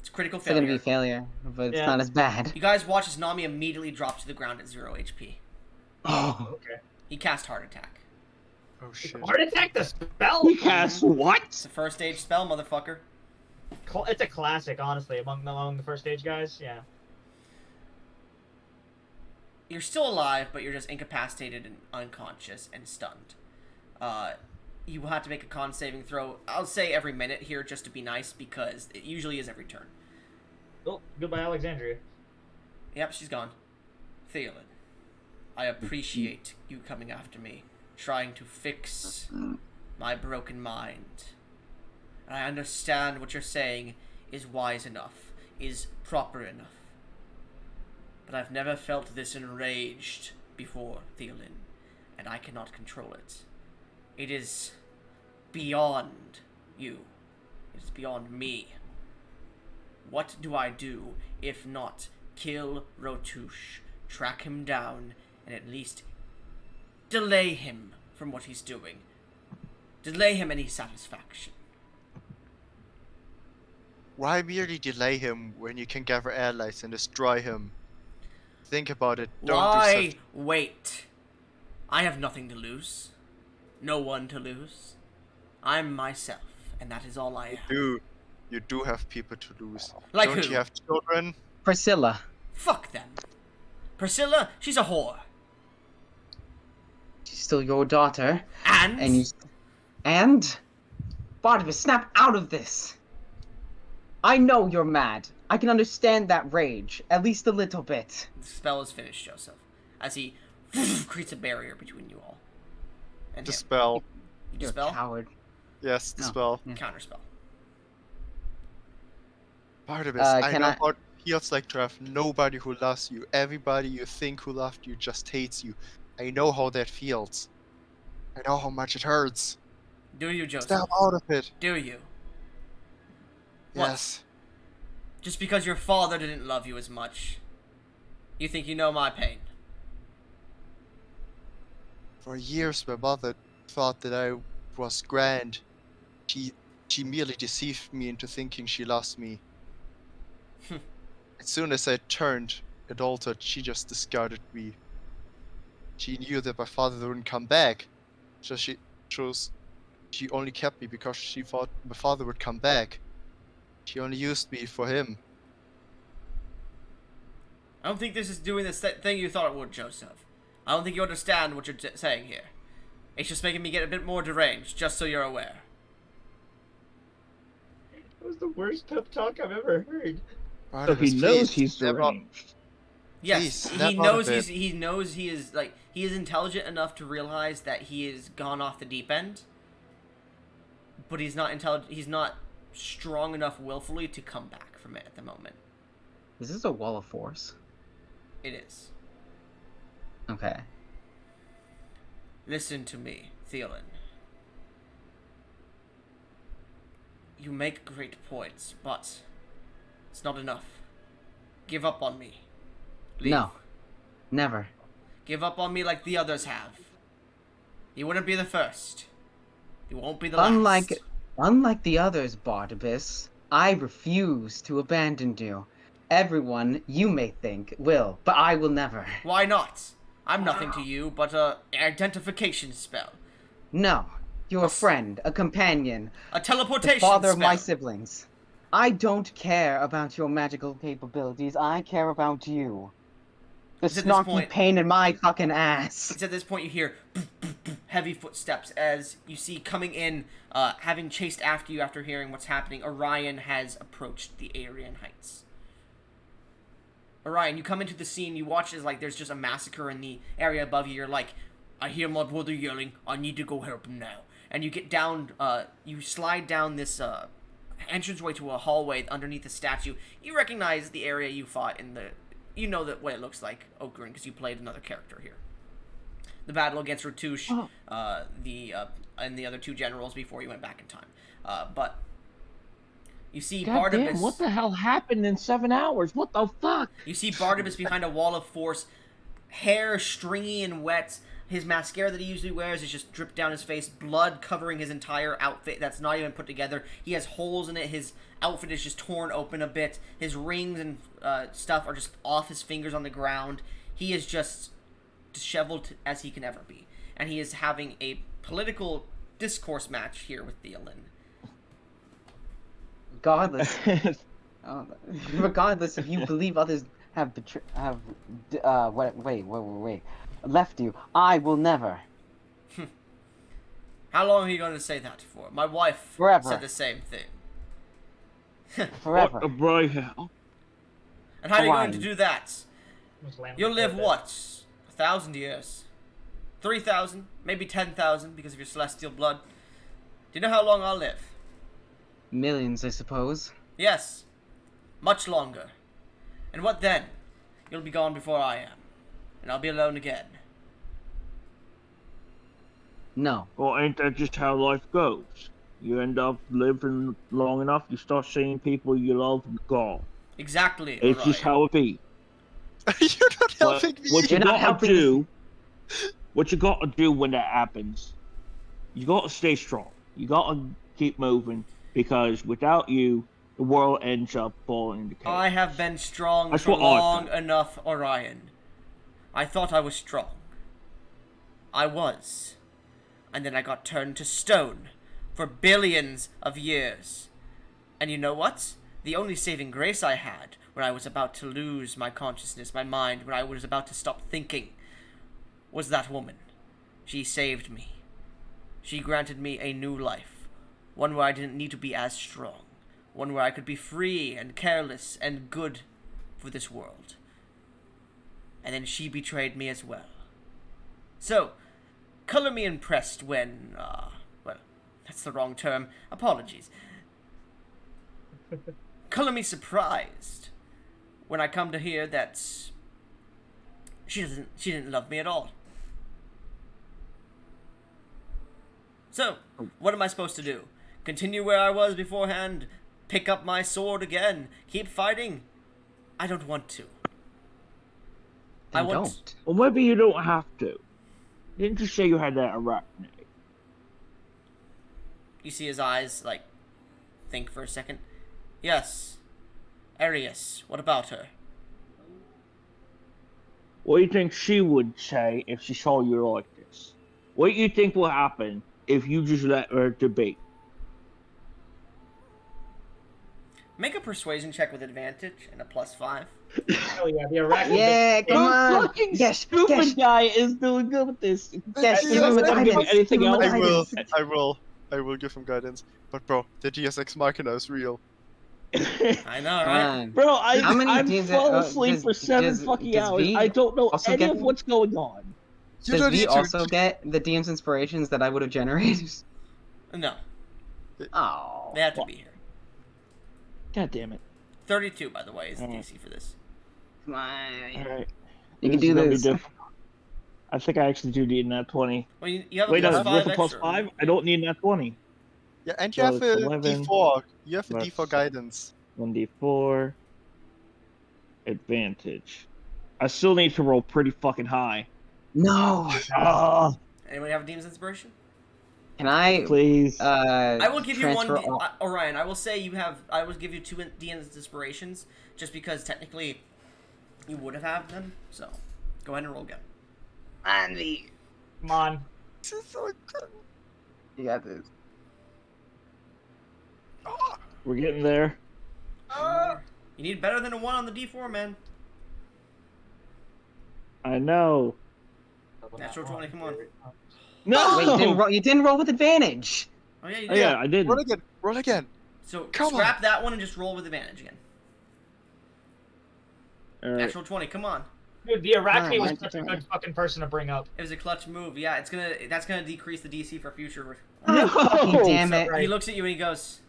It's critical It's gonna be failure. failure, but it's Yeah. not as bad. You guys watch as Nami immediately drops to the ground at 0 HP. Oh, Okay. He cast Heart Attack. Oh shit. Heart attack the spell. He casts It's what? a first stage spell, motherfucker. It's a classic, honestly, among the first stage guys. Yeah. You're still alive, but you're just incapacitated and unconscious and stunned. You will have to make a con saving throw. I'll say every minute here just to be nice, because it usually is every turn. Oh, goodbye, Alexandria. Yep, she's gone. Theolin, I appreciate you coming after me, trying to fix my broken mind. And I understand what you're saying is wise enough, is proper enough. But I've never felt this enraged before, Theolin, and I cannot control it. It is beyond you. It is beyond me. What do I do if not kill Rotush, track him down, and at least delay him from what he's doing? Delay him any satisfaction. Why merely delay him when you can gather allies and destroy him? Think about it. Don't Why do such. wait? I have nothing to lose. No one to lose. I'm myself, and that is all I am. You do have people to lose. Like Don't who? you have children? Priscilla. Fuck them. Priscilla, she's a whore. She's still your daughter. And? And Barnabas, snap out of this. I know you're mad. I can understand that rage, at least a little bit. The spell is finished, Joseph. As he creates a barrier between you all. And him. Dispel. You You're a dispel? coward. Yes, No. dispel. Yeah. Counterspell. Barnabas, I can know I- what it feels like to have nobody who loves you. Everybody you think who loved you just hates you. I know how that feels. I know how much it hurts. Do you, Joseph? Step out of it. Do you? What? Yes. Just because your father didn't love you as much, you think you know my pain? For years, my mother thought that I was grand. She merely deceived me into thinking she lost me. As soon as I turned and altered, she just discarded me. She knew that my father wouldn't come back, so she only kept me because she thought my father would come back. She only used me for him. I don't think this is doing the thing you thought it would, Joseph. I don't think you understand what you're saying here. It's just making me get a bit more deranged, just so you're aware. That was the worst pep talk I've ever heard. So Barnabas, he knows please, he's step out- deranged. Yes, Please, he snap out knows of it. he knows he is intelligent enough to realize that he has gone off the deep end. But he's not strong enough willfully to come back from it at the moment. Is this a wall of force? It is. Okay. Listen to me, Theolin. You make great points, but it's not enough. Give up on me. Leave. No. Never. Give up on me like the others have. You wouldn't be the first. You won't be the Unlike last. unlike the others, Barnabas, I refuse to abandon you. Everyone, you may think, will, but I will never. Why not? I'm nothing to you but a identification spell. No. You're a friend, a companion, A the teleportation father spell. of my siblings. I don't care about your magical capabilities. I care about you. The It's at this snarky point- pain in my fucking ass. It's at this point you hear heavy footsteps as you see coming in, having chased after you after hearing what's happening. Orion has approached the Aryan Heights. Orion, you come into the scene, you watch as there's just a massacre in the area above you. You're like, I hear my brother yelling, I need to go help him now. and you get down. You slide down this entranceway to a hallway underneath the statue. You recognize the area you fought in the. You know that what it looks like, Oakrin, because you played another character here. The battle against Ratouche, and the other two generals before you went back in time. But you see God Barnabas. damn, what the hell happened in 7 hours? What the fuck? You see Barnabas behind a wall of force, hair stringy and wet. His mascara that he usually wears is just dripped down his face, blood covering his entire outfit that's not even put together. He has holes in it. His outfit is just torn open a bit. His rings and stuff are just off his fingers on the ground. He is just disheveled as he can ever be. And he is having a political discourse match here with Theolin. Regardless, regardless if you believe others have left you, I will never. How long are you going to say that for? My wife Forever. said the same thing. Forever. What a bright hell. And how are you going to Fine. do that? You'll live what? 1,000 years? 3,000? Maybe 10,000 because of your celestial blood. Do you know how long I'll live? Millions, I suppose. Yes. Much longer. And what then? You'll be gone before I am. And I'll be alone again. No. Well, ain't that just how life goes? You end up living long enough, you start seeing people you love gone. Exactly. It's just how it be. You're not But helping me. what you You're not gotta helping do, what you gotta do when that happens, you gotta stay strong. You gotta keep moving, because without you, the world ends up falling into chaos. I have been strong That's for what I long thought. enough, Orion. I thought I was strong. I was. And then I got turned to stone for billions of years. And you know what? The only saving grace I had when I was about to lose my consciousness, my mind, when I was about to stop thinking, was that woman. She saved me. She granted me a new life. One where I didn't need to be as strong. One where I could be free and careless and good for this world. And then she betrayed me as well. So, color me impressed when, well, that's the wrong term. Apologies. Color me surprised when I come to hear that she didn't love me at all. So, what am I supposed to do? Continue where I was beforehand? Pick up my sword again? Keep fighting? I don't want to. Then want- don't. Well, maybe you don't have to. Didn't you say you had that arachnid? You see his eyes, like, think for a second. Yes. Arius, what about her? What do you think she would say if she saw you like this? What do you think will happen if you just let her debate? Make a persuasion check with advantage and a +5. Oh yeah, the arachnid. Yeah, come on. fucking Yes, stupid yes. guy is doing good with this. Yes, give give him him a guidance, guidance. anything Give him a else? guidance. I will give him guidance. But bro, the Deus Ex Machina is real. I know, Come right? on. Bro, How many I've DMs fallen uh, asleep does- for 7 does- fucking does hours. V I don't know also any get of them? what's going on. You Does don't V need to. also get the DM's inspirations that I would have generated? No, Oh. they have to be here. God damn it. 32, by the way, is the Alright. DC for this. Come on. Alright. You can do this. I think I actually do need that 20. Well, you have a Wait, no, +5 with a extra. +5, I don't need that 20. Yeah, and you So have it's a 11 D4. You have a plus- D4 guidance. 1d4. Advantage. I still need to roll pretty fucking high. No. Ah, Anybody have a Demon's Inspiration? Can I? please. I will give you one. transfer all- Orion, I will say you have. I will give you 2 Demon's Inspirations, just because technically you would have had them. So go ahead and roll again. Andy. Come on. This is so good. You got this. We're getting there. You need better than a 1 on the D4, man. I know. Natural 20, come on. No! Wait, you didn't roll with advantage. Oh yeah, you Oh, did. yeah, I did. Roll again. Roll again. So Come scrap on. that one and just roll with advantage again. Alright. Natural 20, come on. Dude, the Arachne No, was I such a don't. good fucking person to bring up. It was a clutch move. Yeah, that's gonna decrease the DC for future. No! Fucking damn it. Right. He looks at you and he goes,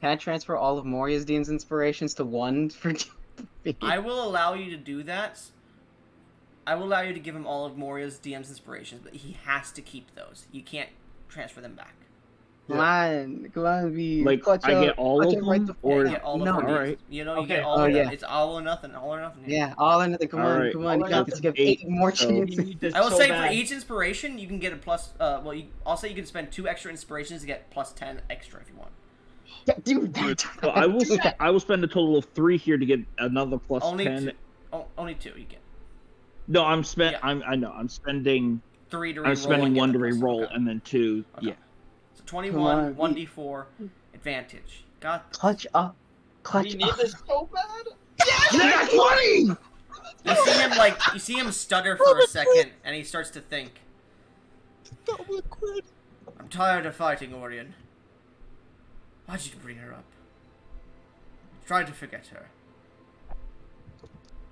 Can I transfer all of Moria's DM's inspirations to one for I will allow you to do that. I will allow you to give him all of Moria's DM's inspirations, but he has to keep those. You can't transfer them back. Come on, be Like, clutch I up, get all clutch of up right them, the Yeah, or you get all no. of them. Alright. You know, you Okay. get all Oh, of them. yeah. It's all or nothing. All or nothing. Yeah, all into the come Alright. on, All or you have nothing. to give 8, 8 more so- We chances. need this I will so say bad. for each inspiration, you can get a plus. I'll say you can spend 2 extra inspirations to get plus 10 extra if you want. Yeah, dude, So I will spend a total of 3 here to get another plus Only 10. 2. Only 2 you get. No, Yeah. I know. I'm spending 3 to reroll. I'm spending and get 1 the to plus. reroll Okay. and then 2. Okay. Yeah. So 21, Come on, 1d4 advantage. Got this. clutch up, clutch We need up. this so bad. That's 20! You see him stutter for a second, and he starts to think. Double crit. I'm tired of fighting, Orion. Why'd you bring her up? Try to forget her.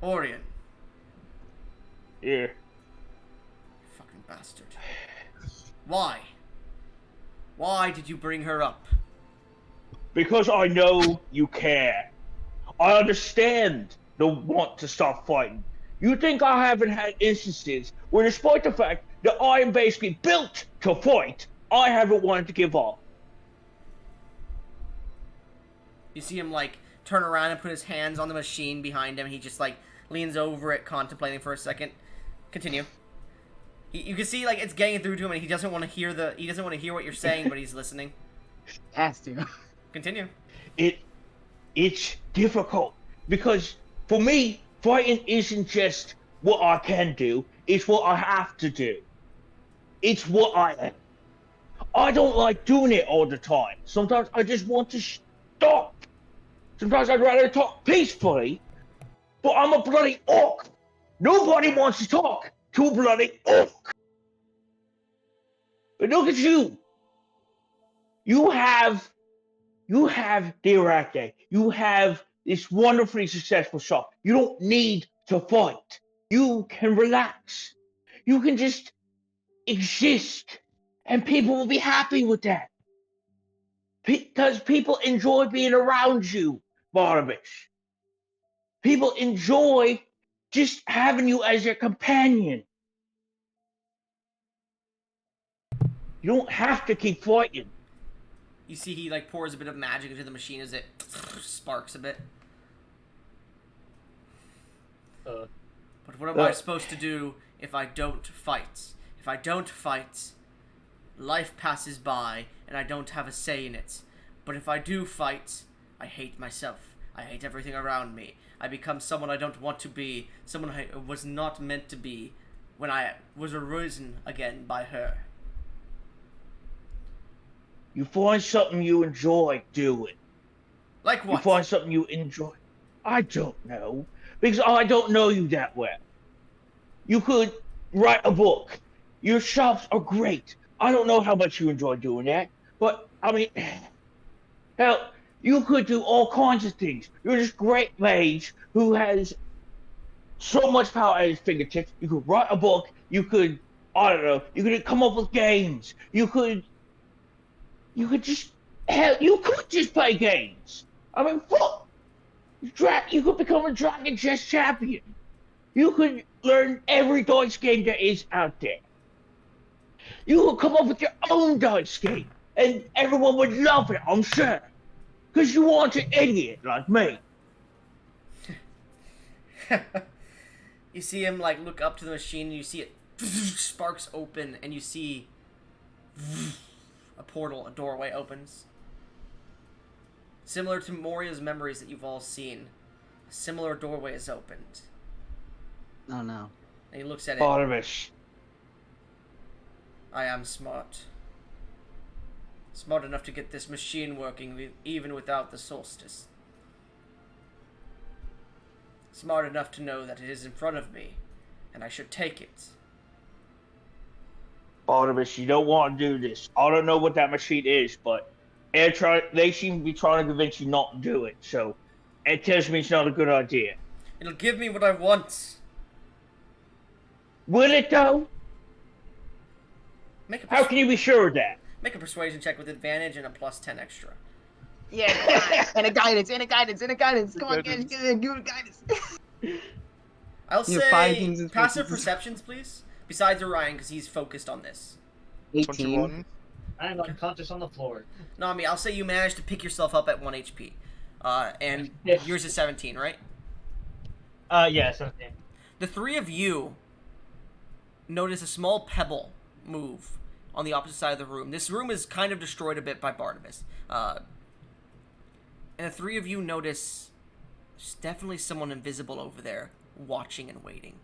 Orion, Yeah. you fucking bastard. Why? Why did you bring her up? Because I know you care. I understand the want to stop fighting. You think I haven't had instances where, despite the fact that I am basically built to fight, I haven't wanted to give up. You see him, like, turn around and put his hands on the machine behind him. He just, like, leans over it, contemplating for a second. Continue. You can see, like, it's getting through to him, and he doesn't want to hear what you're saying, but he's listening. Has to. Continue. It's difficult because for me, fighting isn't just what I can do, it's what I have to do. It's what I am. I don't like doing it all the time. Sometimes I just want to stop. Sometimes I'd rather talk peacefully, but I'm a bloody orc. Nobody wants to talk to a bloody orc. But look at you. You have the Arachne. You have this wonderfully successful shop. You don't need to fight. You can relax. You can just exist. And people will be happy with that. Because people enjoy being around you, Barnabas. People enjoy just having you as their companion. You don't have to keep fighting. You see he, like, pours a bit of magic into the machine as it sparks a bit. But what am I supposed to do if I don't fight? If I don't fight, life passes by and I don't have a say in it. But if I do fight, I hate myself. I hate everything around me. I become someone I don't want to be, someone I was not meant to be when I was arisen again by her. You find something you enjoy doing. Like what? You find something you enjoy. I don't know. Because I don't know you that well. You could write a book. Your shops are great. I don't know how much you enjoy doing that. But, I mean, hell, you could do all kinds of things. You're this great mage who has so much power at his fingertips. You could write a book. You could, I don't know, you could come up with games. You could just, hell, you could just play games. I mean, fuck. You could become a Dragon Chess champion. You could learn every dice game there is out there. You could come up with your own dice game, and everyone would love it, I'm sure. Because you aren't an idiot like me. You see him, like, look up to the machine, and you see it sparks open, and you see a portal, a doorway opens. Similar to Moria's memories that you've all seen, a similar doorway is opened. Oh no. And he looks at it. Barnabas. I am smart. Smart enough to get this machine working even without the solstice. Smart enough to know that it is in front of me, and I should take it. Barnabas, you don't want to do this. I don't know what that machine is, but they seem to be trying to convince you not to do it, so it tells me it's not a good idea. It'll give me what I want. Will it though? Make a How can you be sure of that? make a persuasion check with advantage and a +10 extra. Yeah, come on. And a guidance, and a guidance, and a guidance. Come on, Guidance. give it a guidance. I'll You have 5 say games in passive focus. perceptions, please. Besides Orion, because he's focused on this. 18. 21. I'm unconscious on the floor. Nami, I'll say you managed to pick yourself up at 1 HP. And Yeah. yours is 17, right? Yeah, 17. The three of you notice a small pebble move on the opposite side of the room. This room is kind of destroyed a bit by Barnabas. And the three of you notice there's definitely someone invisible over there, watching and waiting.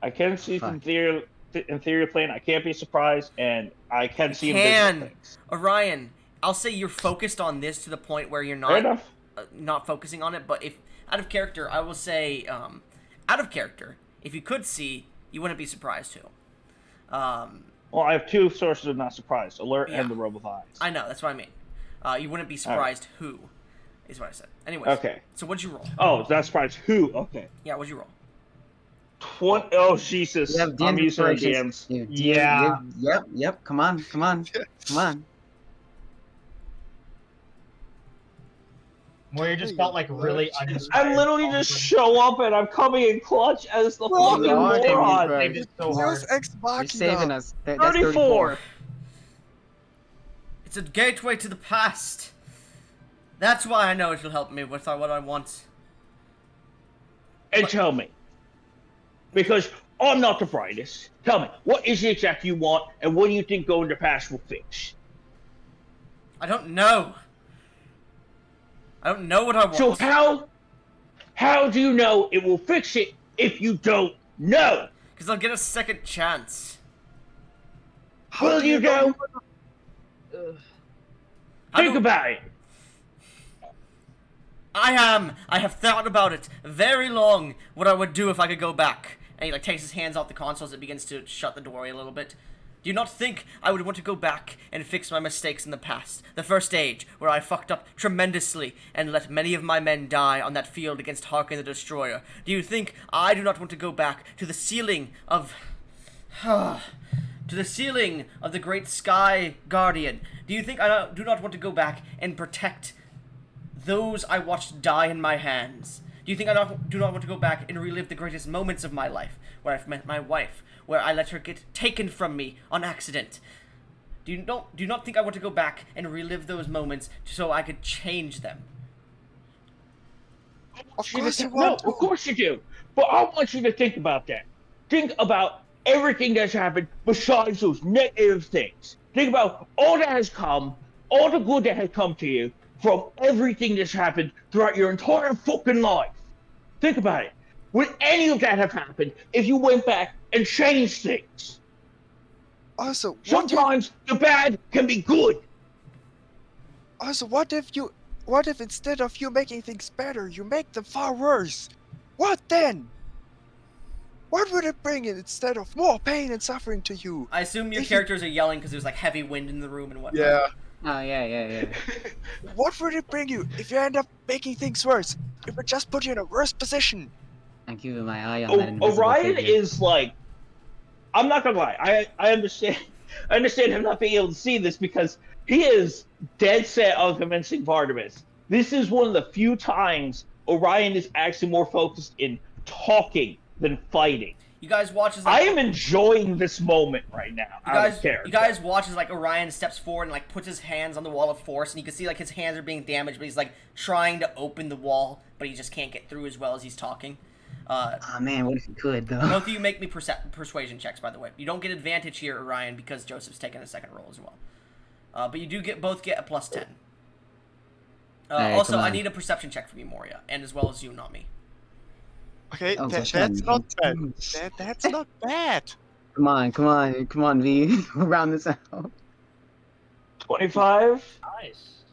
I can see Fuck. from theory plane. I can't be surprised, and I can see invisible Can things. Orion, I'll say you're focused on this to the point where you're Fair not enough. not focusing on it. But if out of character, I will say out of character, if you could see, you wouldn't be surprised too. Well, I have 2 sources of not surprised: alert Yeah. and the robe of eyes. I know, that's what I mean. You wouldn't be surprised who, is what I said. Anyways. Okay. So what'd you roll? Oh, not surprised. Who? Okay. Yeah, what'd you roll? 20. Oh, Jesus. You have I'm DMs using our for against- DMs. Yeah. Yep. Come on. Come on. Where you just felt like really uninspired. I literally just show up and I'm coming in clutch as the Well, fucking you are, moron. David. Saved it so Zeus hard. Ex You're Machina. saving us. That's 34. It's a gateway to the past. That's why I know it'll help me with what I want. And tell me, because I'm not the brightest, tell me, what is it exactly you want, and what do you think going to past will fix? I don't know. I don't know what I want. So how do you know it will fix it if you don't know? Because I'll get a second chance. Will you know? I Think don't- about it. I have thought about it very long, what I would do if I could go back. And he takes his hands off the console as it begins to shut the doorway a little bit. Do you not think I would want to go back and fix my mistakes in the past? The first age, where I fucked up tremendously and let many of my men die on that field against Harkin the Destroyer. Do you think I do not want to go back to the ceiling of... to the ceiling of the great Sky Guardian? Do you think I do not want to go back and protect those I watched die in my hands? Do you think I do not want to go back and relive the greatest moments of my life, where I've met my wife, where I let her get taken from me on accident? Do you not think I want to go back and relive those moments so I could change them? Of course you No, want of course you do. But I want you to think about that. Think about everything that's happened besides those negative things. Think about all that has come, all the good that has come to you from everything that's happened throughout your entire fucking life. Think about it. Would any of that have happened if you went back and changed things? Also, Sometimes the bad can be good. what if instead of you making things better, you make them far worse? What then? What would it bring in instead of more pain and suffering to you? I assume your If you- characters are yelling because there's heavy wind in the room and whatnot. Yeah. Oh, yeah. What would it bring you if you end up making things worse? It would just put you in a worse position. I'm keeping my eye on that invisible Orion figure. is like, I'm not gonna lie, I understand. I understand him not being able to see this because he is dead set on convincing Barnabas. This is one of the few times Orion is actually more focused in talking than fighting. You guys watch as I am enjoying this moment right now. you guys watch as Orion steps forward and puts his hands on the wall of force, and you can see his hands are being damaged, but he's trying to open the wall, but he just can't get through as well as he's talking. Oh man, what if you could though? Both of you make me persuasion checks, by the way. You don't get advantage here, Orion, because Joseph's taking a second roll as well. But you do both get a +10. Alright, Also, come I on. need a perception check from you, Moria, and as well as you, not me. Okay, Oh, that's gosh, not bad. man. That's not bad. Come on, V. Round this out. 25. Nice.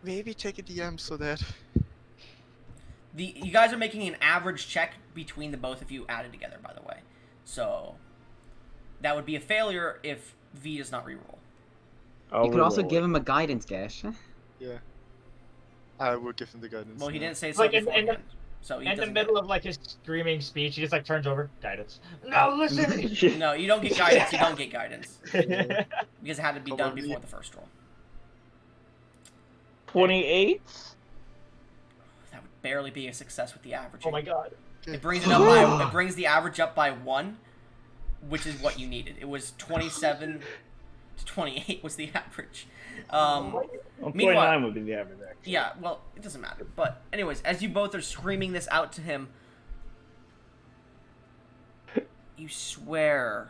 Maybe take a DM so that. You guys are making an average check between the both of you added together, by the way. So that would be a failure if V does not reroll. I'll You could also reroll give it. him a guidance, Gash. Yeah. I will give him the guidance. Well, he now. didn't say so Like, and beforehand. So he In the doesn't middle of like his screaming speech, he just like turns over. Guidance. No, listen. No, you don't get guidance. You don't get guidance Yeah. because it had to be done Probably. before the first roll. 28. That would barely be a success with the average. Oh my god. It brings it up by. It brings the average up by 1, which is what you needed. It was 27 to 28 was the average. Well, Meanwhile- 29 would be the average, actually. Yeah, well, it doesn't matter. But anyways, as you both are screaming this out to him, you swear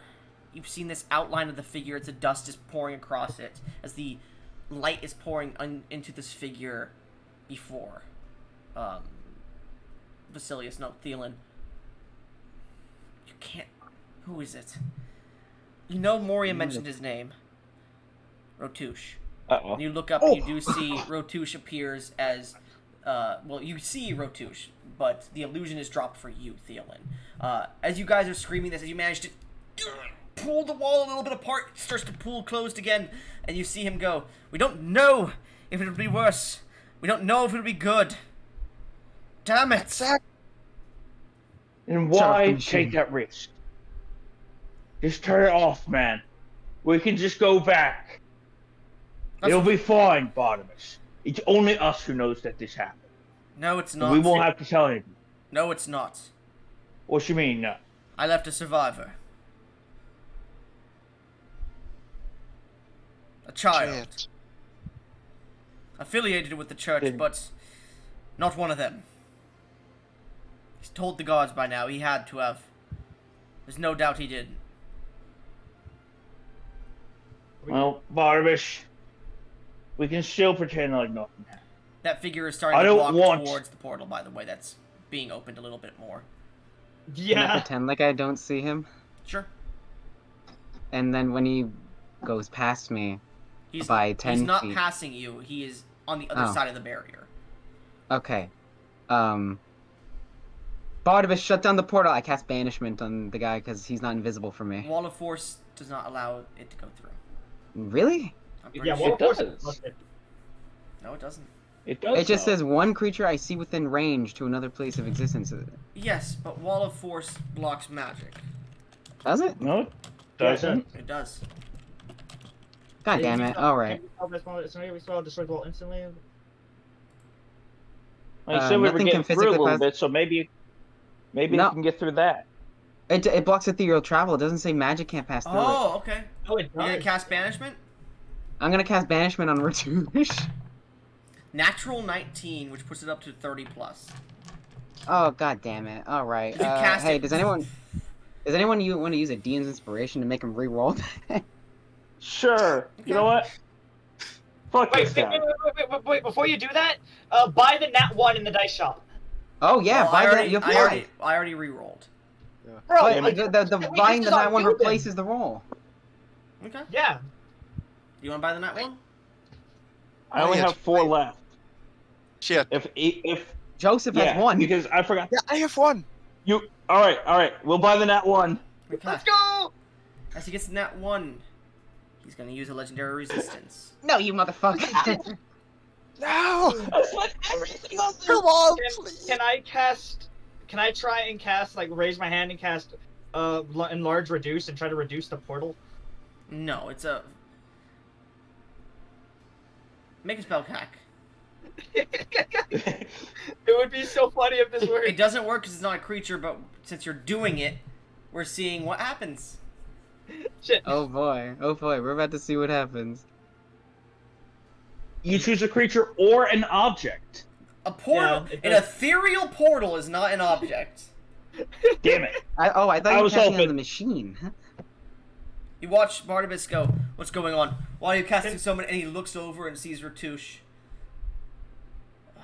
you've seen this outline of the figure as the dust is pouring across it, as the light is pouring into this figure before. Basilius, no, Thielen. You can't... Who is it? You know Moria mentioned his name. Rotush. Uh-oh. And you look up and you do see Rotush appears as... well, you see Rotush, but the illusion is dropped for you, Thielen. As you guys are screaming this, as you manage to pull the wall a little bit apart, it starts to pull closed again, and you see him go, "We don't know if it'll be worse. We don't know if it'll be good. Damn it!" And Shut up, why the machine. take that risk? Just turn it off, man. We can just go back. It'll be fine, Barnabas. It's only us who knows that this happened. No, it's And not. we won't have to tell anyone. No, it's not. What you mean, no? I left a survivor. A child. Shit. Affiliated with the church, Did- but not one of them. He's told the gods by now. He had to have. There's no doubt he did. Well, Barnabas, we can still pretend like nothing happened. That figure is starting I to don't walk want- towards the portal, by the way. That's being opened a little bit more. Can I Yeah. pretend like I don't see him? Sure. And then when he goes past me, He's, By 10 he's not feet. passing you. He is on the other Oh. side of the barrier. okay. Barnabas, shut down the portal. I cast banishment on the guy because he's not invisible for me. Wall of Force does not allow it to go through. Really? I'm pretty Yeah. sure. Wall of Force does. is busted. No, it doesn't. It does. It just though. says one creature I see within range to another place of existence. Yes, but Wall of Force blocks magic. Does it? No, it doesn't. It does. God damn it. Alright. Somebody spell destroy the wall instantly. Like I said, we were nothing getting can through a physically little pass- bit, so maybe No. we can get through that. It blocks ethereal travel. It doesn't say magic can't pass through it. Oh, okay. Oh, it You're gonna does. cast Banishment? I'm gonna cast banishment on Rotush. Natural 19, which puts it up to 30 plus. Oh god damn it. Alright. You cast Hey, it. does anyone want to use a Dean's inspiration to make him re-roll? Sure. You know what? Fuck Wait, this wait, guy. wait, before you do that, buy the nat 1 in the dice shop. Oh yeah, Well, buy I that. already, You have I five. already re-rolled. Bro, But like, the we buying just the saw nat one you then. replaces the roll. Okay. Yeah. You wanna buy the Nat 1? I only Oh, yeah, have 4 left. Shit. If Joseph yeah, has one. because I forgot. Yeah, I have one. You all right? We'll buy the nat 1. Okay. Let's go! As he gets the Nat 1, he's gonna use a legendary resistance. No, you motherfucker. No! That's like everything on Come on, Can, please. can I cast? Can I try and cast like raise my hand and cast enlarge reduce and try to reduce the portal? No, it's a... Make a spell hack. It would be so funny if this It worked. doesn't work because it's not a creature, but since you're doing it, we're seeing what happens. Shit. Oh boy, we're about to see what happens. You choose a creature or an object. A portal, Yeah, it an does. ethereal portal is not an object. Damn it. I thought I you were was casting on hoping. the machine. You watch Barnabas go, what's going on? While you're casting summon, and he looks over and sees Ratouche.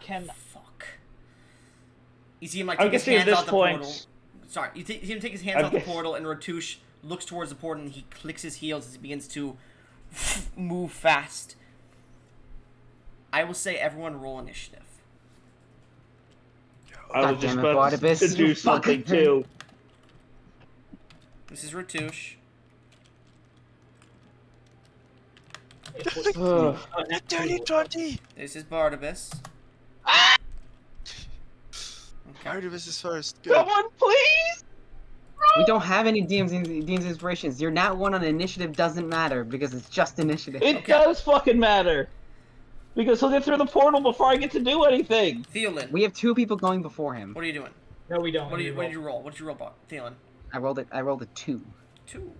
Can Fuck. You see him like I take his guess at hands this out the point- portal. Sorry, you see him take his hands I out the guess- portal, and Ratouche looks towards the portal, and he clicks his heels as he begins to move fast. I will say everyone roll initiative. I God was just damn it, about Barnabas, to do you something fucker. too. This is Ratouche. Ugh. Dirty 20. This is Barnabas. Barnabas is first. Good. Someone, please. We don't have any DM's inspirations. Your nat 1 on initiative doesn't matter because it's just initiative. It Okay. does fucking matter. Because he'll get through the portal before I get to do anything. Thielen, We have 2 people going before him. what are you doing? No, we don't. What did you roll? What did you roll, Thielen? I rolled a 2. 2.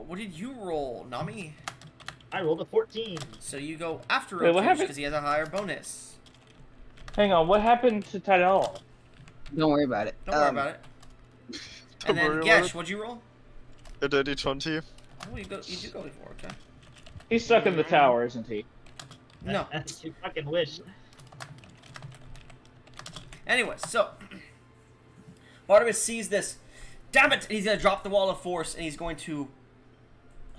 What did you roll, Nami? I rolled a 14. So you go after Wait, what Rotush happened? because he has a higher bonus. Hang on, what happened to Tadal? Don't worry about it. Don't worry about it. And then Don't worry about Gesh, it. what'd you roll? A dirty 20. Oh, you do go before, okay? He's stuck in the tower, isn't he? No. You fucking wish. Anyway, so Barnabas sees this. Damn it! He's gonna drop the wall of force, and he's going to.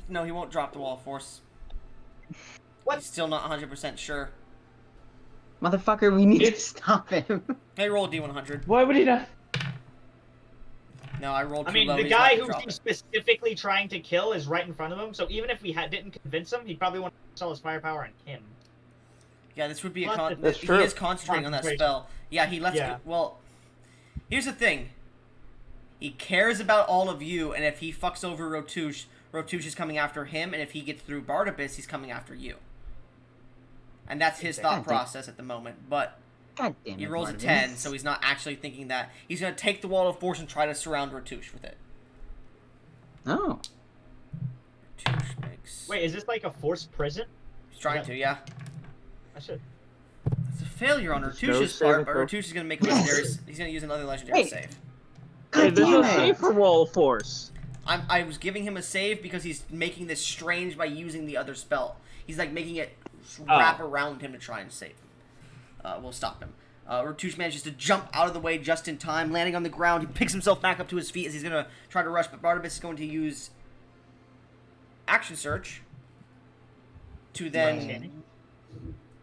No, he won't drop the wall of force. What? He's still not 100% sure. Motherfucker, we need to It's- stop him. Hey, roll a D100. Why would he not? No, I rolled too I mean, low. the he's guy not who gonna he's drop it. specifically trying to kill is right in front of him, so even if we didn't convince him, he'd probably want to sell his firepower on him. Yeah, this would be a Well, that's he true. is concentrating on that Concentration. spell. Yeah, he lets. Yeah. Well, here's the thing. He cares about all of you, and if he fucks over Rotush, Rotush is coming after him, and if he gets through Barnabas, he's coming after you. And that's his thought God damn. process at the moment. But God damn it. he rolls a Barnabas. 10, so he's not actually thinking that. He's going to take the wall of force and try to surround Rotush with it. Oh. Rotush makes. Wait, is this like a forced prison? He's trying to, yeah. I should. It's a failure on There's no Rotush's part, saving but throw. Rotush is going to make a legendary. He's going to use another legendary Wait. save. Hey, God there's no damn save it. for wall of force. I was giving him a save because he's making this strange by using the other spell. He's like making it wrap around him to try and save him. We'll stop him. Rotush manages to jump out of the way just in time, landing on the ground. He picks himself back up to his feet as he's going to try to rush, but Barnabas is going to use Action Search to then...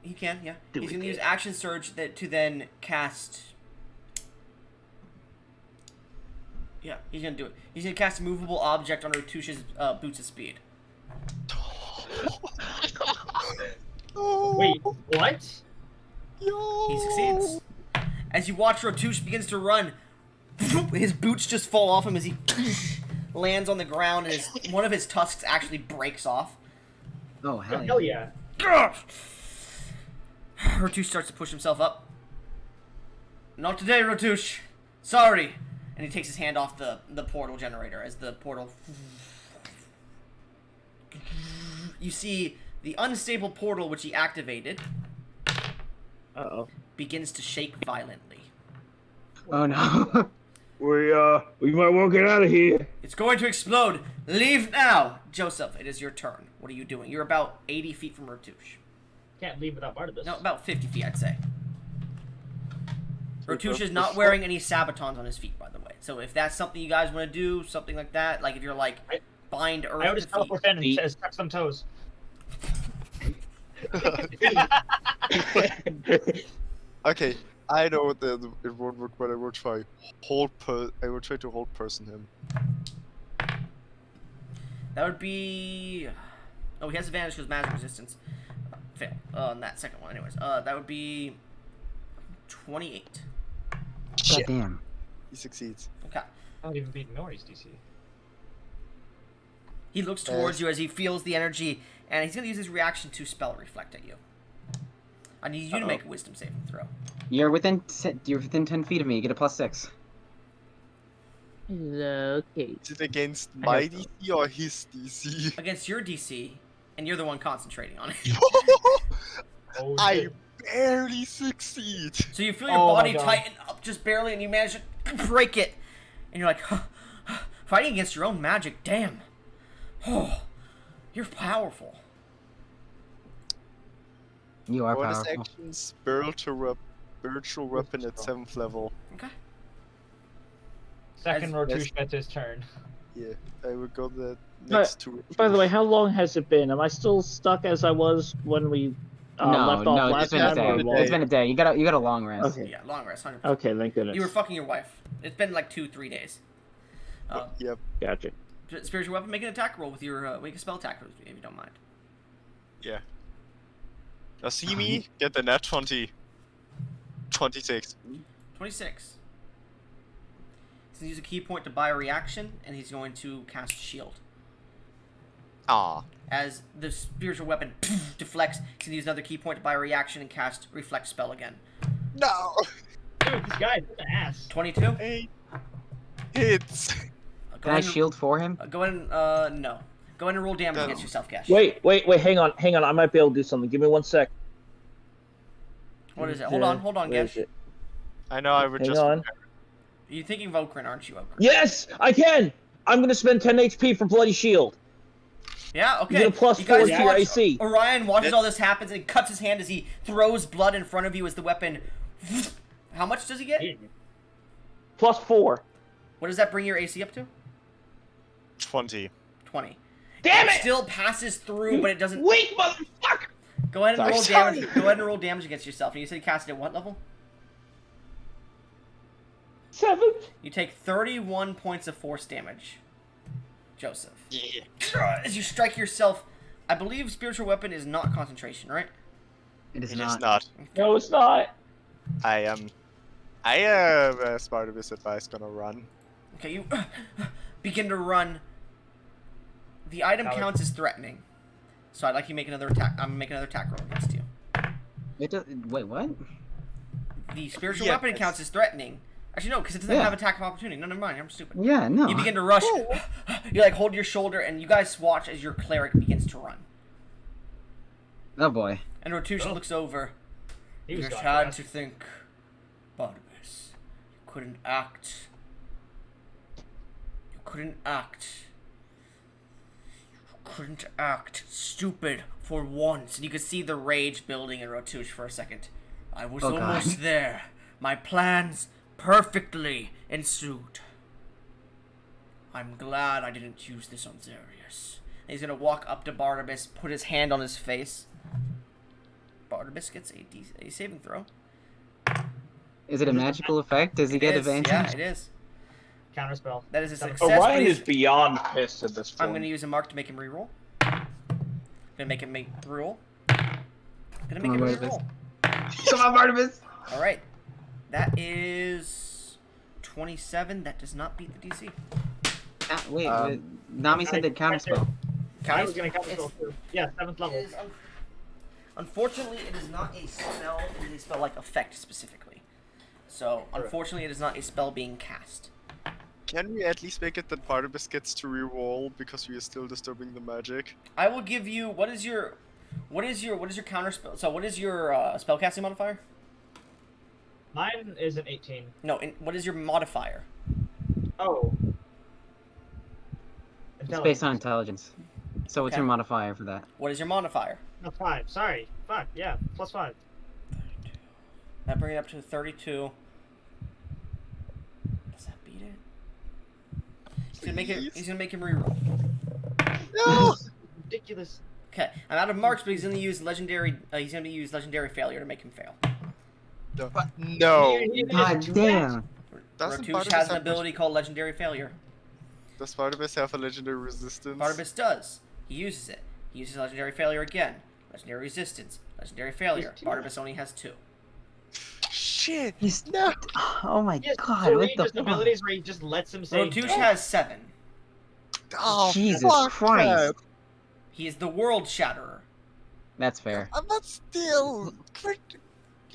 He can, yeah. Do He's it, going to use kid. Action Surge to then cast... Yeah, he's going to do it. He's going to cast a movable object on Rotush's Boots of Speed. Oh, Wait, what? yo. He succeeds. As you watch Rotush begins to run, his boots just fall off him as he lands on the ground, and one of his tusks actually breaks off. Oh, hell yeah. Hell yeah. Rotush starts to push himself up. Not today, Rotush. Sorry. And he takes his hand off the portal generator as the portal... You see the unstable portal which he activated Uh-oh. begins to shake violently. Oh no. We might want to get out of here. It's going to explode. Leave now. Joseph, it is your turn. What are you doing? You're about 80 feet from Rotush. Can't leave without Barnabas. No, about 50 feet, I'd say. Rotush is not wearing any sabatons on his feet, by the way. So if that's something you guys want to do, something like that, like if you're like, bind Earth I would to just feet. teleport in and Feet. touch some toes. Okay, I know that it won't work, but I will try. I will try to hold person him. That would be... Oh, he has advantage because magic resistance. Fail. On that second one, anyways. That would be... 28. God damn. He succeeds. Okay. I don't even beat Nori's DC. He looks towards you as he feels the energy, and he's going to use his reaction to spell reflect at you. I need you to make a wisdom saving throw. You're within 10 feet of me. You get a +6. Okay. Is it against I my have- DC or his DC? Against your DC, and you're the one concentrating on it. Oh, I shit. barely succeed. So you feel your Oh my body God. tighten up just barely, and you manage to break it. And you're like, fighting against your own magic, damn. Oh, you're powerful. You are Bonus powerful. action, spiritual weapon at 7th level. Okay. Second As- Rotush gets his turn. Yeah, I will go the But, next to By the way, how long has it been? Am I still stuck as I was when we No, left off no, last it's been a time? day. or what? It's been a day. You got a long rest. Okay. Yeah, long rest, 100%. Okay, thank goodness. You were fucking your wife. It's been like 2-3 days. Yep. Gotcha. Spiritual weapon, make an attack roll with your, make a spell attack roll if you don't mind. Yeah. Now see me get the nat 20. 26. 26. He's going to use a key point to buy a reaction, and he's going to cast Shield. Aw. As the spiritual weapon deflects, he's going to use another key point to buy a reaction and cast Reflect spell again. No! Dude, this guy's an ass. 22? 8 hits. Go Can I ahead and- shield for him? Go ahead and, no. Go ahead and roll damage No. against yourself, Gesh. Wait, hang on. I might be able to do something. Give me 1 sec. What is it? Hold on, Where Gesh. is it? I know I would Hang just. on. You're thinking of Okrin, aren't you, Okrin? Yes, I can. I'm gonna spend 10 HP for Bloody Shield. Yeah, okay. You get a plus You guys 4 to your watch- AC. Orion watches Yes. all this happen and cuts his hand as he throws blood in front of you as the weapon. How much does he get? Plus 4. What does that bring your AC up to? 20. 20. Damn It it! still passes through, but it doesn't. Weak motherfucker! Go ahead and roll Sorry. damage. Go ahead and roll damage against yourself. And you said you cast it at what level? 7. You take 31 points of force damage, Joseph. Yeah. As you strike yourself, I believe spiritual weapon is not concentration, right? It is It not. is not. No, it's not. I am, as part of this advice, gonna run. Okay, you begin to run. The item Howard. counts as threatening, so I'd like you to make another attack. I'm gonna make another attack roll against you. It does, wait, what? The spiritual Yeah, weapon it's- counts as threatening. Actually, no, because it doesn't Yeah. have attack of opportunity. No, never mind. I'm stupid. Yeah, no. You begin to rush. You like hold your shoulder, and you guys watch as your cleric begins to run. Oh boy. And Rotusha Oh. looks over. He was You're gone sad fast. to think, Barnabas. You couldn't act. You couldn't act. You couldn't act. Stupid for once. And you could see the rage building in Rotush for a second. I was Oh, God. almost there. My plans perfectly ensued. I'm glad I didn't use this on Zarius. And he's gonna walk up to Barnabas, put his hand on his face. Barnabas gets a saving throw. Is it a magical effect? Does he get It is, advantage? yeah, it is. Counterspell. That is a Counter- success. but Orion he's- is beyond pissed at this point. I'm gonna use a mark to make him reroll. Gonna make him reroll. Gonna make Come him on, reroll. Come on, Barnabas! All right, that is 27. That does not beat the DC. Wait, Um, Nami said that counterspell. I was gonna counterspell too. Yeah, 7th It level. is, unfortunately, it is not a spell. It is a spell like effect specifically. So, unfortunately, it is not a spell being cast. Can we at least make it that Barnabas gets to reroll because we are still disturbing the magic? I will give you. What is your counter spell? So, what is your spellcasting modifier? Mine is an 18. No, what is your modifier? Oh. It's based on intelligence. So what's Okay. your modifier for that? What is your modifier? No, 5. Sorry. Fuck, yeah. Plus 5. That brings it up to 32. Does that beat it? He's gonna make it. Please? He's gonna make him reroll. No! Ridiculous. Okay, I'm out of marks, but he's gonna use legendary. He's gonna use legendary failure to make him fail. No. God damn! Doesn't Rotush Barnabas has an have ability called legendary failure. Does Barnabas have a legendary resistance? Barnabas does. He uses it. He uses legendary failure again. Legendary resistance. Legendary failure. He's two. Barnabas only has 2. Shit! He's No! Oh my Yes, god! so What he the just fuck? abilities where he just lets him say. Rotush has 7. Oh, Jesus fuck Christ! that. He is the world shatterer. That's fair. I'm not still.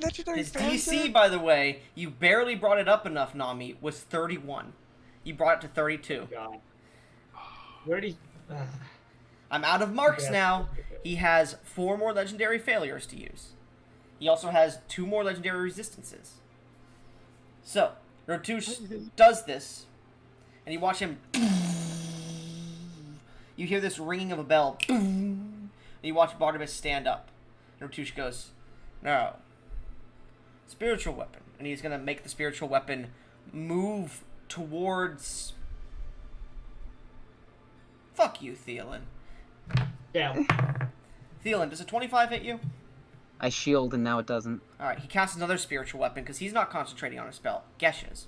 Legendary His failure? DC, by the way, you barely brought it up enough, Nami, was 31. You brought it to 32. God. Where did he. I'm out of marks Yeah. now. He has 4 more legendary failures to use. He also has 2 more legendary resistances. So, Rotush does this, and you watch him. You hear this ringing of a bell, and you watch Barnabas stand up. And Rotush goes, "No. Spiritual weapon." And he's going to make the spiritual weapon move towards... Fuck you, Thielen. Damn. Thielen, does a 25 hit you? I shield and now it doesn't. Alright, he casts another spiritual weapon because he's not concentrating on a spell. Gesh is.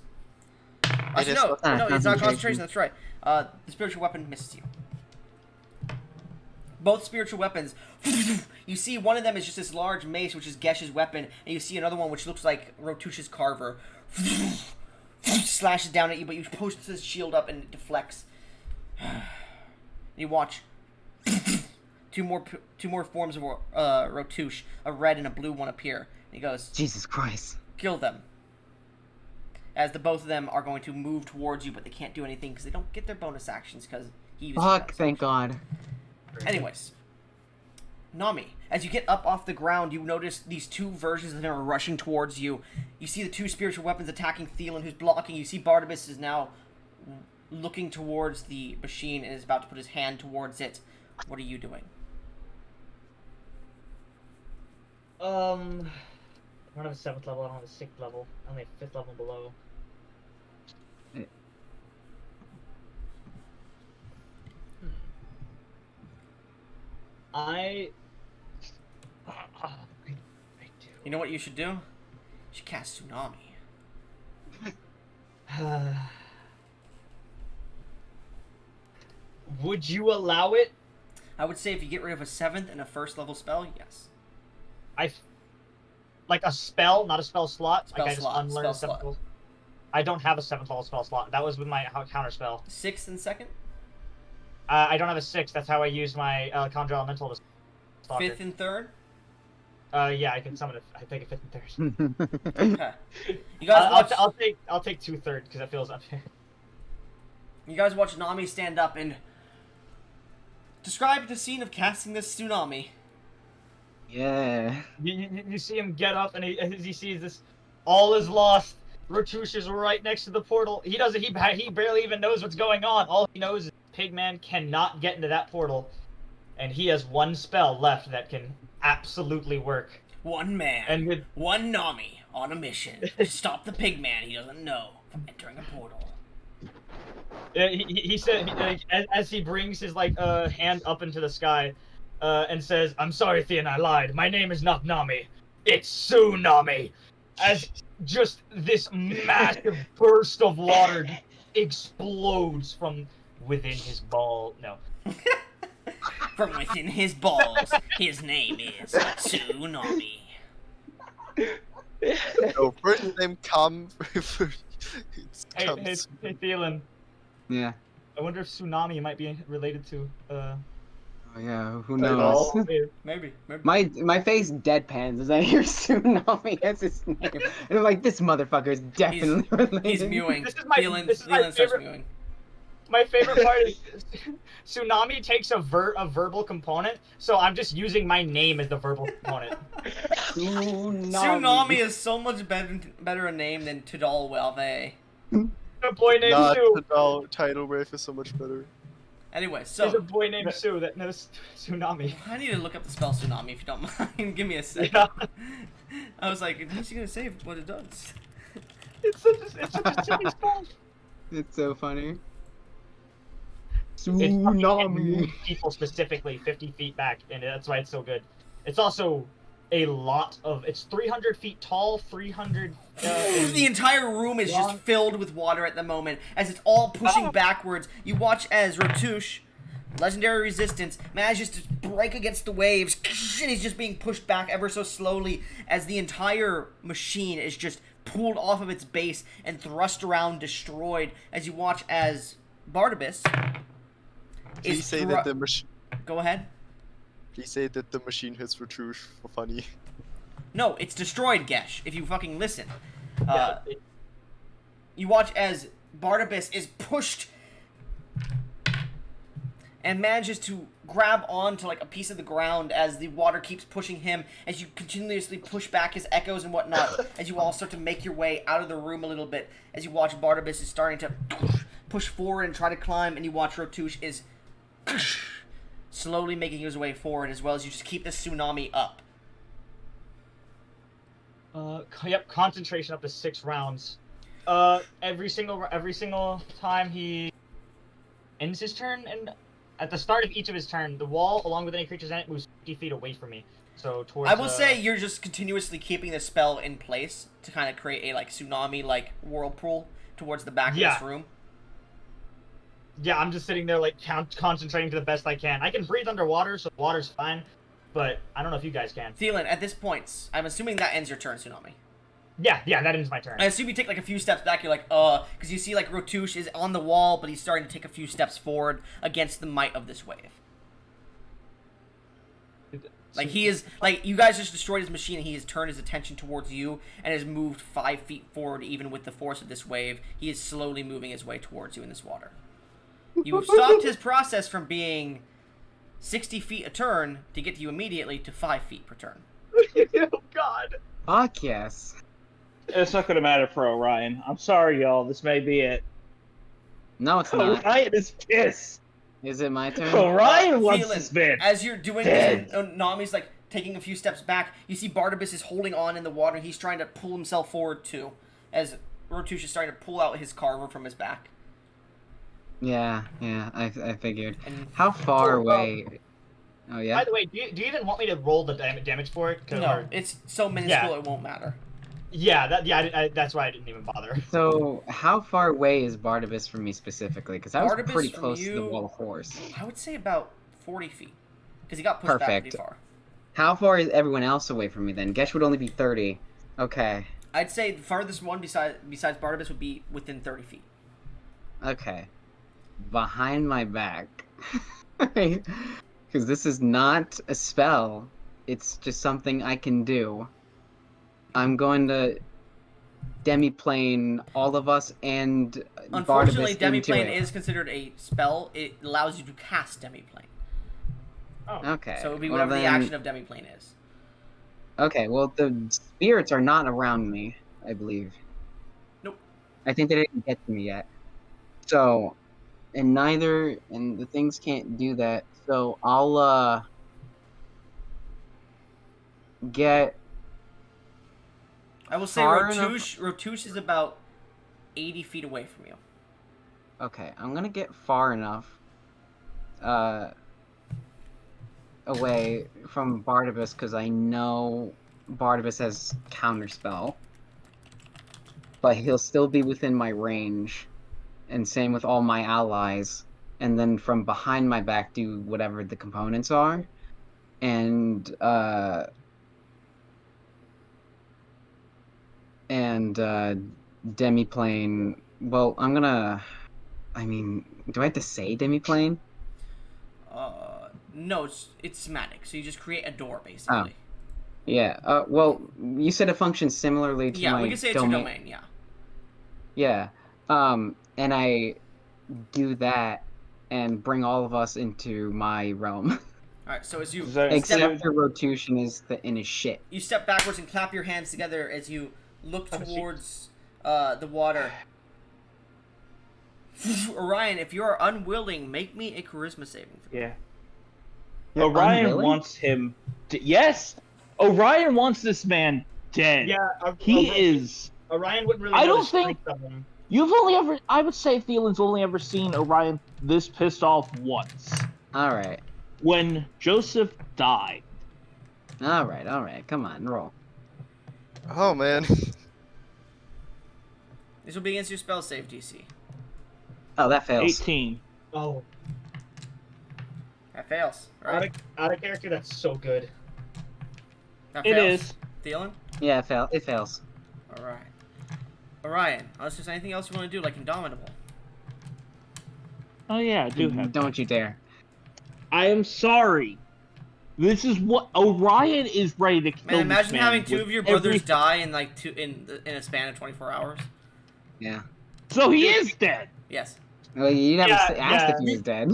It Actually, is no, not no, it's not concentration. concentration, that's right. The spiritual weapon misses you. Both spiritual weapons, you see one of them is just this large mace, which is Gesh's weapon, and you see another one which looks like Rotush's carver, slashes down at you, but you push his shield up and it deflects. You watch two more forms of Rotouche, a red and a blue one, appear. And he goes, Jesus Christ. kill them. As the both of them are going to move towards you, but they can't do anything because they don't get their bonus actions because he was. Fuck, thank God. Anyways, Nami, as you get up off the ground, you notice these two versions of him are rushing towards you. You see the two spiritual weapons attacking Thielen, who's blocking. You see Barnabas is now looking towards the machine and is about to put his hand towards it. What are you doing? I don't have a 7th level, I don't have a 6th level. I only have 5th level below. I do. You know what you should do? You should cast Tsunami. Would you allow it? I would say if you get rid of a 7th and a 1st level spell, yes. Like a spell, not a spell slot. Spell like I just slot, unlearn spell a 7th slot. level. I don't have a 7th level spell slot. That was with my counter spell. 6th and 2nd? I don't have a 6th. That's how I use my Conjure Elemental to stalker. 5th and 3rd? Yeah, I can summon it. I take a 5th and 3rd. Okay. You guys watch. I'll take 2/3 because that feels unfair. You guys watch Nami stand up and describe the scene of casting this tsunami. Yeah. You see him get up and as he sees this, all is lost. Rotouche is right next to the portal. He barely even knows what's going on. All he knows is Pigman cannot get into that portal, and he has one spell left that can absolutely work. One man, And with one Nami on a mission to stop the pigman he doesn't know from entering a portal. he said as he brings his hand up into the sky, and says, "I'm sorry, Theon, I lied. My name is not Nami. It's Tsunami." As just this massive burst of water explodes from within his ball. No. From within his balls, his name is Tsunami. No, first name come. Hey, Thielen. Yeah. I wonder if Tsunami might be related to, Oh, yeah, who I knows? know. Maybe. My face deadpans as I hear Tsunami as his name. And I'm like, this motherfucker is definitely related. He's mewing. This is my Thielen starts favorite- mewing. My favorite part is Tsunami takes a verbal component, so I'm just using my name as the verbal component. Tsunami is so much better a name than Tidal Welve. A boy named Nah, Sue. no, Tidal Wave is so much better. Anyway, There's a so boy named Sue that knows Tsunami. I need to look up the spell Tsunami if you don't mind. Give me a second. Yeah. I was like, what's he gonna say what it does? It's such a silly spell. It's so funny. It fucking Tsunami. moves people specifically 50 feet back, and that's why it's so good. It's also a lot of. It's 300 feet tall, 300. The entire room is just filled with water at the moment as it's all pushing backwards. You watch as Rotouche, legendary resistance, manages to break against the waves, and he's just being pushed back ever so slowly as the entire machine is just pulled off of its base and thrust around, destroyed. As you watch as Barnabas Please say that the machine. Go ahead. Please say that the machine hits Rotouche for funny. No, it's destroyed, Gesh, if you fucking listen. Yeah, You watch as Barnabas is pushed and manages to grab onto like a piece of the ground as the water keeps pushing him, as you continuously push back his echoes and whatnot, as you all start to make your way out of the room a little bit, as you watch Barnabas is starting to push forward and try to climb, and you watch Rotouche is slowly making his way forward, as well as you just keep the tsunami up. Yep, concentration up to 6 rounds. Every single time he ends his turn, and at the start of each of his turn, the wall, along with any creatures in it, moves 50 feet away from me. So towards. I will say you're just continuously keeping the spell in place to kind of create a like tsunami-like whirlpool towards the back of this room. Yeah, I'm just sitting there like concentrating to the best I can. I can breathe underwater, so the water's fine. But I don't know if you guys can. Thielen, at this point, I'm assuming that ends your turn, Tsunami. Yeah, that ends my turn. I assume you take like a few steps back. You're like, because you see like Rotush is on the wall, but he's starting to take a few steps forward against the might of this wave. Like he is, like you guys just destroyed his machine, and he has turned his attention towards you and has moved 5 feet forward. Even with the force of this wave, he is slowly moving his way towards you in this water. You have stopped his process from being 60 feet a turn to get you immediately to 5 feet per turn. Oh God. Fuck yes. It's not gonna matter for Orion. I'm sorry, y'all. This may be it. No, it's not. Orion is pissed. Is it my turn? Orion wants Phelan, this man. as you're doing this, and Nami's like taking a few steps back, you see Barnabas is holding on in the water. He's trying to pull himself forward too, as Rotush is starting to pull out his carver from his back. Yeah, I figured. And How far away? Oh yeah. By the way, do you even want me to roll the damage for it? no, it's so minuscule it won't matter. Yeah, that's why I didn't even bother. So how far away is Barnabas from me specifically? Because I was Barnabas pretty from close to the you- wall of horse. I would say about 40 feet, because he got pushed back Perfect. pretty far. How far is everyone else away from me then? Guess would only be 30. Okay. I'd say the farthest one besides Barnabas would be within 30 feet. Okay. Behind my back. Because this is not a spell. It's just something I can do. I'm going to demiplane all of us and Unfortunately, Barnabas into Demiplane it. is considered a spell. It allows you to cast Demiplane. Oh. Okay. So it would be well whatever the then- action of Demiplane is. Okay, well, the spirits are not around me, I believe. Nope. I think they didn't get to me yet. So, and the things can't do that. So I'll, get I will say Far enough- Rotush is about 80 feet away from you. Okay, I'm gonna get far enough away from Barnabas because I know Barnabas has counterspell. But he'll still be within my range. And same with all my allies. And then from behind my back do whatever the components are. And demiplane. Well, I'm gonna. I mean, do I have to say demiplane? No, it's somatic. So you just create a door, basically. Yeah. Well, you said it functions similarly to Yeah, my we can say it's your domain. Yeah. Yeah. And I do that and bring all of us into my realm. All right. So as you Is that- Except for Rotution is in his shit. you step backwards and clap your hands together as you look Have a seat. towards the water. Orion, if you are unwilling, make me a charisma saving throw. Yeah. You're Orion unwilling? wants him. Yes. Orion wants this man dead. Yeah, He is. Orion wouldn't really. I know don't the strength of him. You've only ever. I would say Thielen's only ever seen Orion this pissed off once. Alright. When Joseph died. Alright. Come on, roll. Oh man. This will be against your spell save DC. Oh, that fails. 18. Oh, That fails, out right? out of character. That's so good. That It fails. is. Thielen? Yeah, it fails. All right. Orion, unless there's anything else you want to do, like Indomitable. Oh yeah, I do have. Don't you dare. I am sorry. This is what Orion is ready to kill. Man, imagine this having two with of your brothers everything. die in like in a span of 24 hours. Yeah. So he is dead. Yes. Well, you never Yeah, asked yeah. if he was dead.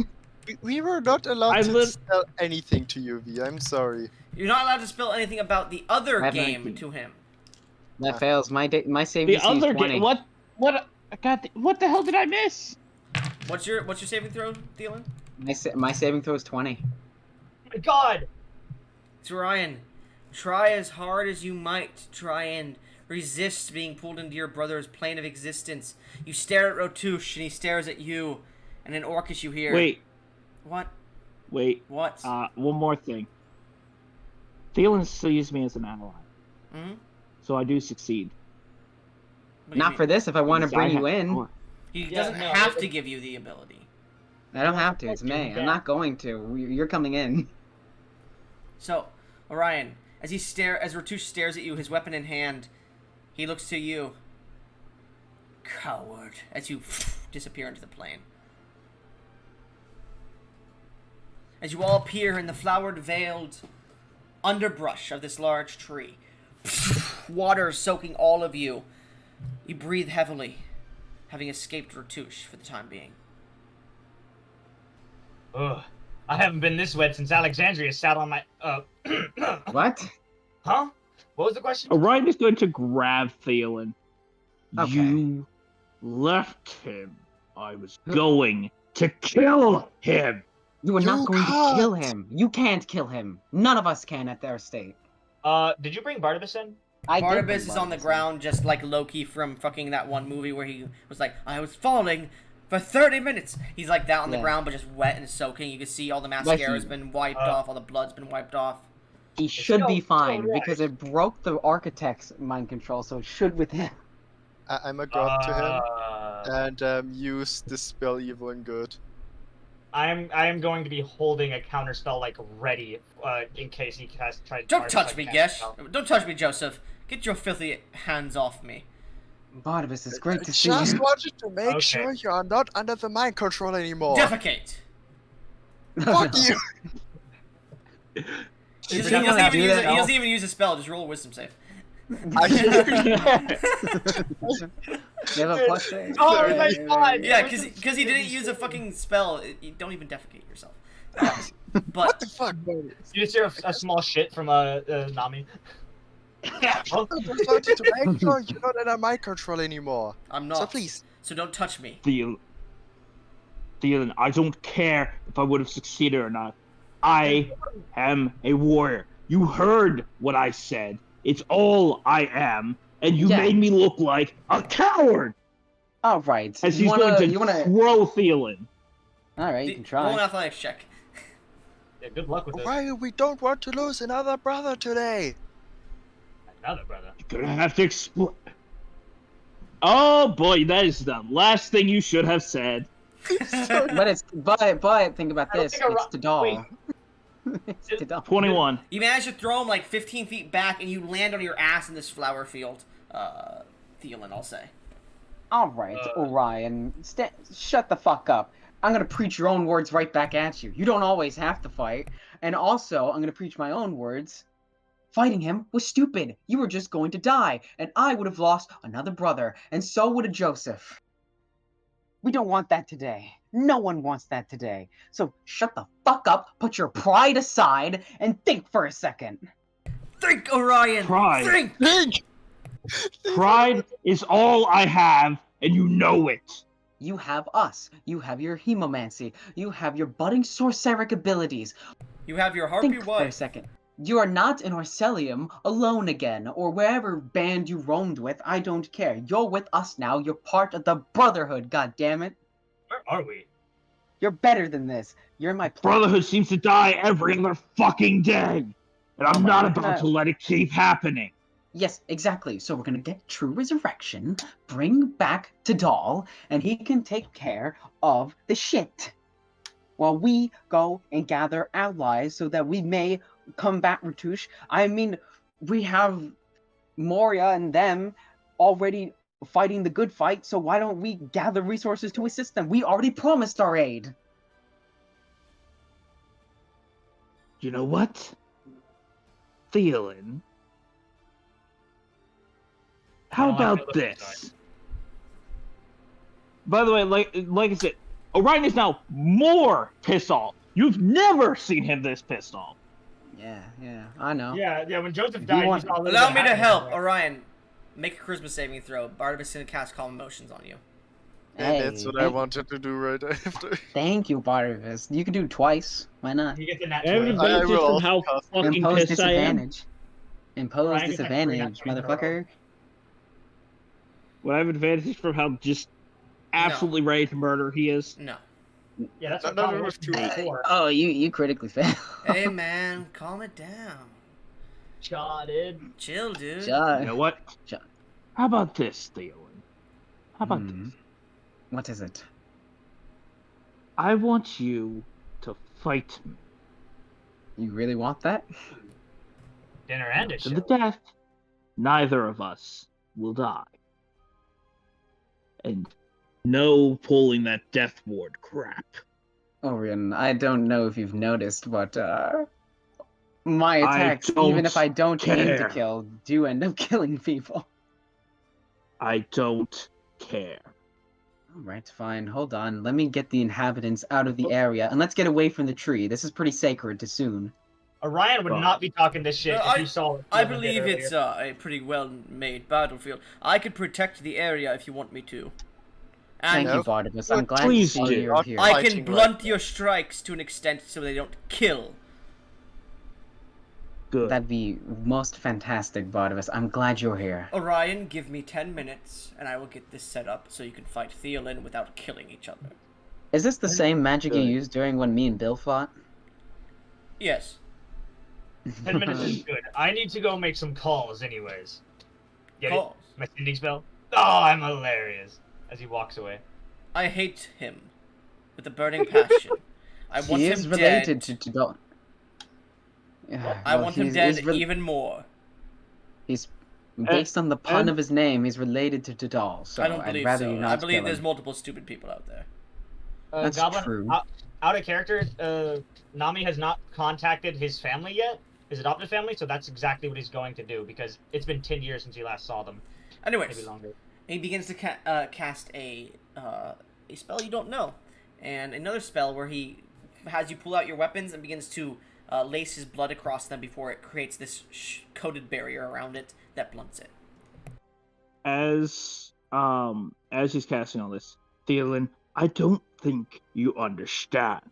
We were not allowed I'm to lit- sell anything to you, V. I'm sorry. You're not allowed to spill anything about the other I have game 19. to him. That fails. My save The DC other is 20. game. What? God, what the hell did I miss? What's your saving throw, Thielen? My saving throw is 20. Oh my God. It's Orion. Try as hard as you might to try and resist being pulled into your brother's plane of existence. You stare at Rotush, and he stares at you, and an Orcish you hear. Wait. What? One more thing. Thielen sees me as an ally, Mm-hmm. so I do succeed. Not for this if I want to Because bring I you have in. power. He Yeah, doesn't no, have it- to give you the ability. I don't have to. It's me. I'm not going to. You're coming in. So, Orion, as Rotush stares at you, his weapon in hand, He looks to you. Coward. As you disappear into the plane. As you all appear in the flowered, veiled underbrush of this large tree. Water soaking all of you. You breathe heavily, having escaped Ratouche for the time being. Ugh. I haven't been this wet since Alexandria sat on my. What? Huh? What was the question? Orion is going to grab Theon. Okay. You left him. I was going to kill him. You are You not going to kill can't. him. You can't kill him. None of us can at their state. Did you bring Barnabas in? I did bring Barnabas is on the Barnabas in. ground just like Loki from fucking that one movie where he was like, I was falling for 30 minutes. He's like that on the Yeah. ground but just wet and soaking. You can see all the But mascara's he- been wiped off, all the blood's been wiped off. He should be still fine right. because it broke the architect's mind control, so it should with him. I'm a god to him Uh, and use this spell evil and good. I am going to be holding a counter spell like ready, in case he has tried. Don't touch me, Gesh. Don't touch me, Joseph. Get your filthy hands off me. Barnabas, it's great I to see just you. wanted to make Okay. sure you are not under the mind control anymore. Defecate. Fuck you! He Does doesn't, he wanna do use that he doesn't now? even use a spell. Just roll a wisdom save. You have a plus save. Oh my god! Yeah, because he didn't use a fucking spell. You don't even defecate yourself. What But the fuck, man? You just hear a small shit from Nami. I just wanted to make sure you're not under mind control anymore. I'm not. So please. So don't touch me. Theon, I don't care if I would have succeeded or not. I am a warrior. You heard what I said. It's all I am, and you Yeah. made me look like a coward. All right. As You he's going to you wanna? throw Theon. All right, you can Roll an try. athletics check. Yeah, good luck with this. Orion, we don't want to lose another brother today. Another brother. You're gonna have to explain. Oh boy, that is the last thing you should have said. But think about I don't this. think It's to doll. It's to doll. 21. You manage to throw him like 15 feet back, and you land on your ass in this flower field. Thielen, I'll say. All right, Orion, shut the fuck up. I'm gonna preach your own words right back at you. You don't always have to fight. And also, I'm gonna preach my own words. Fighting him was stupid. You were just going to die, and I would have lost another brother, and so would a Joseph. We don't want that today. No one wants that today. So shut the fuck up, put your pride aside, and think for a second. Think, Orion! Pride. Think! Think! Pride is all I have, and you know it. You have us. You have your hemomancy. You have your budding sorceric abilities. You have your harpy Think for a wife. second. You are not in Orcelium alone again, or wherever band you roamed with. I don't care. You're with us now. You're part of the Brotherhood. God damn it! Where are we? You're better than this. You're my Brotherhood seems to die every other fucking day, and I'm my not God. about to let it keep happening. Yes, exactly. So we're gonna get true resurrection, bring back Tadal, and he can take care of the shit. While we go and gather allies so that we may combat Ratouche. I mean, we have Moria and them already fighting the good fight, so why don't we gather resources to assist them? We already promised our aid. You know what? Theon. How I don't like about that look this? inside. By the way, like I said, Orion is now more pissed off. You've never seen him this pissed off. Yeah, I know. Yeah. When Joseph you died, want- you saw a little Allow bit me of to happiness help, there. Orion. Make a charisma saving throw. Barnabas is gonna cast calm emotions on you. And that's what I thank- wanted to do right after. Thank you, Barnabas. You can do it twice. Why not? You get the nat Everybody- 20. I Just will from how cast- fucking Impose pissed I am. disadvantage. Impose Ryan gets like three disadvantage, nat 20 in a row. motherfucker. Well, I have advantage from how just absolutely ready to murder he is. No. Yeah, that's No, what no, Tommy no, was with two. before. Oh, you critically failed. Hey man, calm it down. Shotted. Chill, dude. You know what? Shut- How about this, Theon? How about Hmm. this? What is it? I want you to fight me You really want that? Dinner and a to the show. death. Neither of us will die. And no pulling that death ward crap. Orion, I don't know if you've noticed, but my I attacks, even if I don't don't aim to care. kill, do end up killing people. I don't care. Alright, fine. Hold on. Let me get the inhabitants out of the area, and let's get away from the tree. This is pretty sacred to soon. Orion would God. not be talking this shit if he saw what I Steven did believe it's earlier. a pretty well-made battlefield. I could protect the area if you want me to. Thank And you, Barnabas. I'm glad to Please see do. you're here. I Fighting can right blunt your strikes to an extent so they don't kill. Good. That'd be most fantastic, Barnabas. I'm glad you're here. Orion, give me 10 minutes, and I will get this set up so you can fight Theolin without killing each other. Is this the same magic you Good. used during when me and Bill fought? Yes. 10 minutes is good. I need to go make some calls anyways. Get Calls. it? My sending spell? Oh, I'm hilarious. As he walks away. I hate him with a burning passion. I want He him is related dead. to Dol. I want him dead even more. He's based on the pun of his name. He's related to Dodal, so I don't I'd believe rather so. you not I believe kill there's him. multiple stupid people out there. That's Goblin, true. Out of character, Nami has not contacted his family yet, his adopted family, so that's exactly what he's going to do, because it's been 10 years since he last saw them. Anyways, Maybe longer. he begins to cast a spell you don't know, and another spell where he has you pull out your weapons and begins to lace his blood across them before it creates this coated barrier around it that blunts it. As he's casting all this, Theolin, I don't think you understand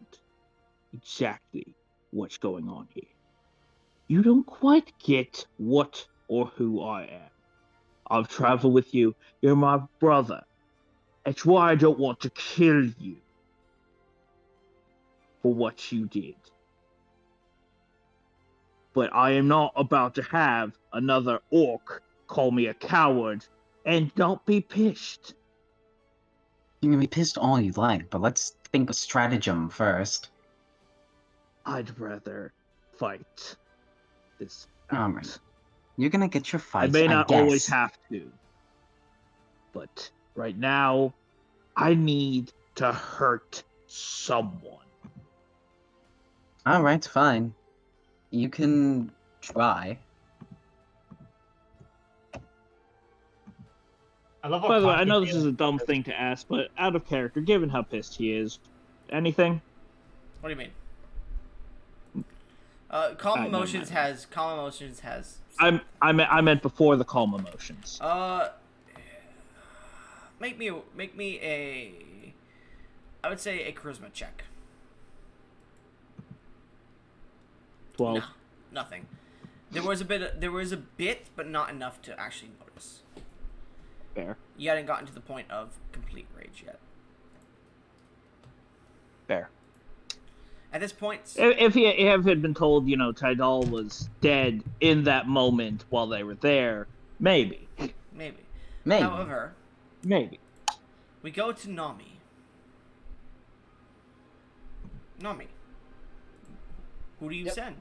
exactly what's going on here. You don't quite get what or who I am. I've traveled with you. You're my brother. That's why I don't want to kill you for what you did. But I am not about to have another orc call me a coward and not be pissed. You can be pissed all you like, but let's think of stratagem first. I'd rather fight this out. Alright. You're gonna get your I fights, may not guess. always have to. But right now, I need to hurt someone. Alright, fine. You can try. I love how By the way, I cocky know this is a Theolin dumb thing to ask, but out of character, given how pissed he is, anything? What do you mean? Calm no, emotions never has. I meant before the calm emotions. Make me a. I would say a charisma check. 12. No, nothing. There was a bit, but not enough to actually notice. Fair. You hadn't gotten to the point of complete rage yet. Fair. At this point, If he had been told, Tidal was dead in that moment while they were there, maybe. maybe. Maybe. However, Maybe. we go to Nami. Nami, who do you Yep. send?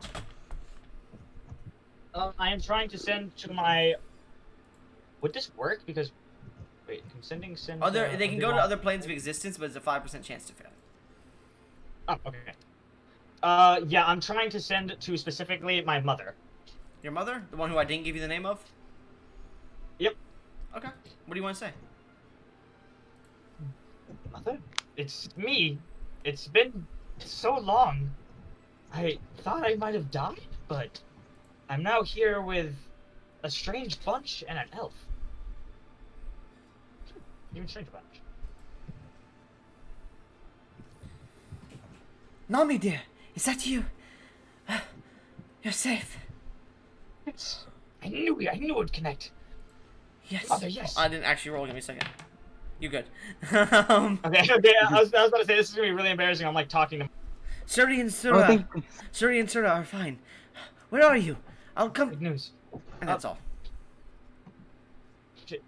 I am trying to send to my... Would this work? Because... Wait, I'm sending... They can go to other planes of existence, but it's a 5% chance to fail. Oh, okay. Yeah, I'm trying to send to specifically my mother. Your mother? The one who I didn't give you the name of? Yep. Okay. What do you want to say? Mother? It's me. It's been so long. I thought I might have died, but I'm now here with a strange bunch and an elf. Even strange bunch. Nami, dear, is that you? You're safe. Yes. I knew it'd connect. Yes. Mother, yes. I didn't actually roll. Give me a second. You good? Okay, I was about to say this is gonna be really embarrassing. I'm like talking to Suri and Sura. I think Suri and Sura are fine. Where are you? I'll come. big news. And that's all. Shit.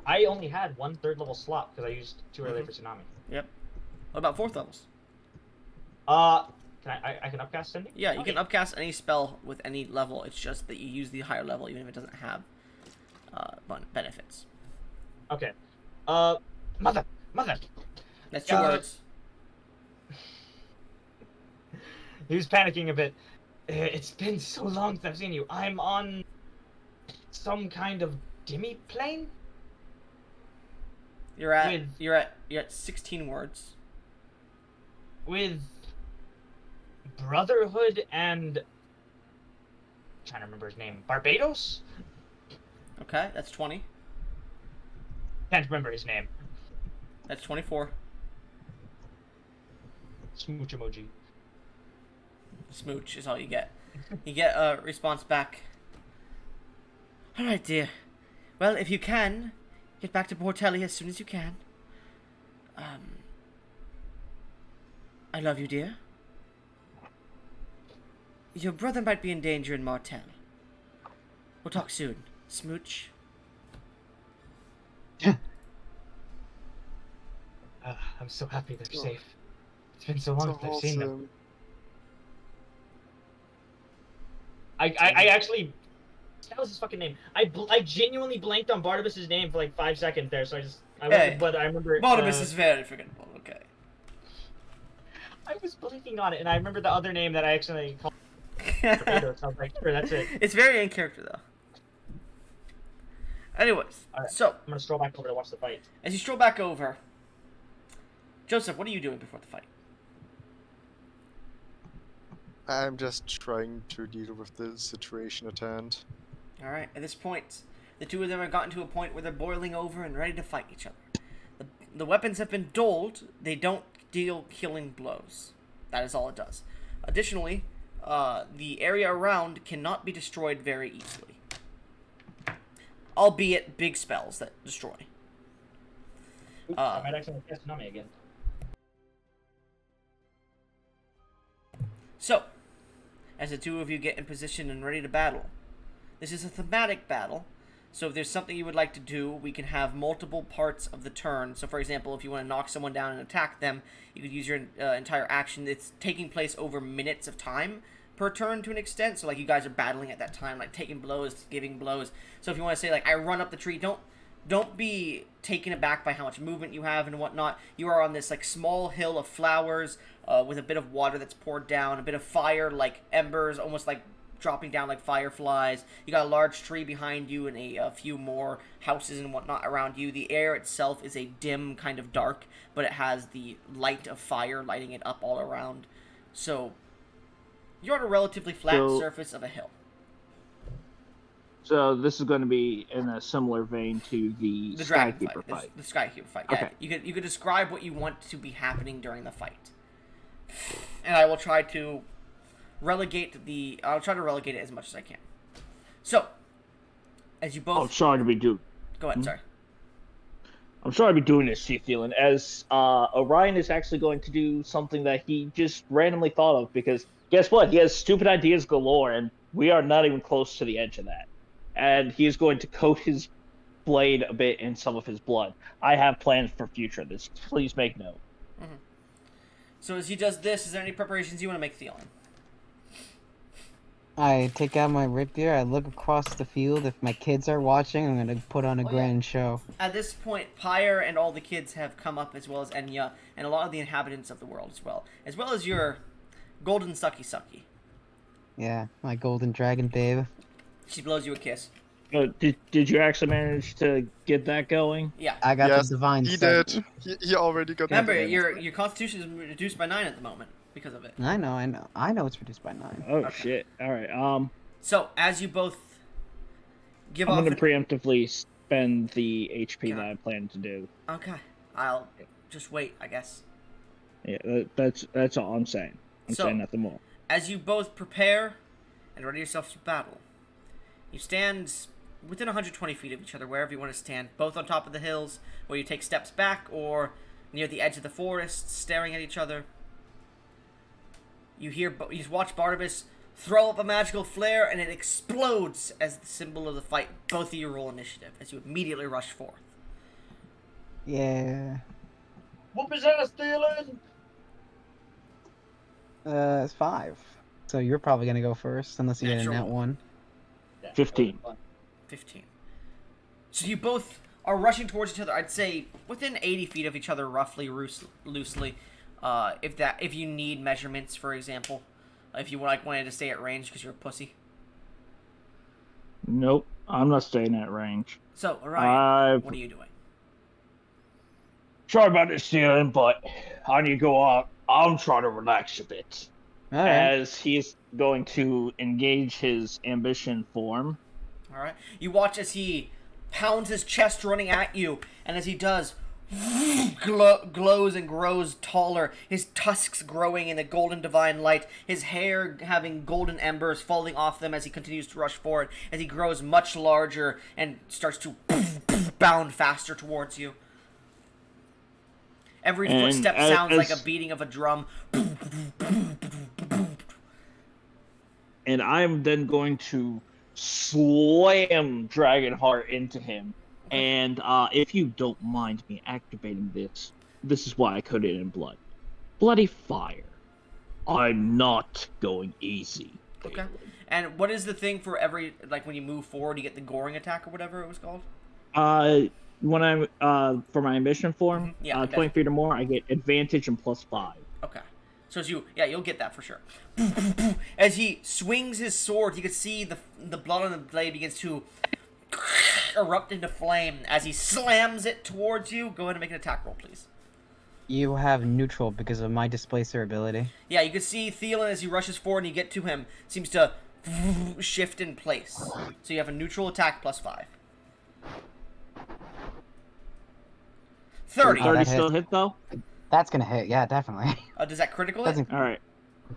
I only had one third level slot because I used too early for Tsunami. Yep. What about 4th levels? I can upcast sending? Yeah, you Okay. can upcast any spell with any level. It's just that you use the higher level, even if it doesn't have benefits. Okay. Mother! That's 2 Uh, words. He was panicking a bit. It's been so long since I've seen you. I'm on some kind of demi-plane? You're at with- you're at 16 words. With Brotherhood and... I'm trying to remember his name. Barbados? Okay, that's 20. Can't remember his name. That's 24. Smooch emoji. Smooch is all you get. You get a response back. Alright, dear. Well, if you can, get back to Portelli as soon as you can. I love you, dear. Your brother might be in danger in Martel. We'll talk soon. Smooch. I'm so happy they're safe. It's been so long since I've seen them. I actually... That was his fucking name. I genuinely blanked on Barnabas's name for like 5 seconds there, so I Hey, but I remember... Barnabas is very forgettable, okay. I was blanking on it, and I remember the other name that I actually called Barbados. I was like, sure, that's it. It's very in character, though. Anyways, Alright. so, I'm gonna stroll back over to watch the fight. as you stroll back over, Joseph, what are you doing before the fight? I'm just trying to deal with the situation at hand. Alright, at this point, the two of them have gotten to a point where they're boiling over and ready to fight each other. The weapons have been dulled, they don't deal killing blows. That is all it does. Additionally, the area around cannot be destroyed very easily. Albeit big spells that destroy. I might actually cast Nami again. So, as the two of you get in position and ready to battle, this is a thematic battle, so if there's something you would like to do, we can have multiple parts of the turn. So, for example, if you want to knock someone down and attack them, you could use your entire action. It's taking place over minutes of time per turn to an extent, so like you guys are battling at that time, like taking blows, giving blows. So if you want to say, like, I run up the tree, don't be taken aback by how much movement you have and whatnot. You are on this like small hill of flowers with a bit of water that's poured down, a bit of fire, like embers, almost like dropping down like fireflies. You got a large tree behind you and a few more houses and whatnot around you. The air itself is a dim kind of dark, but it has the light of fire lighting it up all around. So you're on a relatively flat surface of a hill. So this is going to be in a similar vein to the dragon Skykeeper fight. The Skykeeper fight. Yeah, Okay. you could describe what you want to be happening during the fight, and I will try to relegate it as much as I can. So, as you both, I'm sorry to be doing. go ahead. Sorry. I'm sorry to be doing this to you, Thielen, as Orion is actually going to do something that he just randomly thought of, because guess what? He has stupid ideas galore, and we are not even close to the edge of that. And he is going to coat his blade a bit in some of his blood. I have plans for future this. Please make note. Mm-hmm. So as he does this, is there any preparations you want to make, Thielen? I take out my rapier, I look across the field. If my kids are watching, I'm gonna put on a grand show. At this point, Pyre and all the kids have come up, as well as Enya, and a lot of the inhabitants of the world as well as your golden Sucky. Yeah, my golden dragon babe. She blows you a kiss. Did you actually manage to get that going? Yeah. I got Yes, the divine he sight. did. He already got Remember, that. your constitution is reduced by 9 at the moment because of it. I know it's reduced by 9. Oh Okay. shit! All right. So as you both give I'm off, gonna preemptively spend the HP Yeah. that I plan to do. okay, I'll just wait, I guess. Yeah, that's all I'm saying. I'm So- saying nothing more. As you both prepare and ready yourselves for battle, you stand within 120 feet of each other, wherever you want to stand, both on top of the hills, where you take steps back, or near the edge of the forest, staring at each other. You watch Barnabas throw up a magical flare, and it explodes as the symbol of the fight. Both of you roll initiative, as you immediately rush forth. Yeah. Whoop his ass, Thielen! It's 5. So you're probably gonna go first, unless you get a Natural nat 1. 15. 15. So you both are rushing towards each other. I'd say within 80 feet of each other, roughly, loosely. If you need measurements, for example, if you wanted to stay at range because you're a pussy. Nope, I'm not staying at range. So Orion, what are you doing? Sorry about this, stealing, but I need to go out. I'm trying to relax a bit. All right. As he's going to engage his ambition form. All right. You watch as he pounds his chest, running at you, and as he does, glows and grows taller. His tusks growing in a golden divine light. His hair having golden embers falling off them as he continues to rush forward. As he grows much larger and starts to bound faster towards you. Every footstep sounds like a beating of a drum. And I'm then going to slam Dragonheart into him. And if you don't mind me activating this is why I code it in blood. Bloody fire. I'm not going easy. Okay. And what is the thing for every, like, when you move forward, you get the goring attack or whatever it was called? When I'm for my ambition form, Yeah, 20 feet or more, I get advantage and +5. Okay. So as you'll get that for sure. As he swings his sword, you can see the blood on the blade begins to erupt into flame as he slams it towards you. Go ahead and make an attack roll, please. You have neutral because of my displacer ability. Yeah, you can see Thielen as he rushes forward and you get to him, seems to shift in place. So you have a neutral attack +5. 30. 30 that still hit. hit though? That's gonna hit. Yeah, definitely. Does that critical hit? Doesn't. All right.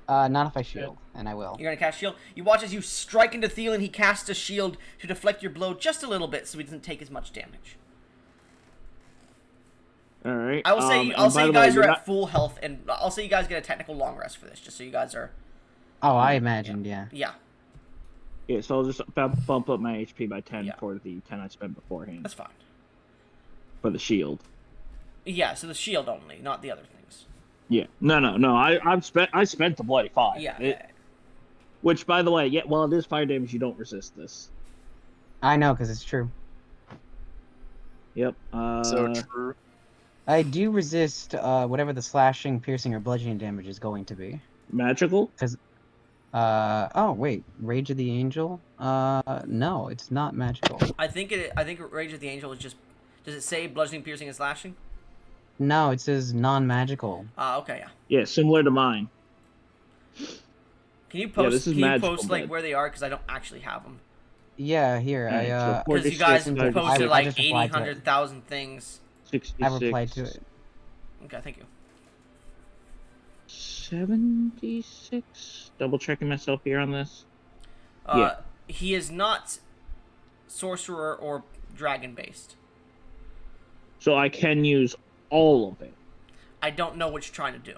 Not if I shield, and I will. You're gonna cast shield. You watch as you strike into Thielen. He casts a shield to deflect your blow just a little bit, so he doesn't take as much damage. All right. I will say, you guys are at full health, and I'll say you guys get a technical long rest for this, just so you guys are. Oh, I imagined, yeah. Yeah, Yeah, so I'll just bump up my HP by 10 Yeah. for the 10 I spent beforehand that's fine. for the shield. Yeah, so the shield only, not the other things. Yeah. No. I spent the bloody 5. Yeah. Which, by the way, yeah, while it is fire damage, you don't resist this. I know, because it's true. Yep. So true. I do resist whatever the slashing, piercing, or bludgeoning damage is going to be. Magical? Oh wait, Rage of the Angel? No, it's not magical. I think Rage of the Angel is just. Does it say bludgeoning, piercing, and slashing? No, it says non-magical. Okay, yeah. Yeah, similar to mine. Can you post? this is can you magical, post like but- where they are? Because I don't actually have them. Yeah, here, Alright, so Because you guys 46, posted I like just 80, replied to it. 100,000 things. 66. I replied to it. Okay, thank you. 76? Double checking myself here on this. He is not sorcerer or dragon based. So I can use all of it. I don't know what you're trying to do.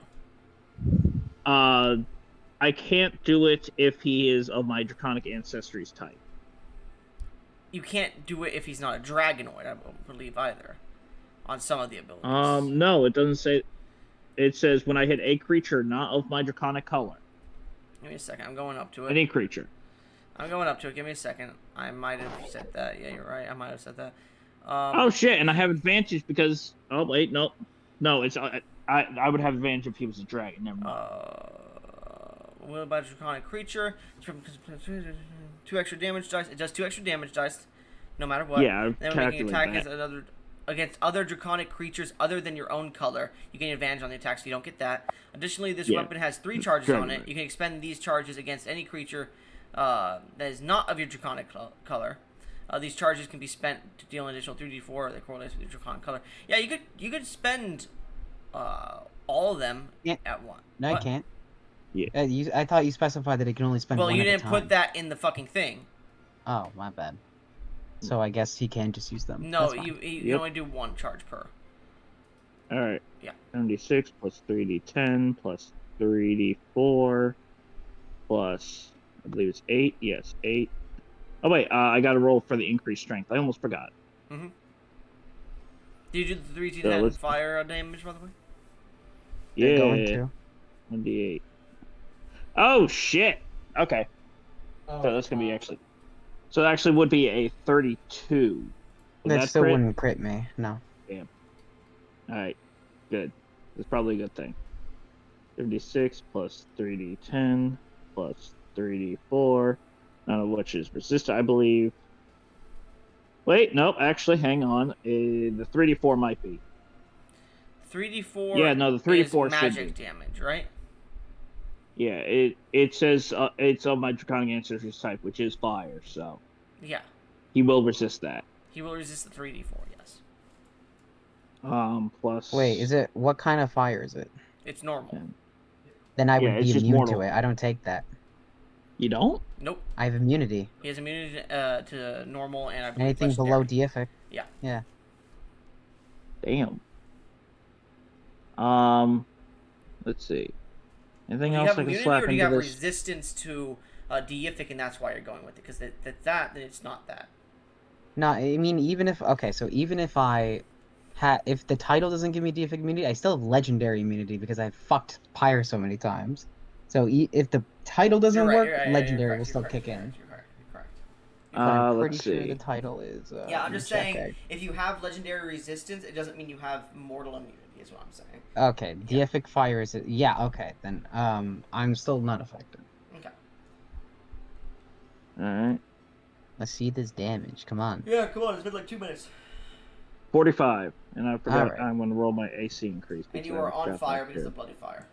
I can't do it if he is of my draconic ancestry's type. You can't do it if he's not a dragonoid, I don't believe either. On some of the abilities. No, it doesn't say. It says when I hit a creature not of my draconic color. Give me a second. I'm going up to it. Any creature. I'm going up to it. Give me a second. I might have said that. Yeah, you're right. I might have said that. Oh shit! And I have advantage because. Oh wait, no, it's I would have advantage if he was a dragon. Never mind. Will by draconic creature. 2 extra damage dice. It does 2 extra damage dice, no matter what. Yeah, I've then when making an attack calculated against other draconic creatures other than your own color, you gain advantage on the attack, so you don't get that. Additionally, this Yeah. weapon has 3 charges on Dragon. it. You can expend these charges against any creature that is not of your draconic color. These charges can be spent to deal an additional 3d4 that correlates with your draconic color. Yeah, you could spend all of them Yeah. at once. No, I can't. Yeah. I thought you specified that it can only spend Well, one you at a didn't time. put that in the fucking thing. Oh, my bad. So I guess he can just use them. No, That's fine. you Yep. only do 1 charge per. All right. Yeah. 76 plus 3d10 plus 3d4 plus I believe it's 8. Yes, 8. Oh wait, I got to roll for the increased strength. I almost forgot. Mm-hmm. Do you do the 3d10 So let's- fire damage, by the way? You're going Yeah. to. 1d8. Oh shit. Okay. Oh, So that's gonna be God. actually. So it actually would be a 32. Would That that still crit? wouldn't crit me. No. Damn. All right. Good. That's probably a good thing. 36 plus 3d10 plus 3d4, none of which is resistant, I believe. Wait, nope. Actually, hang on. The 3d4 might be. 3d4 Yeah, no, the is 3d4 should magic be. damage, right? Yeah, it says it's of my draconic ancestors type, which is fire, so Yeah. he will resist that. He will resist the 3d4, yes. Plus. Wait, is it what kind of fire is it? It's normal. 10. Then I Yeah, would it's be just immune mortal. to it. I don't take that. You don't? Nope. I have immunity. He has immunity to normal and I believe Anything legendary. below deific. Yeah. Yeah. Damn. Let's see. Anything Do you else have I can immunity slap or do you into have this? resistance to deific and that's why you're going with it? Because then it's not that. No, I mean even if so even if if the title doesn't give me deific immunity, I still have legendary immunity because I fucked Pyre so many times. So if the title doesn't You're right, work, you're right, legendary you're will correct, still you're kick correct, in. You're correct. But I'm pretty Let's sure see. the title is. Yeah, I'm let me just check saying, if you have legendary resistance, it doesn't mean you have mortal immunity, is what I'm saying. Okay, deific fire is it? Yeah, okay, then I'm still not affected. Okay. Alright. Let's see this damage. Come on. Yeah, come on, it's been like 2 minutes. 45. And I forgot Alright. I'm going to roll my AC increase. And because you I are on forgot fire that because too. of bloody fire.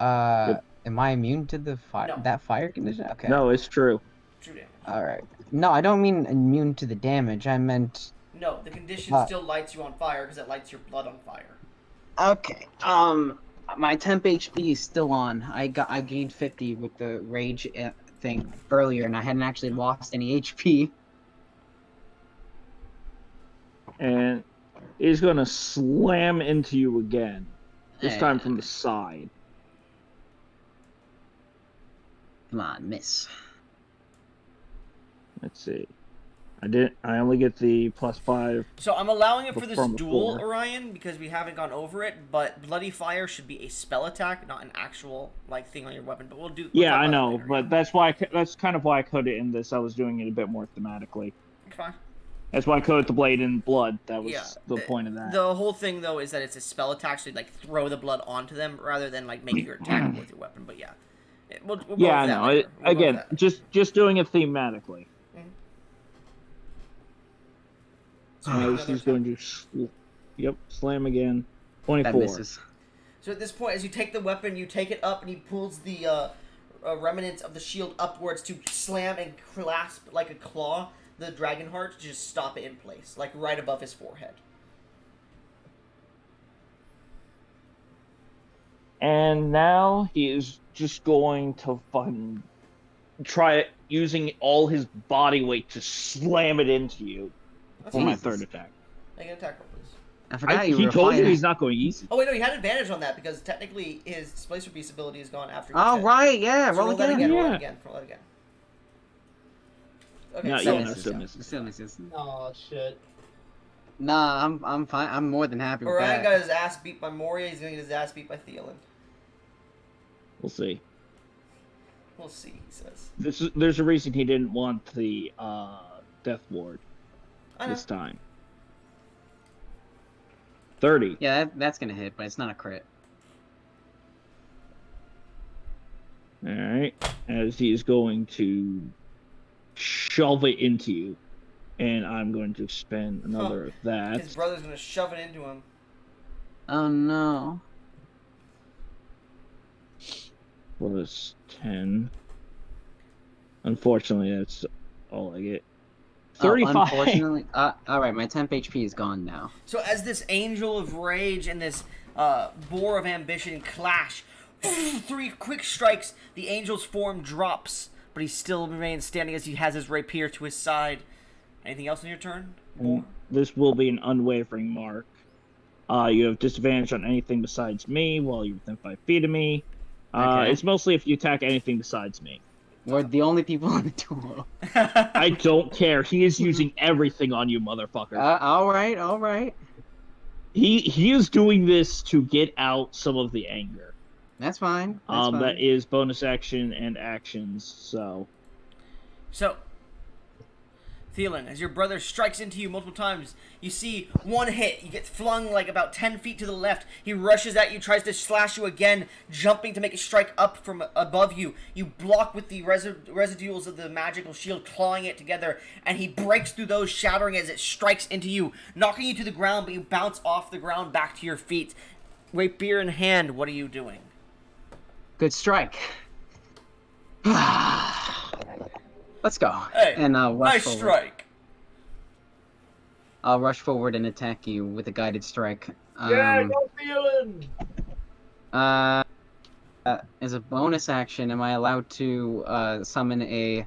Yep. Am I immune to the fire? No. That fire condition? Okay. No, it's true. True damage. Alright. No, I don't mean immune to the damage. I meant. No, the condition still lights you on fire because it lights your blood on fire. Okay. My temp HP is still on. I gained 50 with the rage thing earlier, and I hadn't actually lost any HP. And he's going to slam into you again. This time from the side. Come on, miss. Let's see. I only get the +5. So I'm allowing it for this From duel, before. Orion, because we haven't gone over it. But bloody fire should be a spell attack, not an actual thing on your weapon. But we'll Yeah, talk I about know, it later, but that's kind of why I coded it in this. I was doing it a bit more thematically. It's fine. That's why I coded the blade in blood. That was Yeah, the point of that. The whole thing though is that it's a spell attack, so you throw the blood onto them rather than make your attack with your weapon. But yeah, we'll go Yeah, I over that know. later. We'll go over Again, that. just doing it thematically. So make another He's attack. going to slam again. 24. That misses. So at this point, as you take the weapon, you take it up, and he pulls the remnants of the shield upwards to slam and clasp like a claw the dragon heart to just stop it in place, right above his forehead. And now he is just going to fucking try it using all his body weight to slam it into you for my third attack. Make an attack roll, please. I forgot you He were told you fighting. he's not going easy. Oh wait, no, he had advantage on that because technically his displacer beast ability is gone after. Oh, right, yeah, So roll that again. Roll Yeah. that again. Roll that again. Okay, No, so yeah, no, still misses. Still misses. Oh shit. Nah, I'm fine. I'm more than happy with Orion that. got his ass beat by Moria. He's gonna get his ass beat by Thielen. We'll see. We'll see, he says. There's a reason he didn't want the death ward I know. this time. 30. Yeah, that's gonna hit, but it's not a crit. Alright. As he's going to shove it into you. And I'm going to spend another of that. His brother's gonna shove it into him. Oh no. Plus 10. Unfortunately, that's all I get. 35. Oh, unfortunately, all right, my temp HP is gone now. So as this angel of rage and this boar of ambition clash, 3 quick strikes, the angel's form drops, but he still remains standing as he has his rapier to his side. Anything else in your turn, boar? This will be an unwavering mark. You have disadvantage on anything besides me while you're within 5 feet of me. Okay. It's mostly if you attack anything besides me. We're the only people on the duel. I don't care. He is using everything on you, motherfucker. All right. He is doing this to get out some of the anger. That's fine. That's fine. That is bonus action and actions. So Thielen, as your brother strikes into you multiple times, you see one hit. You get flung like about 10 feet to the left. He rushes at you, tries to slash you again, jumping to make a strike up from above you. You block with the residuals of the magical shield, clawing it together, and he breaks through those, shattering as it strikes into you, knocking you to the ground, but you bounce off the ground back to your feet. Rapier in hand, what are you doing? Good strike. Let's go. Hey, And I'll rush nice forward. strike. I'll rush forward and attack you with a guided strike. Yeah, go Thielen! As a bonus action, am I allowed to summon a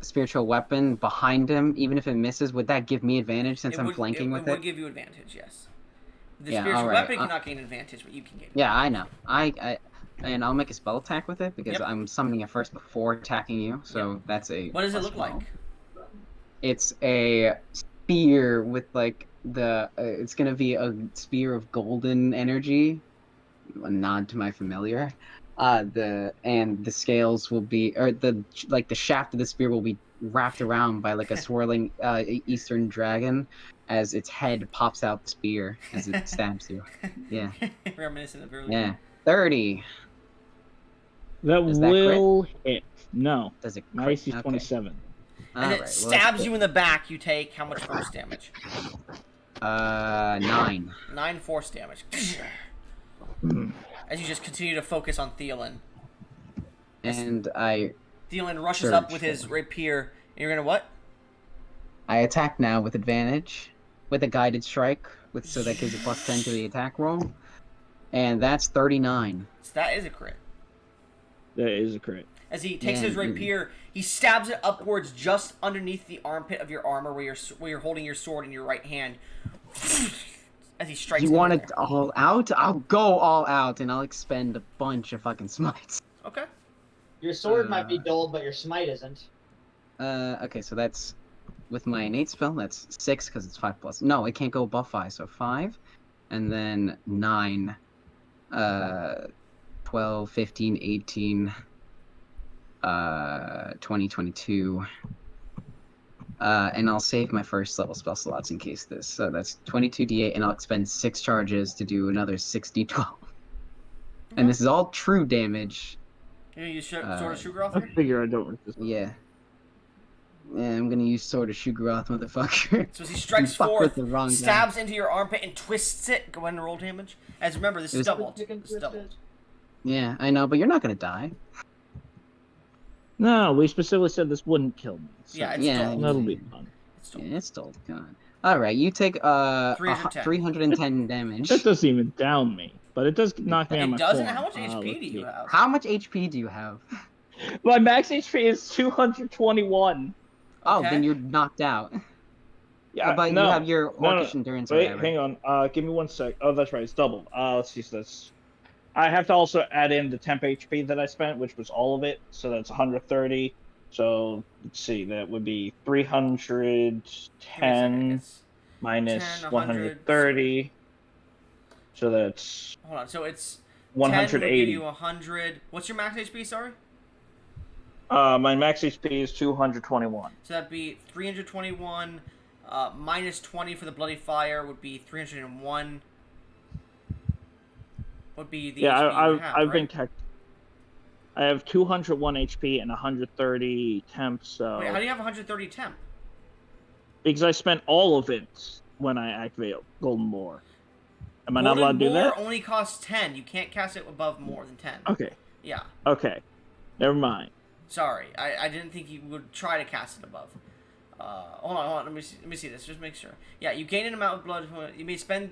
spiritual weapon behind him, even if it misses? Would that give me advantage since I'm flanking with it? It would give you advantage, yes. The Yeah, spiritual alright, weapon cannot gain advantage, but you can gain. Yeah, I know. And I'll make a spell attack with it because Yep. I'm summoning it first before attacking you. So that's a. What does it look +12. like? It's a spear with like the. It's gonna be a spear of golden energy. A nod to my familiar. The scales will be, or the shaft of the spear will be wrapped around by like a swirling eastern dragon, as its head pops out the spear as it stabs you. Yeah. Reminiscent of earlier. Yeah. 30. that Does that will hit. No, Does it my crit? AC is Okay. 27. And Alright, it well, stabs you in the back. You take how much force damage? 9. 9 force damage. As you just continue to focus on Thielen. And I Thielen rushes Surge up with his forward. rapier. And you're gonna what? attack now with advantage with a guided strike, so that gives a +10 to the attack roll, and that's 39. So that is a crit. That is a crit. As he takes his Yeah, rapier, he stabs it upwards just underneath the armpit of your armor, where you're holding your sword in your right hand. As he strikes. You into want there. it all out? I'll go all out, and I'll expend a bunch of fucking smites. Okay. Your sword might be dulled, but your smite isn't. Okay, so that's with my innate spell. That's 6 because it's 5+. No, it can't go above 5, so 5, and then 9, 12, 15, 18, 20, 22. And I'll save my first level spell slots in case this. So that's 22d8, and I'll expend 6 charges to do another 6d12. And this is all true damage. You're gonna use Sword of Shugroth I here? figure I don't resist. Yeah. Yeah, I'm gonna use Sword of Shugroth, motherfucker. So as he strikes fuck with forth, the wrong guy. stabs into your armpit and twists it. Go ahead and roll damage. As remember, this is doubled. This is doubled. Yeah, I know, but you're not gonna die. No, we specifically said this wouldn't kill me. So Yeah, it's Yeah, dulled. that'll be fun. It's dulled. Yeah, it's still gone. Alright, you take 310. 310 damage. That doesn't even down me, but it does knock me on my It doesn't? form. How much Let's HP do you see. have? How much HP do you have? My max HP is 221. Oh, Okay. then you're knocked out. Yeah, But no, you have your no, Orcish Endurance or Wait, whatever. hang on. Give me 1 sec. Oh, that's right. It's doubled. Let's see. So that's. I have to also add in the temp HP that I spent, which was all of it. So that's 130. So let's see. That would be 310 It's minus 10, 100. 130. So that's Hold on. So it's 10 would 180. give you 100. What's your max HP? Sorry. My max HP is 221. So that'd be 321 minus 20 for the Bloody Fire would be 301. Would be the Yeah, HP you would have, I've right? been checked. I have 201 HP and 130 temp. So Wait, how do you have 130 temp? because I spent all of it when I activate Golden Boar. Am I not Golden allowed to do Boar that? only costs 10. You can't cast it above more than 10. Okay. Yeah. Okay. Never mind. Sorry, I didn't think you would try to cast it above. Hold on. Let me see this. Just make sure. Yeah, you gain an amount of blood. You may expend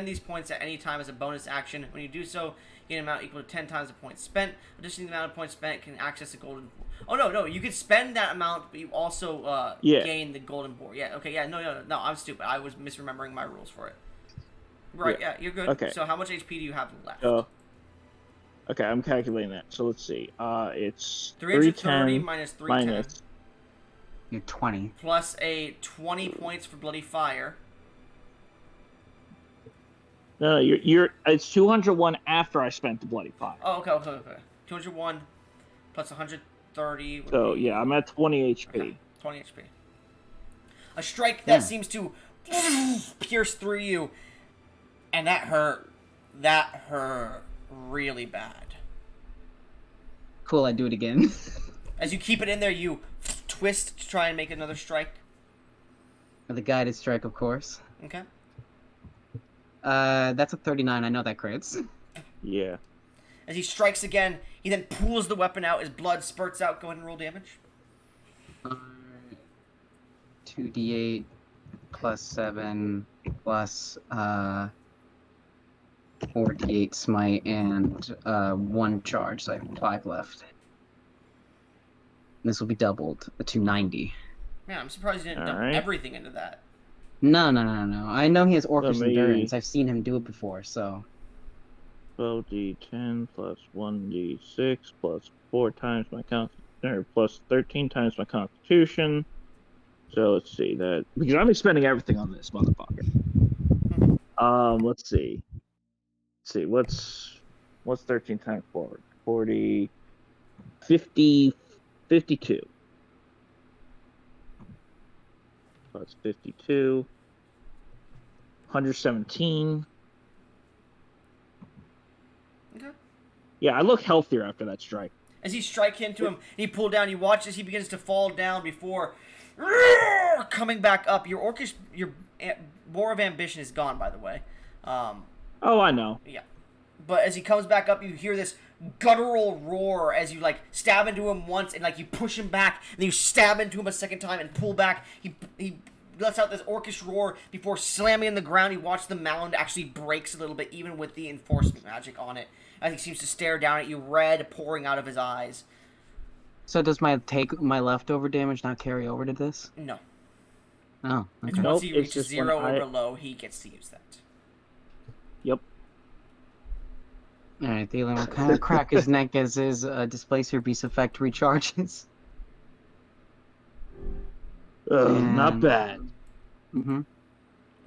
these points at any time as a bonus action. When you do so, you gain an amount equal to 10 times the points spent. Additionally, the amount of points spent can access the golden. Oh no! You can spend that amount, but you also Yeah. gain the golden boar. Yeah. Okay. Yeah. No. I'm stupid. I was misremembering my rules for it. Right. Yeah. You're good. Okay. So how much HP do you have left? Okay, I'm calculating that. So let's see. It's 330 310 minus 310. minus. You're 20. Plus a 20 points for Bloody Fire. No, you're. It's 201 after I spent the bloody fire. Oh, okay. 201 plus 130 would So be... yeah, I'm at 20 HP. Okay, 20 HP. A strike that Yeah. seems to pierce through you, and that hurt. That hurt really bad. Cool, I do it again. As you keep it in there, you twist to try and make another strike. With a guided strike, of course. Okay. That's a 39. I know that crits. Yeah. As he strikes again, he then pulls the weapon out. His blood spurts out. Go ahead and roll damage. 2d8 plus 7 plus 4d8 smite and 1 charge, so I have 5 left. This will be doubled to 90. Man, I'm surprised you didn't dump Alright. everything into that. No. I know he has Orcish Let me- endurance. I've seen him do it before, so 12d10 plus 1d6 plus 4 times my plus 13 times my constitution. So let's see that because I'm expending everything on this motherfucker. Let's see. What's 13 times 4? 40, 50, 52. Plus 52. 117. Okay. Yeah, I look healthier after that strike. As you strike into him, he pull down. You watch as he begins to fall down before coming back up. Your orcish, your War of Ambition is gone, by the way. Oh, I know. Yeah. But as he comes back up, you hear this guttural roar as you, like, stab into him once and, like, you push him back, and then you stab into him a second time and pull back. He lets out this orcish roar before slamming in the ground. You watch the mound actually breaks a little bit, even with the enforcement magic on it. As he seems to stare down at you, red pouring out of his eyes. So does my leftover damage not carry over to this? No. Oh, It's okay. once Nope, he it's reaches just 0 when or below, he gets to use that. Yep. Alright, Thielen will kind of crack his neck as his Displacer Beast effect recharges. Not And- bad. Mm-hmm.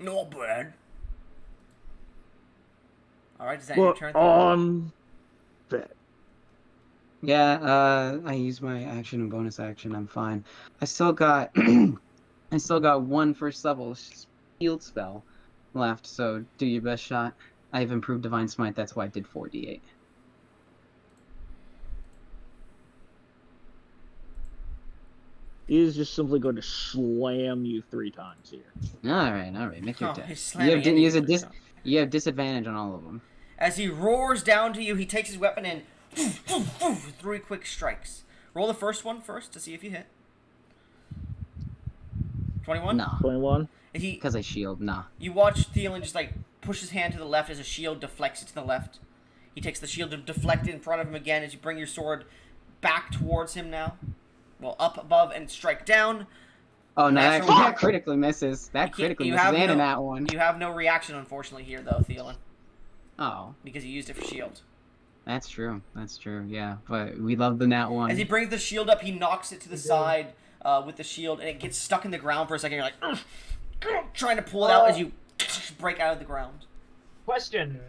Not bad. Alright, does that end your Well, turn? bad. Yeah, I use my action and bonus action. I'm fine. I still got one first level shield spell left, so do your best shot. I have improved Divine Smite, that's why I did 4d8. He is just simply going to slam you 3 times here. Alright, make your Oh, deck. he's You slamming have, into use you a three times. you have disadvantage on all of them. As he roars down to you, he takes his weapon and 3 quick strikes. Roll the first one first to see if you hit. 21? No, 21. He, because I shield, nah. you watch Thielen just like push his hand to the left as a shield deflects it to the left. He takes the shield to deflect it in front of him again as you bring your sword back towards him now. Well, up above and strike down. Oh no, Natural- that critically misses. That You can't- critically you misses, have and no- in that one. You have no reaction, unfortunately, here though, Thielen, Oh, because you used it for shield. that's true. That's true, yeah. But we love the nat one. As he brings the shield up, he knocks it to the side with the shield, and it gets stuck in the ground for a second. You're like, "Ugh," trying to pull it out as you break out of the ground. Question: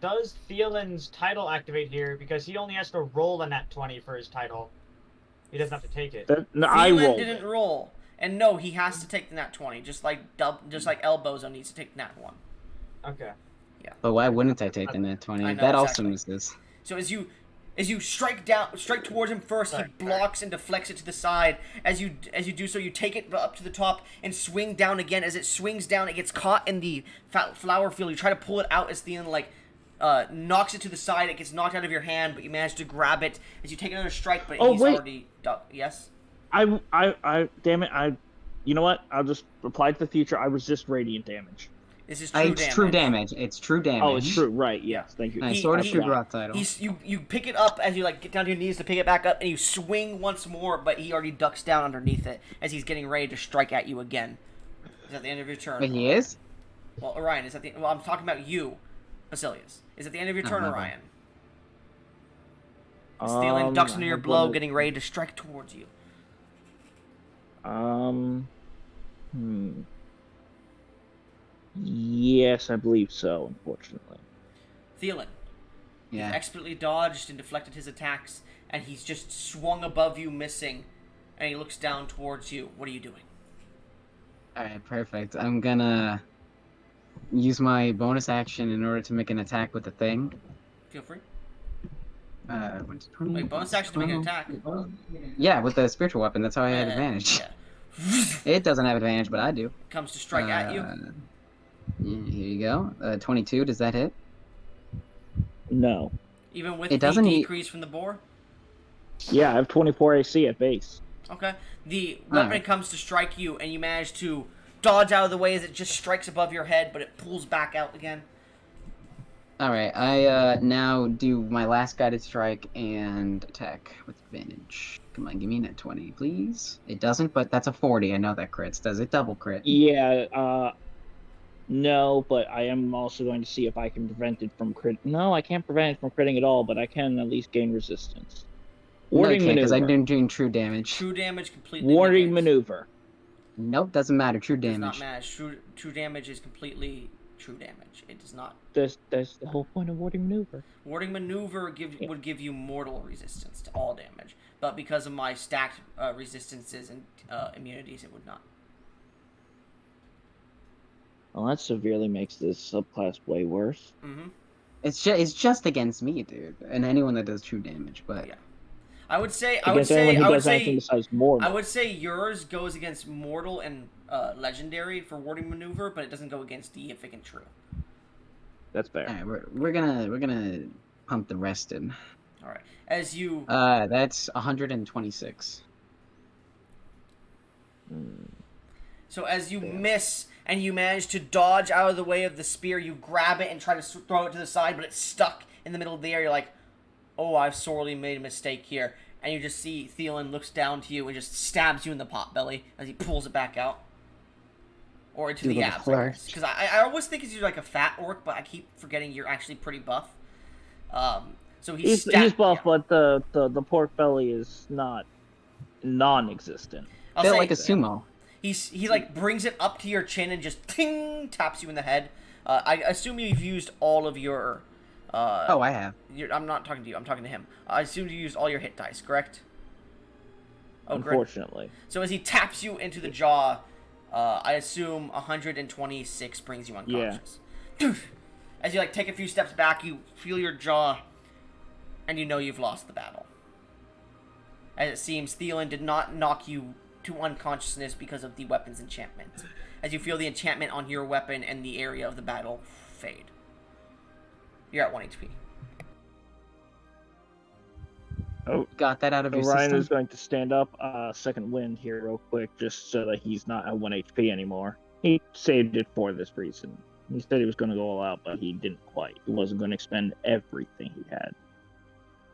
Does Thielen's title activate here? Because he only has to roll a nat 20 for his title. He doesn't have to take it. No, I Thielen rolled didn't it. roll, and no, he has to take the nat 20, just like Elbozo needs to take the nat 1. Okay. But why wouldn't I take the nat 20? I know, That also exactly. misses. So as you strike towards him first, Sorry, he blocks and deflects it to the side. As you do so, you take it up to the top and swing down again. As it swings down, it gets caught in the flower field. You try to pull it out as Theon knocks it to the side. It gets knocked out of your hand, but you manage to grab it as you take another strike. But Oh, he's wait. already yes. Damn it, you know what? I'll just reply to the future. I resist radiant damage. This is true It's damage. true damage. It's true damage. Oh, it's true. Right, yes. Thank you. Nice, He- Sword of he- True title. You pick it up as you get down to your knees to pick it back up, and you swing once more, but he already ducks down underneath it as he's getting ready to strike at you again. Is that the end of your turn? But he is? Well, Orion, is that the? Well, I'm talking about you, Basilius. Is at the end of your turn, Uh-huh. Orion? Stealing ducks under I your have blow, one- getting ready to strike towards you. Yes, I believe so, unfortunately. Thielen, you've Yeah. expertly dodged and deflected his attacks, and he's just swung above you, missing, and he looks down towards you. What are you doing? Alright, perfect. I'm gonna use my bonus action in order to make an attack with the thing. Feel free. What's 20? Wait, bonus action to make an attack? Yeah, with the spiritual weapon. That's how I had Yeah, advantage. Yeah. It doesn't have advantage, but I do. Comes to strike at you. Here you go. 22. Does that hit? No. Even with It the doesn't decrease from the boar? Yeah, I have 24 AC at base. Okay. The weapon Alright. comes to strike you, and you manage to dodge out of the way as it just strikes above your head, but it pulls back out again. Alright, I now do my last guided strike and attack with advantage. Come on, give me a 20, please. It doesn't, but that's a 40. I know that crits. Does it double crit? Yeah, no, but I am also going to see if I can prevent it from crit. No, I can't prevent it from critting at all, but I can at least gain resistance. Warding Okay, because maneuver. I'm doing true damage. True damage completely Warding negates. maneuver. Nope, doesn't matter. True Does not damage. matter. True damage is completely true damage. It does not. That's the whole point of warding maneuver. Warding maneuver would give you mortal resistance to all damage, but because of my stacked resistances and immunities, it would not. Well, that severely makes this subclass way worse. Mm-hmm. It's just against me, dude, and anyone that does true damage. But Yeah. I would say Anyone who does anything besides mortal. I would say yours goes against mortal and legendary for warding maneuver, but it doesn't go against deific and true. That's fair. all right, we're gonna pump the rest in. All right. As you That's 126. So as you Yeah. miss and you manage to dodge out of the way of the spear, you grab it and try to throw it to the side, but it's stuck in the middle of the air. You're like, oh, I've sorely made a mistake here. And you just see Thielen looks down to you and just stabs you in the pot belly as he pulls it back out. Or into Do a the little abs, flourish. because I always think you're like a fat orc, but I keep forgetting you're actually pretty buff. So He's buff, but the pork belly is not non-existent. I'll Built say, like a sumo. he like brings it up to your chin and just ting taps you in the head. I assume you've used all of your. Oh, I have. I'm not talking to you. I'm talking to him. I assume you used all your hit dice, correct? Oh, great. Unfortunately. So as he taps you into the jaw, I assume 126 brings you unconscious. Yeah. As you like take a few steps back, you feel your jaw, and you know you've lost the battle. As it seems, Thielen did not knock you to unconsciousness because of the weapon's enchantment. As you feel the enchantment on your weapon and the area of the battle fade. You're at 1 HP. Oh, Got that out of your Ryan system? is going to stand up second wind here real quick, just so that he's not at 1 HP anymore. He saved it for this reason. He said he was going to go all out, but he didn't quite. He wasn't going to expend everything he had.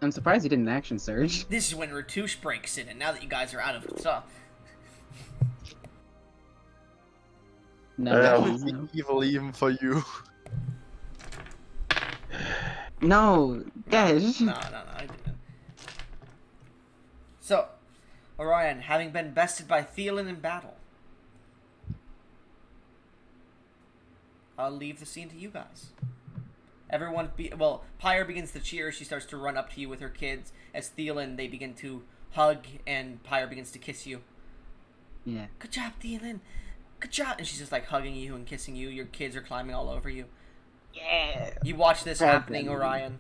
I'm surprised you didn't action surge. This is when Ratouche breaks in, and now that you guys are out of stuff. No, That no, would be no. evil even for you. No, guys. No, I didn't. So, Orion, having been bested by Thielen in battle, I'll leave the scene to you guys. Pyre begins to cheer. She starts to run up to you with her kids. As Thielen, they begin to hug, and Pyre begins to kiss you. Yeah. Good job, Thielen. Good job. And she's just like hugging you and kissing you. Your kids are climbing all over you. Yeah. You watch this Proud happening, them. Orion.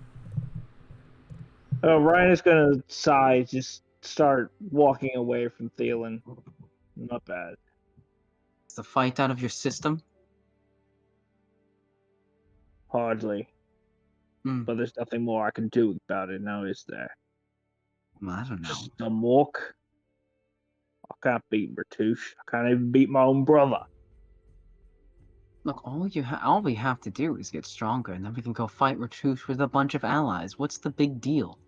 Ryan is going to sigh, just start walking away from Thielen. Not bad. Is the fight out of your system? Hardly. But there's nothing more I can do about it now, is there? Well, I don't know. Some walk. I can't beat Ratouche. I can't even beat my own brother. Look, all we have to do is get stronger, and then we can go fight Ratouche with a bunch of allies. What's the big deal?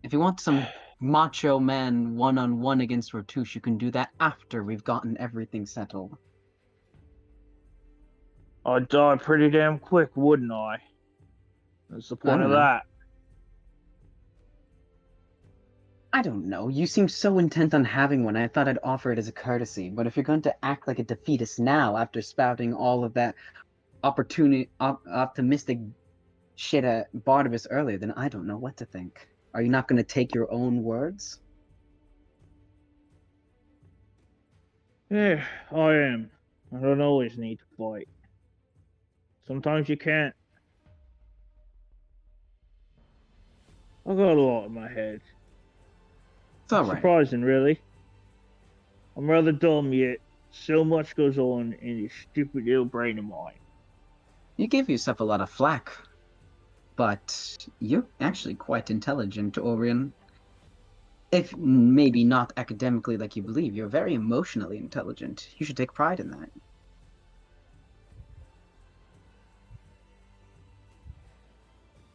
If you want some macho man one-on-one against Ratouche, you can do that after we've gotten everything settled. I'd die pretty damn quick, wouldn't I? What's the point of don't know. that? I don't know. You seem so intent on having one, I thought I'd offer it as a courtesy. But if you're going to act like a defeatist now after spouting all of that optimistic shit at Barnabas earlier, then I don't know what to think. Are you not going to take your own words? Yeah, I am. I don't always need to fight. Sometimes you can't. I got a lot in my head. It's all It's right. surprising, really. I'm rather dumb, yet so much goes on in this stupid little brain of mine. You give yourself a lot of flack, but you're actually quite intelligent, Orion. If maybe not academically like you believe, you're very emotionally intelligent. You should take pride in that.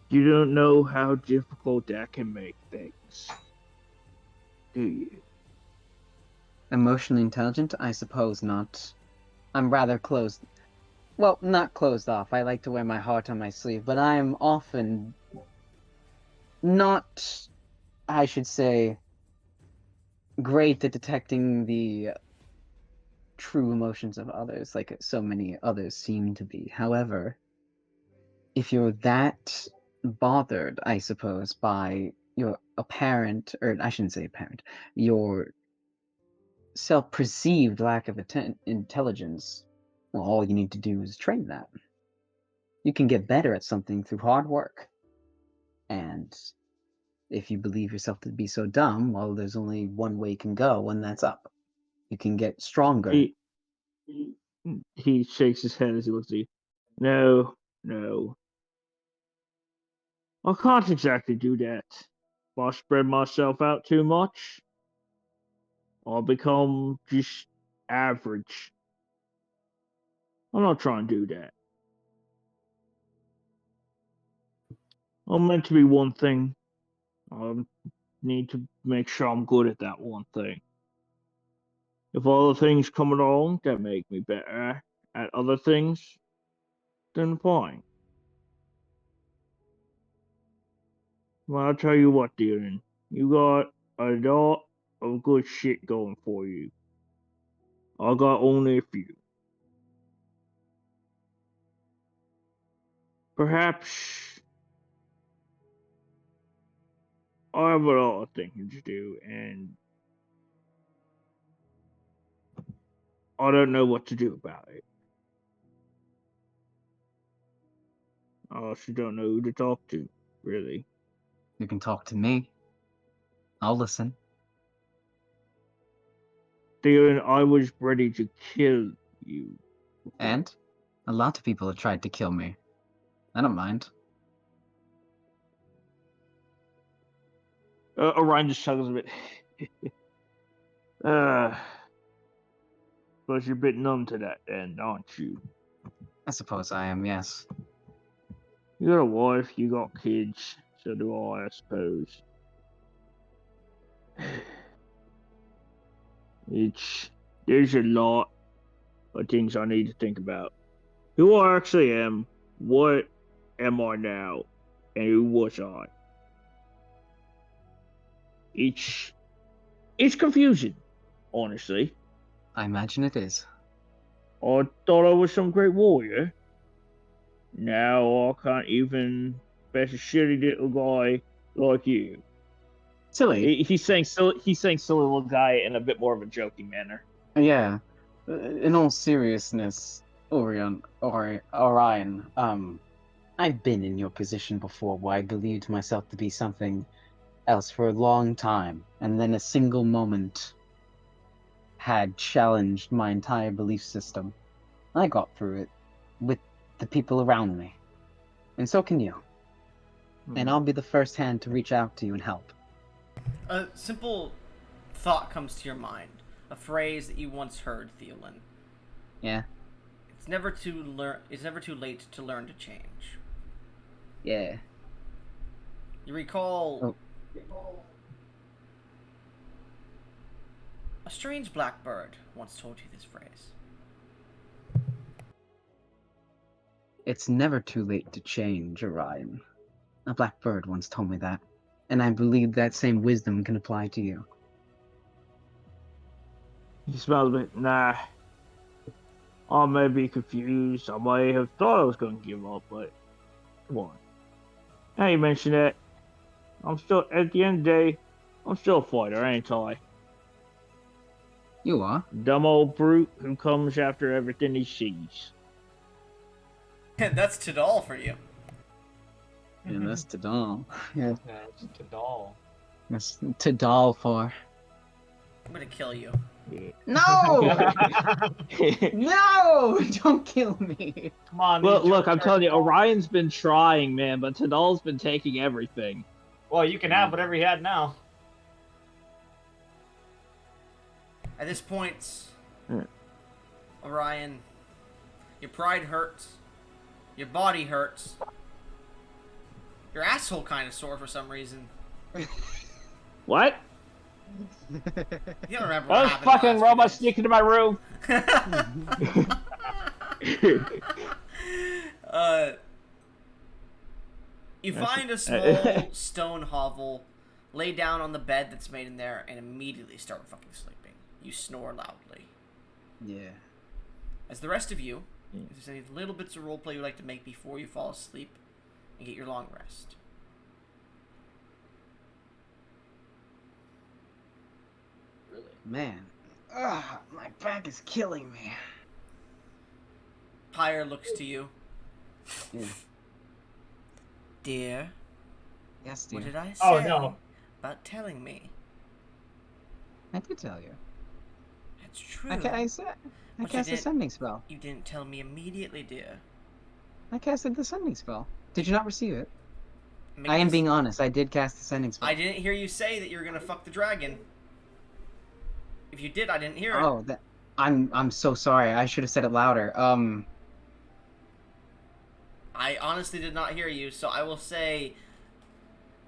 You don't know how difficult that can make things, do you? Emotionally intelligent? I suppose not. I'm rather closed. Well, not closed off. I like to wear my heart on my sleeve, but I am often not, I should say, great at detecting the true emotions of others, like so many others seem to be. However, if you're that bothered, I suppose, by your apparent, or I shouldn't say apparent, your self-perceived lack of intelligence, well, all you need to do is train that. You can get better at something through hard work. And if you believe yourself to be so dumb, well, there's only one way you can go, and that's up. You can get stronger. He he shakes his head as he looks at you. No, no. I can't exactly do that. If I spread myself out too much, I'll become just average. I'm not trying to do that. I'm meant to be one thing. I need to make sure I'm good at that one thing. If other things come along that make me better at other things, then fine. Well, I'll tell you what, Dylan. You got a lot of good shit going for you. I got only a few. Perhaps I have a lot of thinking to do, and I don't know what to do about it. I also don't know who to talk to, really. You can talk to me. I'll listen. Dylan, I was ready to kill you. And a lot of people have tried to kill me. I don't mind. Orion just chuckles a bit. uh, but you're a bit numb to that then, aren't you? I suppose I am, yes. You got a wife, you got kids, so do I suppose. It's there's a lot of things I need to think about. Who I actually am, what am I now, and who was I? It's confusing, honestly. I imagine it is. I thought I was some great warrior. Now I can't even face a shitty little guy like you. Silly. He's saying silly little guy in a bit more of a joking manner. Yeah. In all seriousness, Orion, I've been in your position before where I believed myself to be something else for a long time, and then a single moment had challenged my entire belief system. I got through it with the people around me. And so can you. And I'll be the first hand to reach out to you and help. A simple thought comes to your mind. A phrase that you once heard, Theolin. Yeah? It's never too late to learn to change. Yeah. You recall Oh. a strange blackbird once told you this phrase. It's never too late to change, Orion. A black bird once told me that. and I believe that same wisdom can apply to you. He smells it. Nah. I may be confused. I may have thought I was going to give up, but come on. Now you mention it. I'm still, at the end of the day, I'm still a fighter, ain't I? You are. Dumb old brute who comes after everything he sees. That's Tidal for you. Yeah, that's Tadal. Yeah, That's Tidal. that's Tadal for. I'm gonna kill you. No! No! Don't kill me. Come on. Look, these look, jokes I'm are telling you, small. Orion's been trying, man, but Tadal's been taking everything. Well, you can have whatever you had now. At this point, Yeah. Orion, your pride hurts. Your body hurts. Your asshole kind of sore for some reason. What? You don't remember what Those happened. fucking the robots last sneak into my room. few days. You find a small stone hovel, lay down on the bed that's made in there, and immediately start fucking sleeping. You snore loudly. Yeah. As the rest of you, if there's any little bits of roleplay you'd like to make before you fall asleep and get your long rest. Man. Ugh, my back is killing me. Pyre looks to you. Yeah. Dear, Yes, dear. what did I say Oh, no. about telling me? I did tell you. That's true. I cast But you a did- sending spell. You didn't tell me immediately, dear. I casted the sending spell. Did you not receive it? Make I am this- being honest. I did cast the sending spell. I didn't hear you say that you were gonna fuck the dragon. If you did, I didn't hear it. Oh, that. I'm so sorry. I should have said it louder. I honestly did not hear you, so I will say,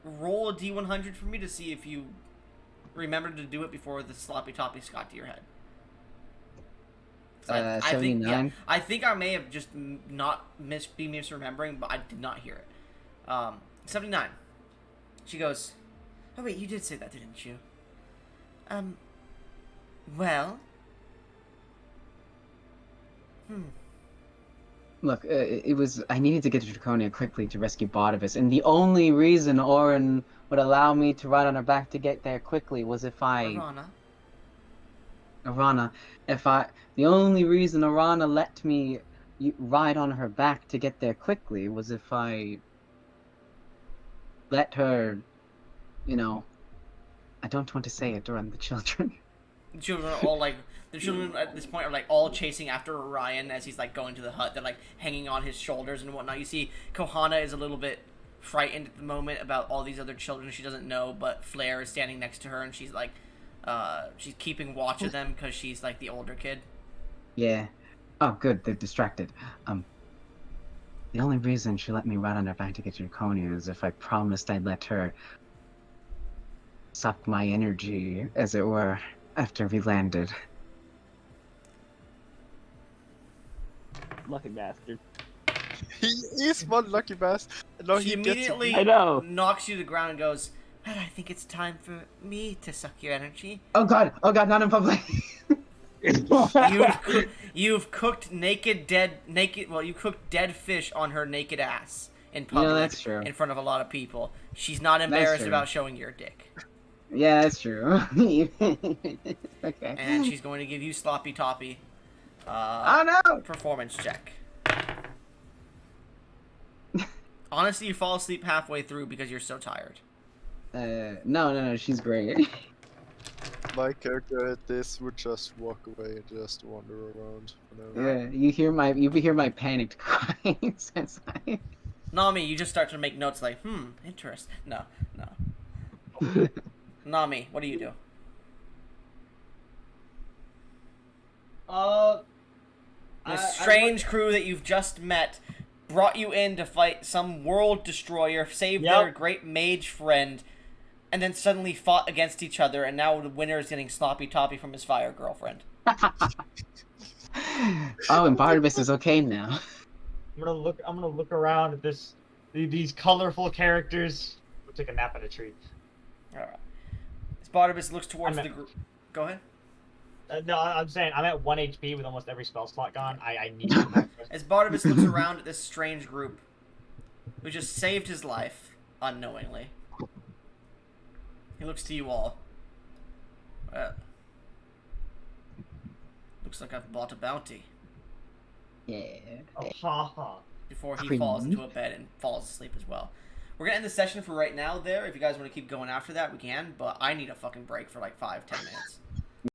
roll a d100 for me to see if you remembered to do it before the sloppy toppy got to your head. 'Cause I think, 79? I think I may have just not be misremembering, but I did not hear it. 79. She goes, oh wait, you did say that, didn't you? Well. Look, it was. I needed to get to Draconia quickly to rescue Barnabas, and the only reason Orin would allow me to ride on her back to get there quickly was if Arana. Arana, the only reason Arana let me ride on her back to get there quickly was if I let her, I don't want to say it around the children. The children are all like, the children at this point are like all chasing after Orion as he's like going to the hut. They're like hanging on his shoulders and whatnot. You see, Kohana is a little bit frightened at the moment about all these other children she doesn't know, but Flair is standing next to her and she's like, she's keeping watch of them because she's like the older kid. Yeah. Oh, good. They're distracted. The only reason she let me ride on her back to get to Draconia is if I promised I'd let her suck my energy, as it were, after we landed. Lucky bastard. He is one lucky bastard. No, She he immediately I know. knocks you to the ground and goes, well, I think it's time for me to suck your energy. Oh god, not in public. You've cooked you cooked dead fish on her naked ass in public. that's true. In front of a lot of people. She's not That's embarrassed true. about showing your dick. Yeah, that's true. Okay. And she's going to give you sloppy toppy. Oh no! Performance check. Honestly, you fall asleep halfway through because you're so tired. No, she's great. My character at this would just walk away and just wander around. Yeah, you hear my panicked cries as I. Nami, you just start to make notes like, interest. No. Nami, what do you do? This strange crew that you've just met brought you in to fight some world destroyer, save their great mage friend, and then suddenly fought against each other, and now the winner is getting sloppy toppy from his fire girlfriend. Oh, and Barnabas is okay now. I'm gonna look around at these colorful characters. We'll take a nap at a tree. Alright. As Barnabas looks towards I'm the group... Go ahead. No, I'm saying I'm at 1 HP with almost every spell slot gone. I need to go back first. As Barnabas looks around at this strange group who just saved his life unknowingly, he looks to you all. Looks like I've bought a bounty. Yeah. Oh, ha ha. Before he Queen. falls into a bed and falls asleep as well. We're gonna end the session for right now there. If you guys want to keep going after that, we can, but I need a fucking break for like 5-10 minutes.